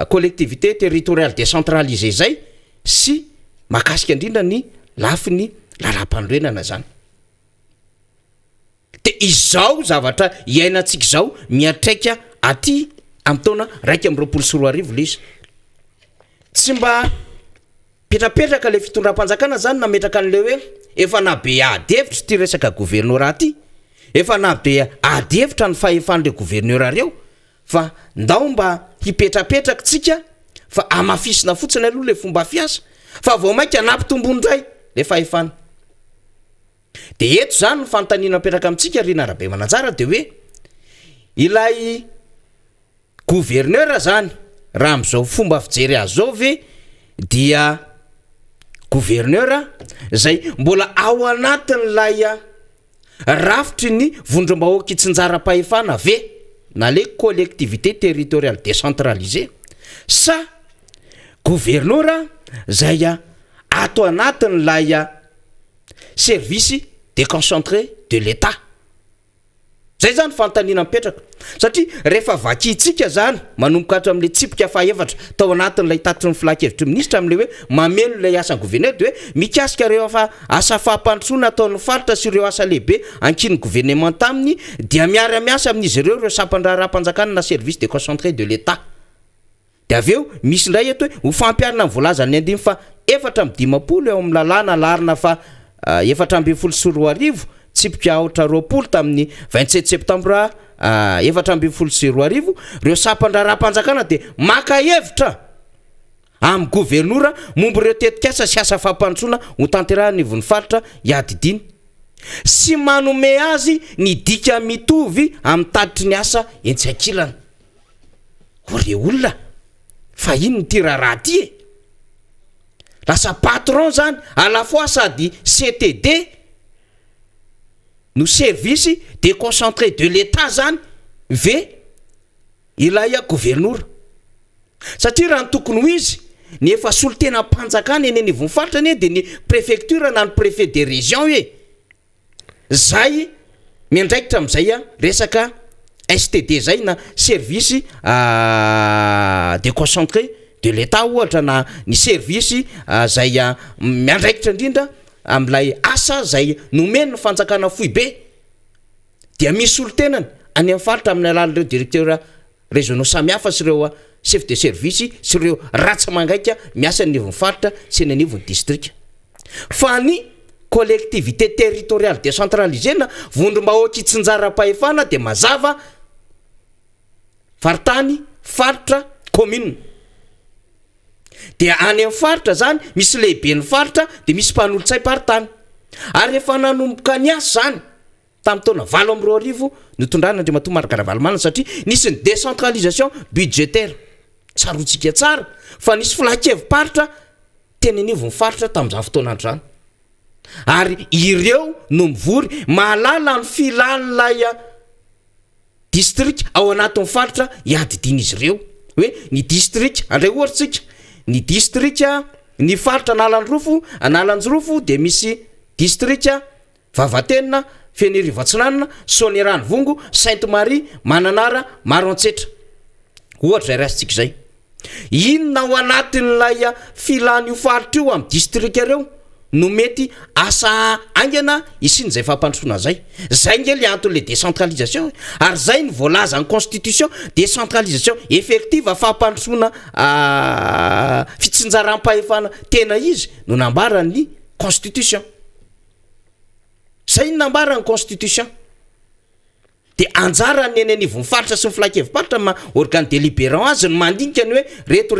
collectivité territoriale décentralisée zay sy makasika indrindra ny lafiny lalam-pandrenana zany de izao zavatra iainantsika zao miatraika aty amin'ny taona 2024 le izy tsy mba petrapetraka le fitondram-panjakana zany nametraka an'le hoe efa nabe adevitra ty resaka gouverneur aty efa nabe adevitra ny fahefan'le gouverneur reo fa ndao mba hipetrapetraka tsika fa amafisina fotsiny aloha le fomba fiasa fa vao mainka anampitombony ray le fahefana de eto zany ny fanontaniana mipetraka amintsika Rina Rabemananjara de hoe ilay gouverneur zany raha am'izao fomba fijery azy zao ve dia gouverneur zay mbola ao anatin'lay rafitry ny vondrom-bahoaka itsinjara-pahefana ve na le collectivité territoriale décentralisée sa gouverneur zay ato anatin'lay service déconcentré de l'État zay zany fanontaniana mipetraka satria rehefa vakitsika zany manomboka hatra amin'le tsipika fahaefatra tao anatin'ilay tatitry ny filakevitry ministra amin'le hoe mameno ilay asan'ny gouverneur de hoe mikasika reo fa asa fahampandrosoana ataon'ny faritra sy ireo asa lehibe ankiny gouvernement taminy dia miara-miasa amin'izy ireo sampandraharaha-panjakana na service déconcentré de l'État de aveo misy ndray eto hoe ho fampiarina amin'ny voalaza ny andimy fa 450 eo amin'ny lalàna larina fa 424 tsipika aotra roapolo tamin'ny 27 septambra 424 reo sampandraharaha-panjakana de maka hevitra amin'ny gouverneur momby ireo tetikasa sy asa fahampandrosoana ho tanterahany ivon'ny faritra iadidiny sy manome azy ny dika mitovy amin'ny taditry ny asa entsy-ankilana ore olona fa ino ny ty raha ty lasa patron zany à la fois sady CTD no service déconcentré de l'État zany ve ilay gouverneur satria raha ny tokony ho izy ny efa solo tena mpanjakany eny ny vomifaritra ny de ny préfecture na ny préfet de région hoe zay miandraikitra am'izay a resaka STD zay na service déconcentré de l'état ohatra na ny service zay miandraikitra indrindra am'lay asa zay nomeny ny fanjakana fohy be dia misy olo tenany any amin'ny faritra amin'ny alalan'ireo directeur régionaux samihafa sy ireo chef de service sy ireo ratsa mangaika miasa ny vomifaritra sy ny anivon'ny district fa ny collectivité territoriale décentralisée na vondrom-bahoaky tsinjara-pahefana de mazava faritany faritra commune de any amin'ny faritra zany misy lehibe ny faritra de misy mpanolotsay paritany ary efa nanomboka ny asa zany tamin'ny taona 2020 nitondrana Andriamatoa Marc Ravalomanana satria nisy ny décentralisation budgétaire tsarotsika tsara fa nisy filakevim-paritra teny anivon'ny faritra tamin'izany fotoana andro zany ary ireo no mivory mahalala ny filan'ilay district ao anatin'ny faritra iadidiny izy ireo hoe ny district andray ohatritsika ny district ny faritra Analanjirofo de misy district Vavatenina Fenerivatsinanana Sonerano Vongo Sainte-Marie Mananara Maroantsetra ohatra zay rahatsika zay inona ao anatin'ilay filany io faritra io amin'ny district ireo no mety asa angana isin'izay fampandrosoana zay ngely anton'le décentralisation ary zay ny voalaza ny constitution décentralisation effective fampandrosoana fitsinjaram-pahefana tena izy no nambarany constitution zay nambarany constitution de anjarany eny anivon'ny faritra sy ny filakevim-paritra ma organe délibérant azy no mandinika ny hoe reto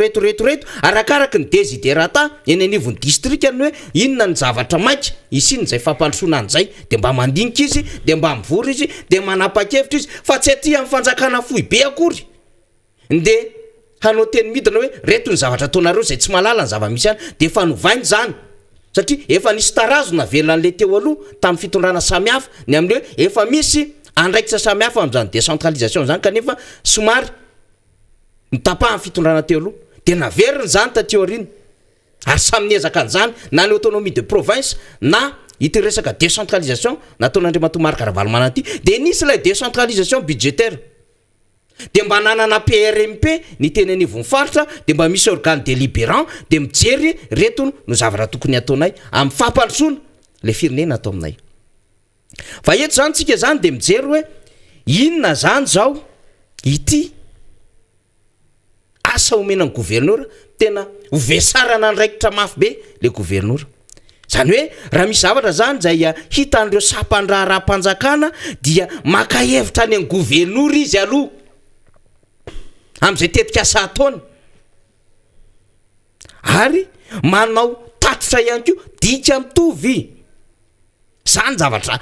arakaraka ny desiderata eny anivon'ny district ny hoe inona ny zavatra maika isiny zay fampandrosoana an'izay de mba mandinika izy de mba mivory izy de manapa-kevitra izy fa tsy aty amin'ny fanjakana fohy be akory de hanao teny midina hoe reto ny zavatra ataonareo zay tsy malala ny zava-misy any de efa novainy zany satria efa nisy tarazona velan'le teo aloha tamin'ny fitondrana samihafa ny amin'le hoe efa misy andraikitra samihafa amin'izany décentralisation zany kanefa somary nitapahan'ny fitondrana teo aloha de naveriny zany taty aoriana ary samy niezaka an'izany na ny autonomie de province na ity resaka décentralisation nataon'Andriamatoa Marc Ravalomanana ty de nisy ilay décentralisation budgétaire de mba nanana PRMP ny teny anivon'ny faritra de mba misy organe délibérant de mijery reto no zavatra tokony ataonay amin'ny fampandrosoana le firenena atao aminay fa eto zany tsika zany de mijery hoe inona zany zao ity asa omenan'ny gouverneur tena hovesarana andraikitra mafy be le gouverneur zany hoe raha misy zavatra zany zay hitan'ireo sapandraharam-panjakana dia maka hevitra any amin'ny gouverneur izy aloha am'izay tetika asa ataony ary manao tatotra ihany ko dika mitovy zany zavatra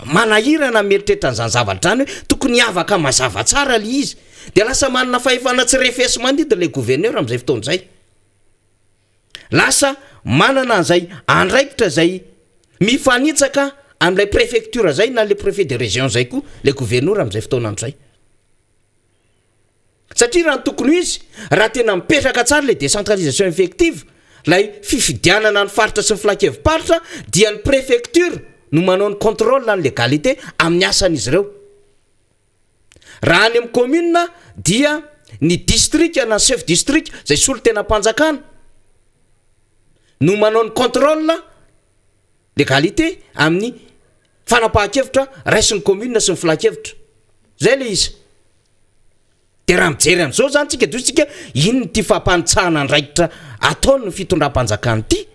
manahirana mieritreritra n'izany zavatra zany hoe tokony afaka mazava tsara le izy de lasa manana fahefana tsy refesy mandidy le gouverneur am'izay fotoana zay lasa manana an'izay andraikitra zay mifanitsaka am'ilay préfecture zay na le préfet de région zay koa le gouverneur am'izay fotoana andro zay satria raha ny tokony izy raha tena mipetraka tsara le décentralisation effective lay fifidianana ny faritra sy ny filakevim-paritra dia ny préfecture no manao ny contrôle ny légalité amin'ny asan'izy ireo raha any amin'ny commune dia ny district na chef district zay solo tena mpanjakana no manao ny contrôle légalité amin'ny fanapahan-kevitra raisin'ny commune sy ny filakevitra zay le izy de raha mijery am'izao zany tsika dotsika ino ty fampanitsahana andraikitra ataony ny fitondram-panjakana ty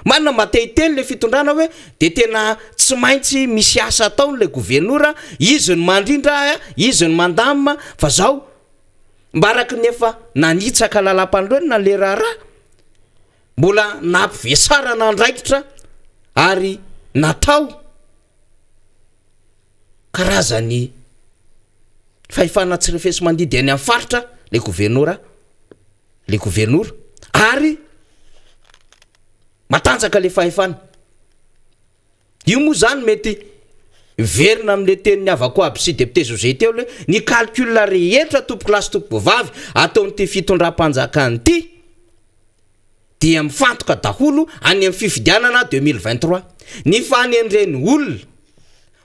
manana matehitely le fitondrana hoe de tena tsy maintsy misy asa ataony le gouverneur izy ny mandrindra izy ny mandamina fa zao mba araky nefa nanitsaka lalam-pandroany le raharaha mbola nampivesarana andraikitra ary natao karazany fahefana tsy refesy mandidy any amin'ny faritra le gouverneur ary matanjaka le fahefana io moa zany mety verina amin'le teniny avako aby sy député José teo le ny calcul rehetra tompo lasy tompo vavy ataon'ity fitondram-panjakany ity dia mifantoka daholo any amin'ny fifidianana 2023 ny fanendreny olona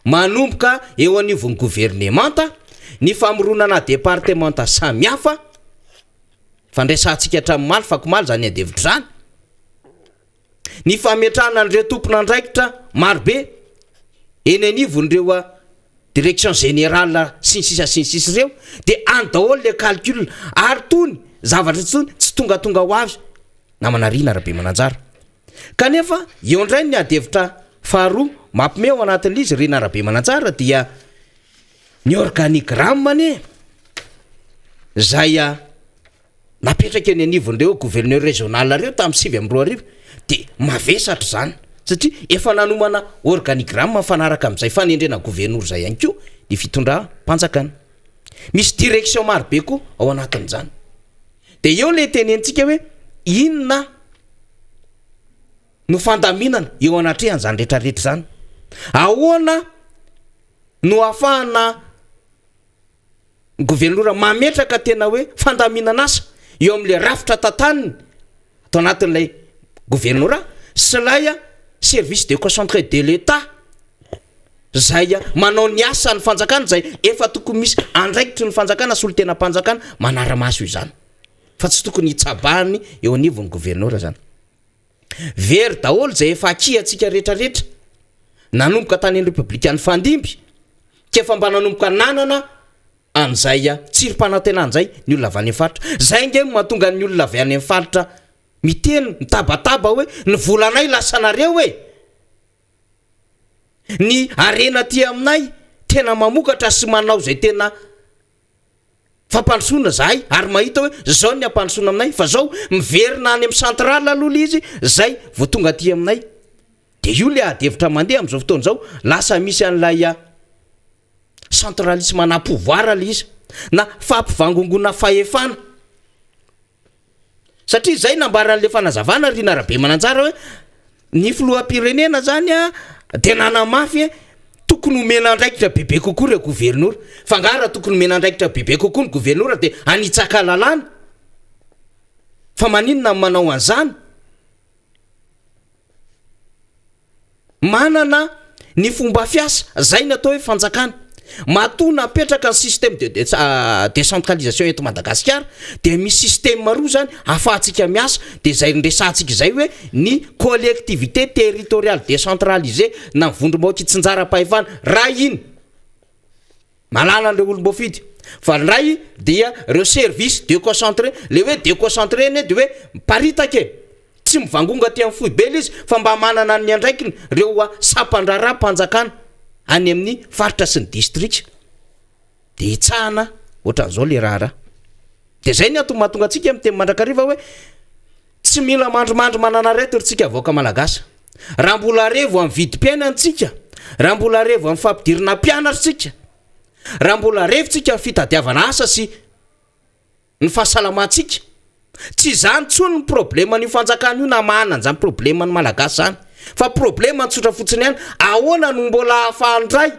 manomboka eo anivon'ny gouvernemanta ny famoronana départementa samihafa fandraisantsika hatramin'ny maly fakomaly zany adevitra zany ny fametrahana an'ireo tompon'andraikitra marobe eny anivon'ireo direction générale sy sisa reo dia any daholo le calcul ary tony zavatra tsony tsy tongatonga ho azy namanarina rabe mananjara kanefa eo indray ny adevitra faharoa mampime ao anatin'izy rena rabe mananjara dia ny organigrammany zay napetraka eny anivon'ireo gouverneur régional reo tamin'ny 7 dia mavesatra zany satria efa nanomana organigramme fanaraka amin'izay fanendrena gouverneur zay ihany koa ny fitondram-panjakana misy direction marobe koa ao anatin'izany dia eo le tenentsika hoe inona no fandaminana eo anatrehany zany rehetrarehetra zany ahoana no ahafahana gouverneur mametraka tena hoe fandaminana asa eo amin'le rafitra tantaniny atao anatin'ilay gouverneur sy lay service de concentré de l'état zay manao ny asa ny fanjakana zay efa tokony misy andraikitry ny fanjakana solo tena mpanjakana manara-maso io zany fa tsy tokony hitsabahany eo anivon'ny gouverneur zany very daholo zay efa akiatsika rehetrarehetra nanomboka tany any républicaine fandimby kefa mba nanomboka nanana an'izay tsirom-panantenana zay ny olona avy any amin'ny faritra zay nge mahatonga ny olona avy any amin'ny faritra miteny mitabataba hoe ny volanay lasanareo hoe ny arena ty aminay tena mamokatra sy manao zay tena fampandrosoana zahay ary mahita hoe zao ny ampandrosoana aminay fa zao miverina any amin'ny central aloha izy zay vo tonga ty aminay dia io le adevitra mandeha amin'izao fotoana zao lasa misy an'ilay centralisme na-pouvoir le izy na fampivangongona fahefana satria zay nambaran'le fanazavana rina rabe mananjara hoe ny filoham-pirenena zany dia nanamafy tokony omena andraikitra bebe kokoa re gouverneur fangara tokony omena andraikitra bebe kokoa ny gouverneur dia anitsaka lalàna fa maninona manao an'izany manana ny fomba fiasa zay natao hoe fanjakana matona apetraka ny système de décentralisation eto Madagasikara dia misy système maroa zany ahafahantsika miasa dia zay ndresantsika zay hoe ny collectivité territoriale décentralisée na vondrombaoky tsinjara-pahefana ray iny malala an'ireo olom-boafidy fa ray dia reo service déconcentré le hoe déconcentré eny dia hoe paritaka tsy mivangonga ty amin'ny foibe izy fa mba manana ny andraikiny reo sapandrara-panjakana any amin'ny faritra sy ny district dia hitsahana ohatran'izao le raha dia zay ny mahatonga antsika amin'ny teny mandrakariva hoe tsy mila mandromandro manana retoritsika avoaka malagasy raha mbola revo amin'ny vidim-piaina antsika raha mbola revo amin'ny fampidirina mpianatritsika raha mbola revotsika ny fitadiavana asa sy ny fahasalamantsika tsy zany tsony ny problema ny fanjakana io na mahanany zany problema ny malagasy zany fa problema nytsotra fotsiny ihany ahoana no mbola ahafahantray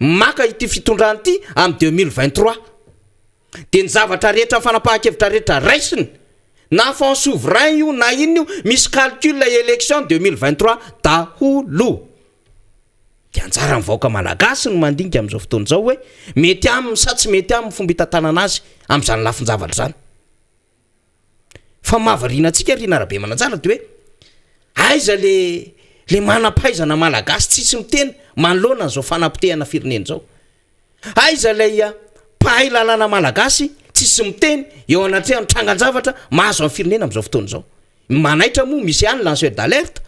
maka ity fitondrany ity amin'ny 2023 dia ny zavatra rehetra fanapahan-kevitra rehetra raisiny na fan souverain io na iny io misy calcul élection 2023 daholo dia anjara mivaoka malagasy no mandinika amin'izao fotoana izao hoe mety aminy sa tsy mety aminy fomba hitantanana azy amin'izany lafin-javatra zany fa mahavariana antsika rina rabe mananjara dia hoe aiza le manam-pahaizana malagasy tsisy miteny manoloana n'izao fanapotehana firenena zao aiza lay mpahay lalàna malagasy tsisy miteny eo anatrehany trangan-javatra mahazo amin'ny firenena amin'izao fotoana izao manaitra moa misy ihany lanceur d'alerte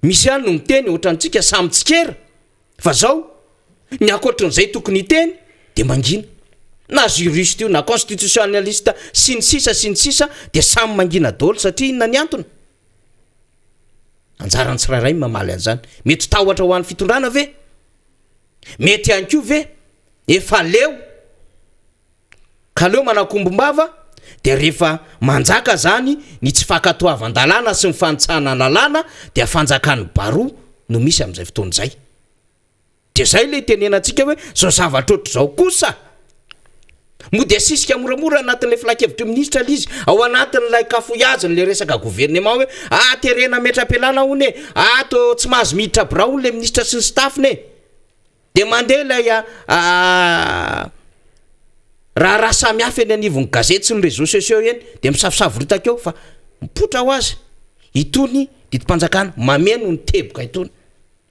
misy ihany no miteny ohatrantsika samy tsikera fa zao ny akoatran'izay tokony hiteny dia mangina na juriste io na constitutionnaliste sy ny sisa dia samy mangina daholo satria inona ny antony anjarany tsirairay mamaly an'izany mety tahotra ho an'ny fitondrana ve mety ihany koa ve efa leo ka leo manakombombava dia rehefa manjaka zany ny tsy fankatoavan-dalàna sy ny fanitsahana lalàna dia fanjakany baroa no misy amin'izay fotoana izay de zay le tenenantsika hoe zao zavatra oatra zao kosa mody asisika moramora anatin'le filakevitry ministra lizy ao anatin'lay kafoiaziny le resaka gouvernement hoe terena metra-pialana hony to tsy mahazo miditra bra hony le ministra sy ny staffny de mandeha lay raha samy hafa eny anivon'ny gazety sy ny réseaux sociaux eny de misavosavoritaka eo fa mipotra ho azy itony ditim-panjakana mameno ny teboka itony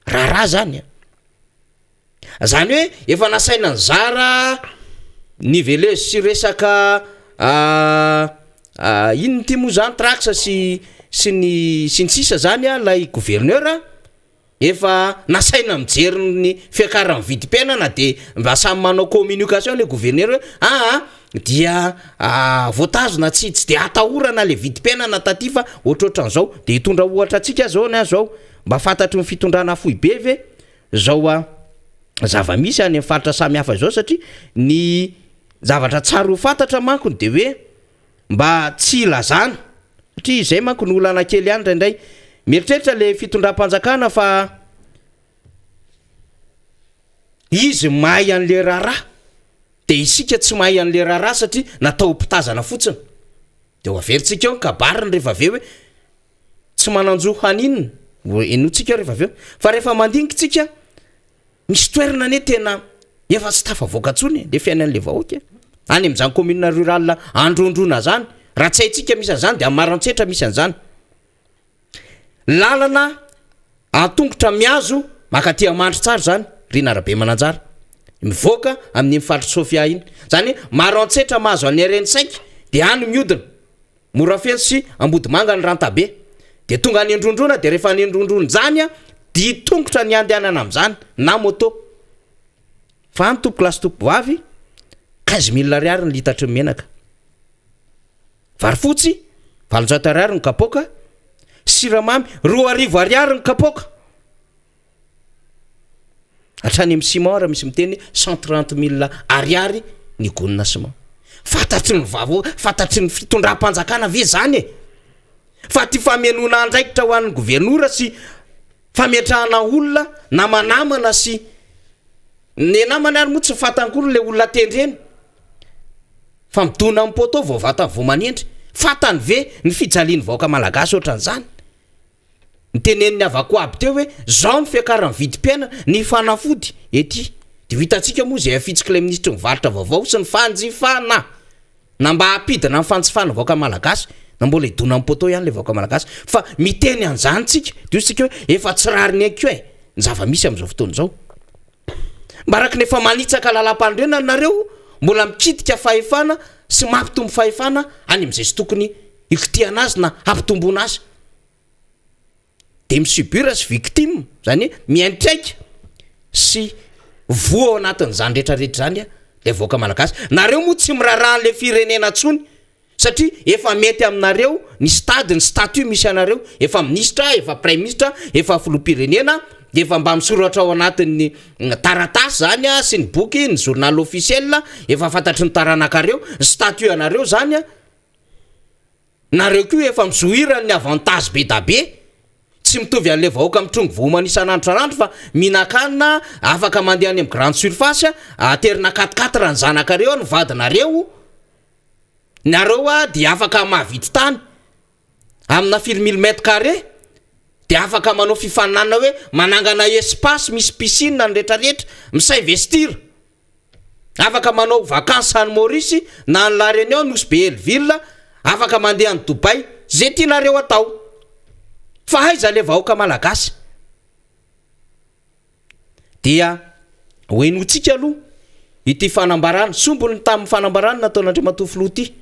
raha zany zany hoe efa nasaina ny zara niveleuse sy resaka iny ty moa zany traxa sy ny sisa zany lay gouverneur efa nasaina mijery ny fiakaran'ny vidim-piainana de mba samy manao communication le gouverneur dia voatazona tsy de atahorana le vidim-piainana taty fa ohatrohatran'izao de hitondra ohatra atsika zao ny azao mba fantatry ny fitondrana fohy be ve zao zava-misy any amin'ny faritra samy hafa zao satria ny zavatra tsara ho fantatra mankony de hoe mba tsy ilazana satria izay manko ny olana kely any raindray mieritreritra le fitondram-panjakana fa izy mahay an'le raharaha de isika tsy mahay an'le raharaha satria natao mpitazana fotsiny de ho averintsika eo ny kabariny rehefa aveo hoe tsy mananjo haninina enotsika rehefa aveo fa rehefa mandingiksika misy toerana ne tena efa tsy tafavoaka tsony le fiainan'le vahoaka any am'izany commune rural androndrona zany raha tsy haitsika misy an'zany de amaran-tsetra misy an'zany lalana atongotra miazo makaty amandry tsara zany Rina Rabe Mananjara mivoaka amin'ny mifatra Sofia iny zany maro an-tsetra mahazo any Renisaika de any miodina Morafeno sy Ambodimanga ny Rantabe de tonga any Androndrona de rehefa any Androndrona zany di tongotra ny andehanana am'zany na moto fa ny tompo lasy tompo vavy 15,000 ariary ny litatry ny menaka vary fotsy 700 ariary ny kapoka siramamy 2,000 ariary ny kapoka atrany amin'ny ciment misy miteny 130,000 ariary ny gonina ciment fantatry ny vavo fantatry ny fitondram-panjakana ve zany fa ty famenona andraikitra ho an'ny gouvernora sy fametrahana olona namanamana sy ny namany ary moa tsy fatankory le olona tendreny fa midona amin'ny poto vao vata vao manendry fatany ve ny fijaliany vaoka malagasy ohatran'izany ny teneniny avako aby teo hoe zao ny fiakaran'ny vidim-piainana ny fanafody ety de hitantsika moa zay afitsika le ministra mivarotra vaovao sy ny fanjifana na mba apidina amin'ny fanjifana vaoka malagasy na mbola idona amin'ny poto ihany le vaoka malagasy fa miteny an'izany tsika de tsika hoe efa tsy rariny akeo ny zava-misy am'izao fotoana zao mba araka nefa manitsaka lalam-pandrena nareo mbola mikitika fahefana sy mampitombo fahefana any am'izay sy tokony ikitiana azy na hampitomboana azy de misubira sy victime zany miantraika sy voa anatin' zany rehetrarehetra zany le vaoka malagasy nareo moa tsy mirarahan'le firenena tsony satria efa mety aminareo ny stade ny statut misy anareo efa ministra efa prime ministre efa filoham-pirenena de efa mba misoratra ao anatin'ny taratasy zany sy ny boky ny journal officiel efa fantatry ny taranaka-reo ny statut anareo zany nareo koa efa mizohira ny avantage be da be tsy mitovy an'le vahoaka mitrongo vohomana isan'andro fa mihinan-kanina afaka mandeha any amin'ny grande surface aterina 4-4 ny zanakareo ny vadinareo nareo de afaka mahavity tany amina 4,000 mètres carrés de afaka manao fifanana hoe manangana espace misy piscine ny rehetrarehetra mis'investir afaka manao vacances any Maurice na ny La Réunion nosy Belleville afaka mandeha any Dubai zay tianareo atao fa aiza le vahoaka malagasy dia hoenotsika aloha ity fanambarana sombony tamin'ny fanambarana nataon'Andriamatoa filoha ty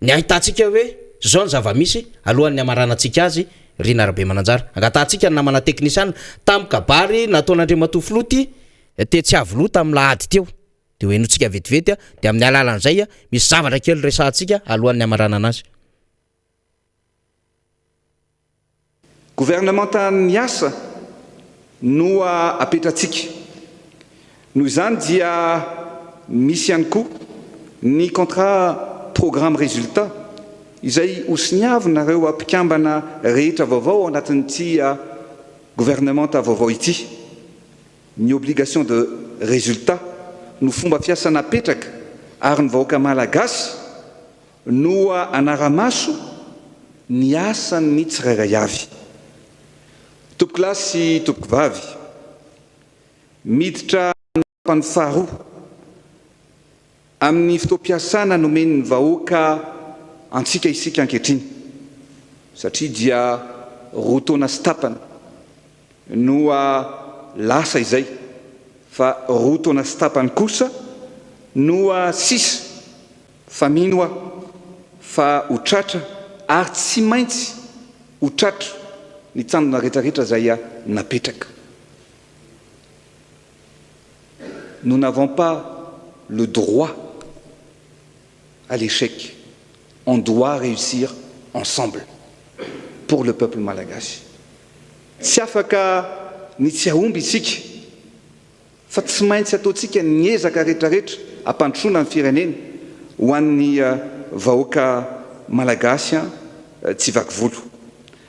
ny ahitantsika hoe zao ny zava-misy alohan'ny amaranantsika azy Rina Rabe Mananjara angatantsika ny namana teknisiana tamin'ny kabary nataon'Andriamatoa filoha ty te tsy avoloha tamin'ny lahady teo de hoenotsika vetivety de amin'ny alalan'izay misy zavatra kely resahantsika alohan'ny amaranana azy. Gouvernementan'ny asa no apetratsika noho izany dia misy ihany koa ny contrat programme résultat izay osiniavinareo ampikambana rehetra vaovao anatin'ity gouvernementa vaovao ity ny obligation de résultat no fomba fiasana petraka ary ny vahoaka malagasy noa anaramaso ny asany tsirairay avy. Tompoko lahy sy tompoko vavy, miditra ny faharoa amin'ny fotoam-piasana nomeny ny vahoaka antsika isika ankehitriny, satria dia roa taona sy tapany noa lasa izay, fa roa taona sy tapany kosa noa sisa fa minoa fa hotratra ary tsy maintsy hotratra ny tandrona rehetrarehetra zay napetraka. Nous n'avons pas le droit à l'échec. On doit réussir ensemble pour le peuple malagasy. Tsy afaka ny tsy ahomby isika fa tsy maintsy ataontsika ny ezaka rehetrarehetra ampandrosoana ny firenena ho an'ny vahoaka malagasy tsy vaky volo.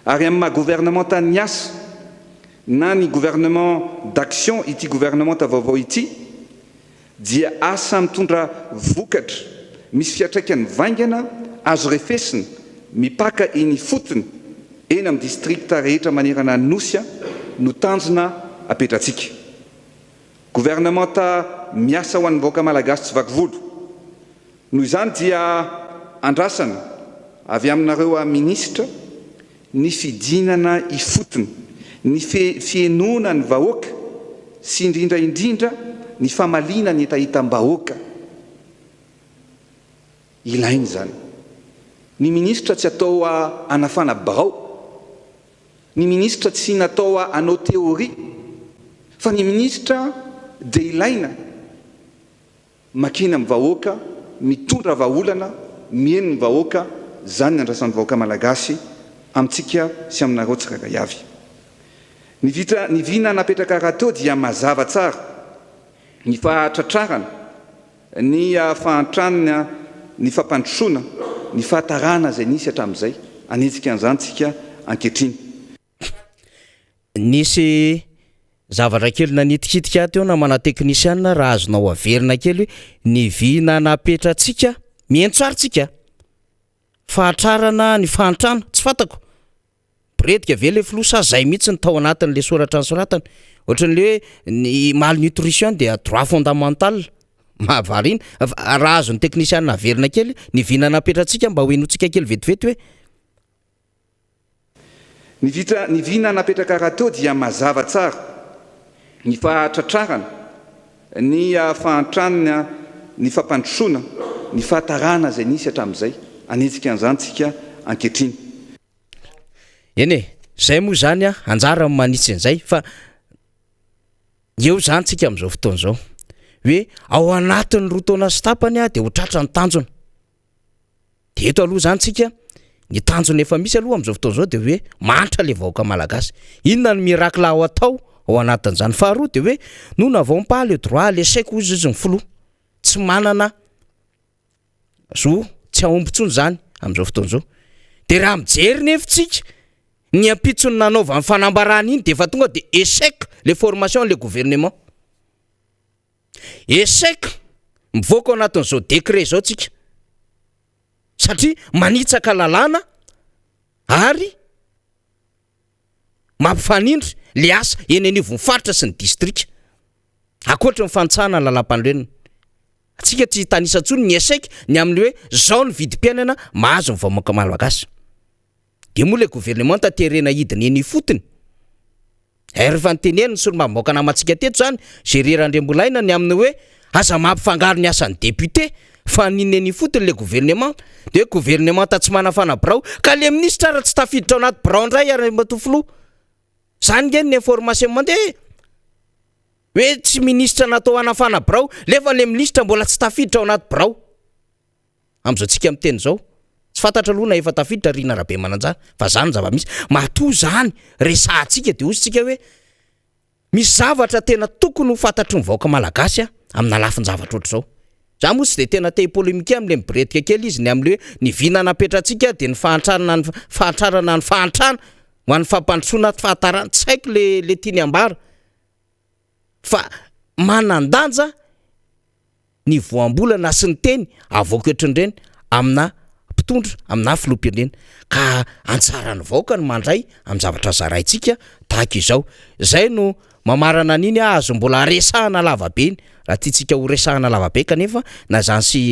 Ary amin'ny maha gouvernement tany asa na ny gouvernement d'action ity gouvernement tavaovao ity dia asa mitondra vokatra misy fiatraikany vaingana azo refesina mipaka eny fotony eny amin'ny distrikta rehetra manerana Nosy no tanjona apetratsika. Gouvernement miasa ho an'ny vahoaka malagasy tsy vaky volo. Noho izany dia andrasana avy aminareo ministra ny fidinana ifotony, ny fienoana ny vahoaka sy indrindra ny famalina ny etahitam-bahoaka. Ilainy zany. Ny ministra tsy atao anafana barao, ny ministra tsy natao anao teoria, fa ny ministra dia ilaina makina amin'ny vahoaka, mitondra vahaolana, mieno ny vahoaka, zany ny andrasan'ny vahoaka malagasy amintsika sy aminareo tsirairay avy. Ny vina napetraka raha teo dia mazava tsara ny fahatratrarana, ny fahantrana, ny fampandrosoana, ny fahatarana zay nisy hatramin'izay anetsika an'izany tsika ankehitriny. Nisy zavatra kely nanitikitika teo na mana teknisiana raha azonao averina kely ny vina napetratsika mientsaritsika fahatrarana ny fahantrana tsy fatako bretika ve le filosa zay mihitsy ny tao anatin'le soratra ny soratany ohatran'le ny malnutrition dia droit fondamental mahavarina raha azon'ny teknisiana averina kely ny vina napetratsika mba hoenotsika kely vetivety hoe ny vina napetraka raha teo dia mazava tsara ny fahatratrarana, ny fahantrana, ny fampandrosoana, ny fahatarana zay nisy hatramin'izay anetsika an'izany tsika ankehitriny. Eny zay moa zany anjara manitsy an'izay fa eo zany tsika amin'izao fotoana izao hoe ao anatin'ny roa taona sy tapany dia ho tratra ny tanjona. Dia eto aloha zany tsika ny tanjona efa misy aloha amin'izao fotoana izao dia hoe mantra le vahoaka malagasy. Inona ny mirakla ao atao ao anatin'izany. Faharoa dia hoe nous n'avons pas le droit à l'échec hozy izy ny filoha. Tsy manana zo tsy ahombotsony zany amin'izao fotoana izao. Dia raha mijery nefitsika ny ampitsony nanaova ny fanambarana iny dia efa tonga dia échec les formations le gouvernement. Échec mivoaka ao anatin'izao décret zao tsika satria manitsaka lalàna ary mampifanindry le asa eny anivon'ny faritra sy ny distrika akoatra ny fantsana lalam-pandrenana. Atsika tsy tanisantsony ny échec ny amin'ny hoe zao ny vidim-piainana mahazo ny vahoaka malagasy. Dia moa le gouvernement taterena hidiny eny fotony. Rehefa nyteneniny ny solomamoaka namatsika teto zany Géry Randriambolaina ny amin'ny hoe aza mampifangaro ny asan'ny député fa ninny eny fotony le gouvernement dia gouvernement tsy manafana birao ka le ministra raha tsy tafiditra ao anaty birao indray ary matofilo. Zany ngeny ny information mandeha hoe tsy ministra natao anafana birao lefa le ministra mbola tsy tafiditra ao anaty birao. Amin'izao tsika miteny zao tsy fantatra aloha na efa tafiditra Rina Rabemananjara fa zany zava-misy matoa zany resahantsika dia ozy tsika hoe misy zavatra tena tokony ho fantatry ny vahoaka malagasy amina lafin-javatra ohatr'izao. Za moa tsy dia tena te polémika amin'le mibiretika kely izy ny amin'le ny vina napetratsika dia ny fahantrarana ny fahantrana ho an'ny fampandrosoana fahatarana tsy haiko le tiany ambara fa manandanja ny voambolana sy ny teny avoakoetrandreny amina mpitondra amina filoam-pirenena ka antsarany vaoka ny mandray amin'ny zavatra zaraintsika tahaka izao. Zay no mamarana an'iny azo mbola resahana lavabe iny raha tiatsika ho resahana lavabe kanefa na zany sy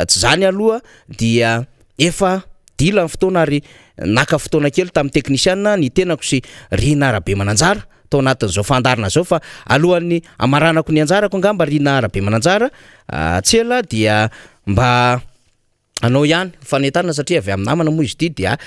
tsy zany aloha dia efa dila ny fotoana ary naka fotoana kely tamin'ny teknisiana ny tenako sy Rina Arabe Mananjara tao anatin'izao fandarina zao fa alohan'ny amaranako ny anjarako angamba Rina Arabe Mananjara tsela dia mba anao ihany fanentana satria avy amin'ny namana moa izy ity dia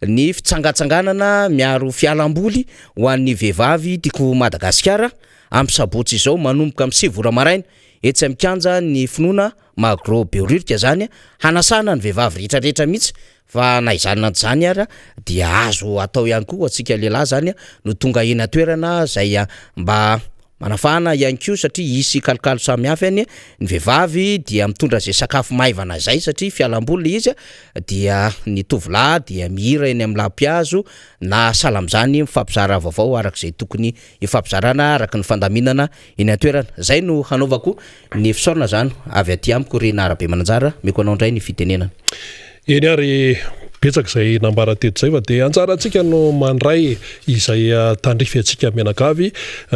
ny fitsangatsanganana miaro fialamboly ho an'ny vehivavy tiako Madagasikara amin'ny sabotsy izao manomboka amin'ny 7 maraina etsy amikanja ny finoana Magro Beoririka zany hanasana ny vehivavy rehetrarehetra mihitsy fa na izany zany ara dia azo atao ihany koa atsika lehilahy zany no tonga eny toerana zay mba manafana ihany koa satria isy kalokalo samihafa any ny vehivavy dia mitondra zay sakafo maivana zay satria fialamboly izy dia ny tovolahy dia mihira eny amin'ny lampihazo na salamzany mifampizara vaovao arak'izay tokony ifampizarana araka ny fandaminana eny toerana. Zay no hanaovako ny fisaorana zany avy aty amiko Rina Arabe Mananjara meko anao ndray ny fitenenana. Eny ary betsaka izay nambara teto zay fa dia anjarantsika no mandray izay tandrify antsika menakavy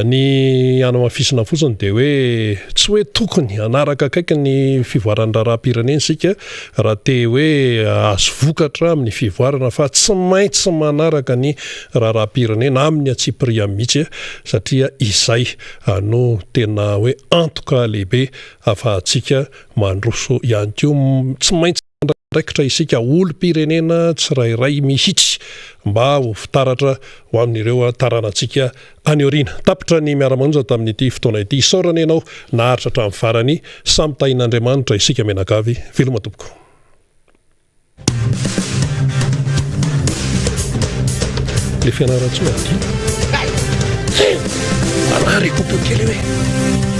ny anamafisina fotsiny dia hoe tsy hoe tokony anaraka akaiky ny fivoarany raharam-pirenena sika raha te hoe azo vokatra amin'ny fivoarana fa tsy maintsy manaraka ny raharam-pirenena amin'ny atsipria mihitsy satria izay no tena hoe antoka lehibe afahantsika mandroso ihany koa tsy maintsy raikitra isika olo-pirenena tsirairay mihitsy mba ho fitaratra ho amin'ireo taranantsika any aoriana. Tapitra ny miara-monja tamin'ity fotoana ity isaorana ianao naharitra hatramin'ny farany samy tahin'Andriamanitra isika menakavy veloma tompoko. Le fianaratsoa ity anary kopo kely hoe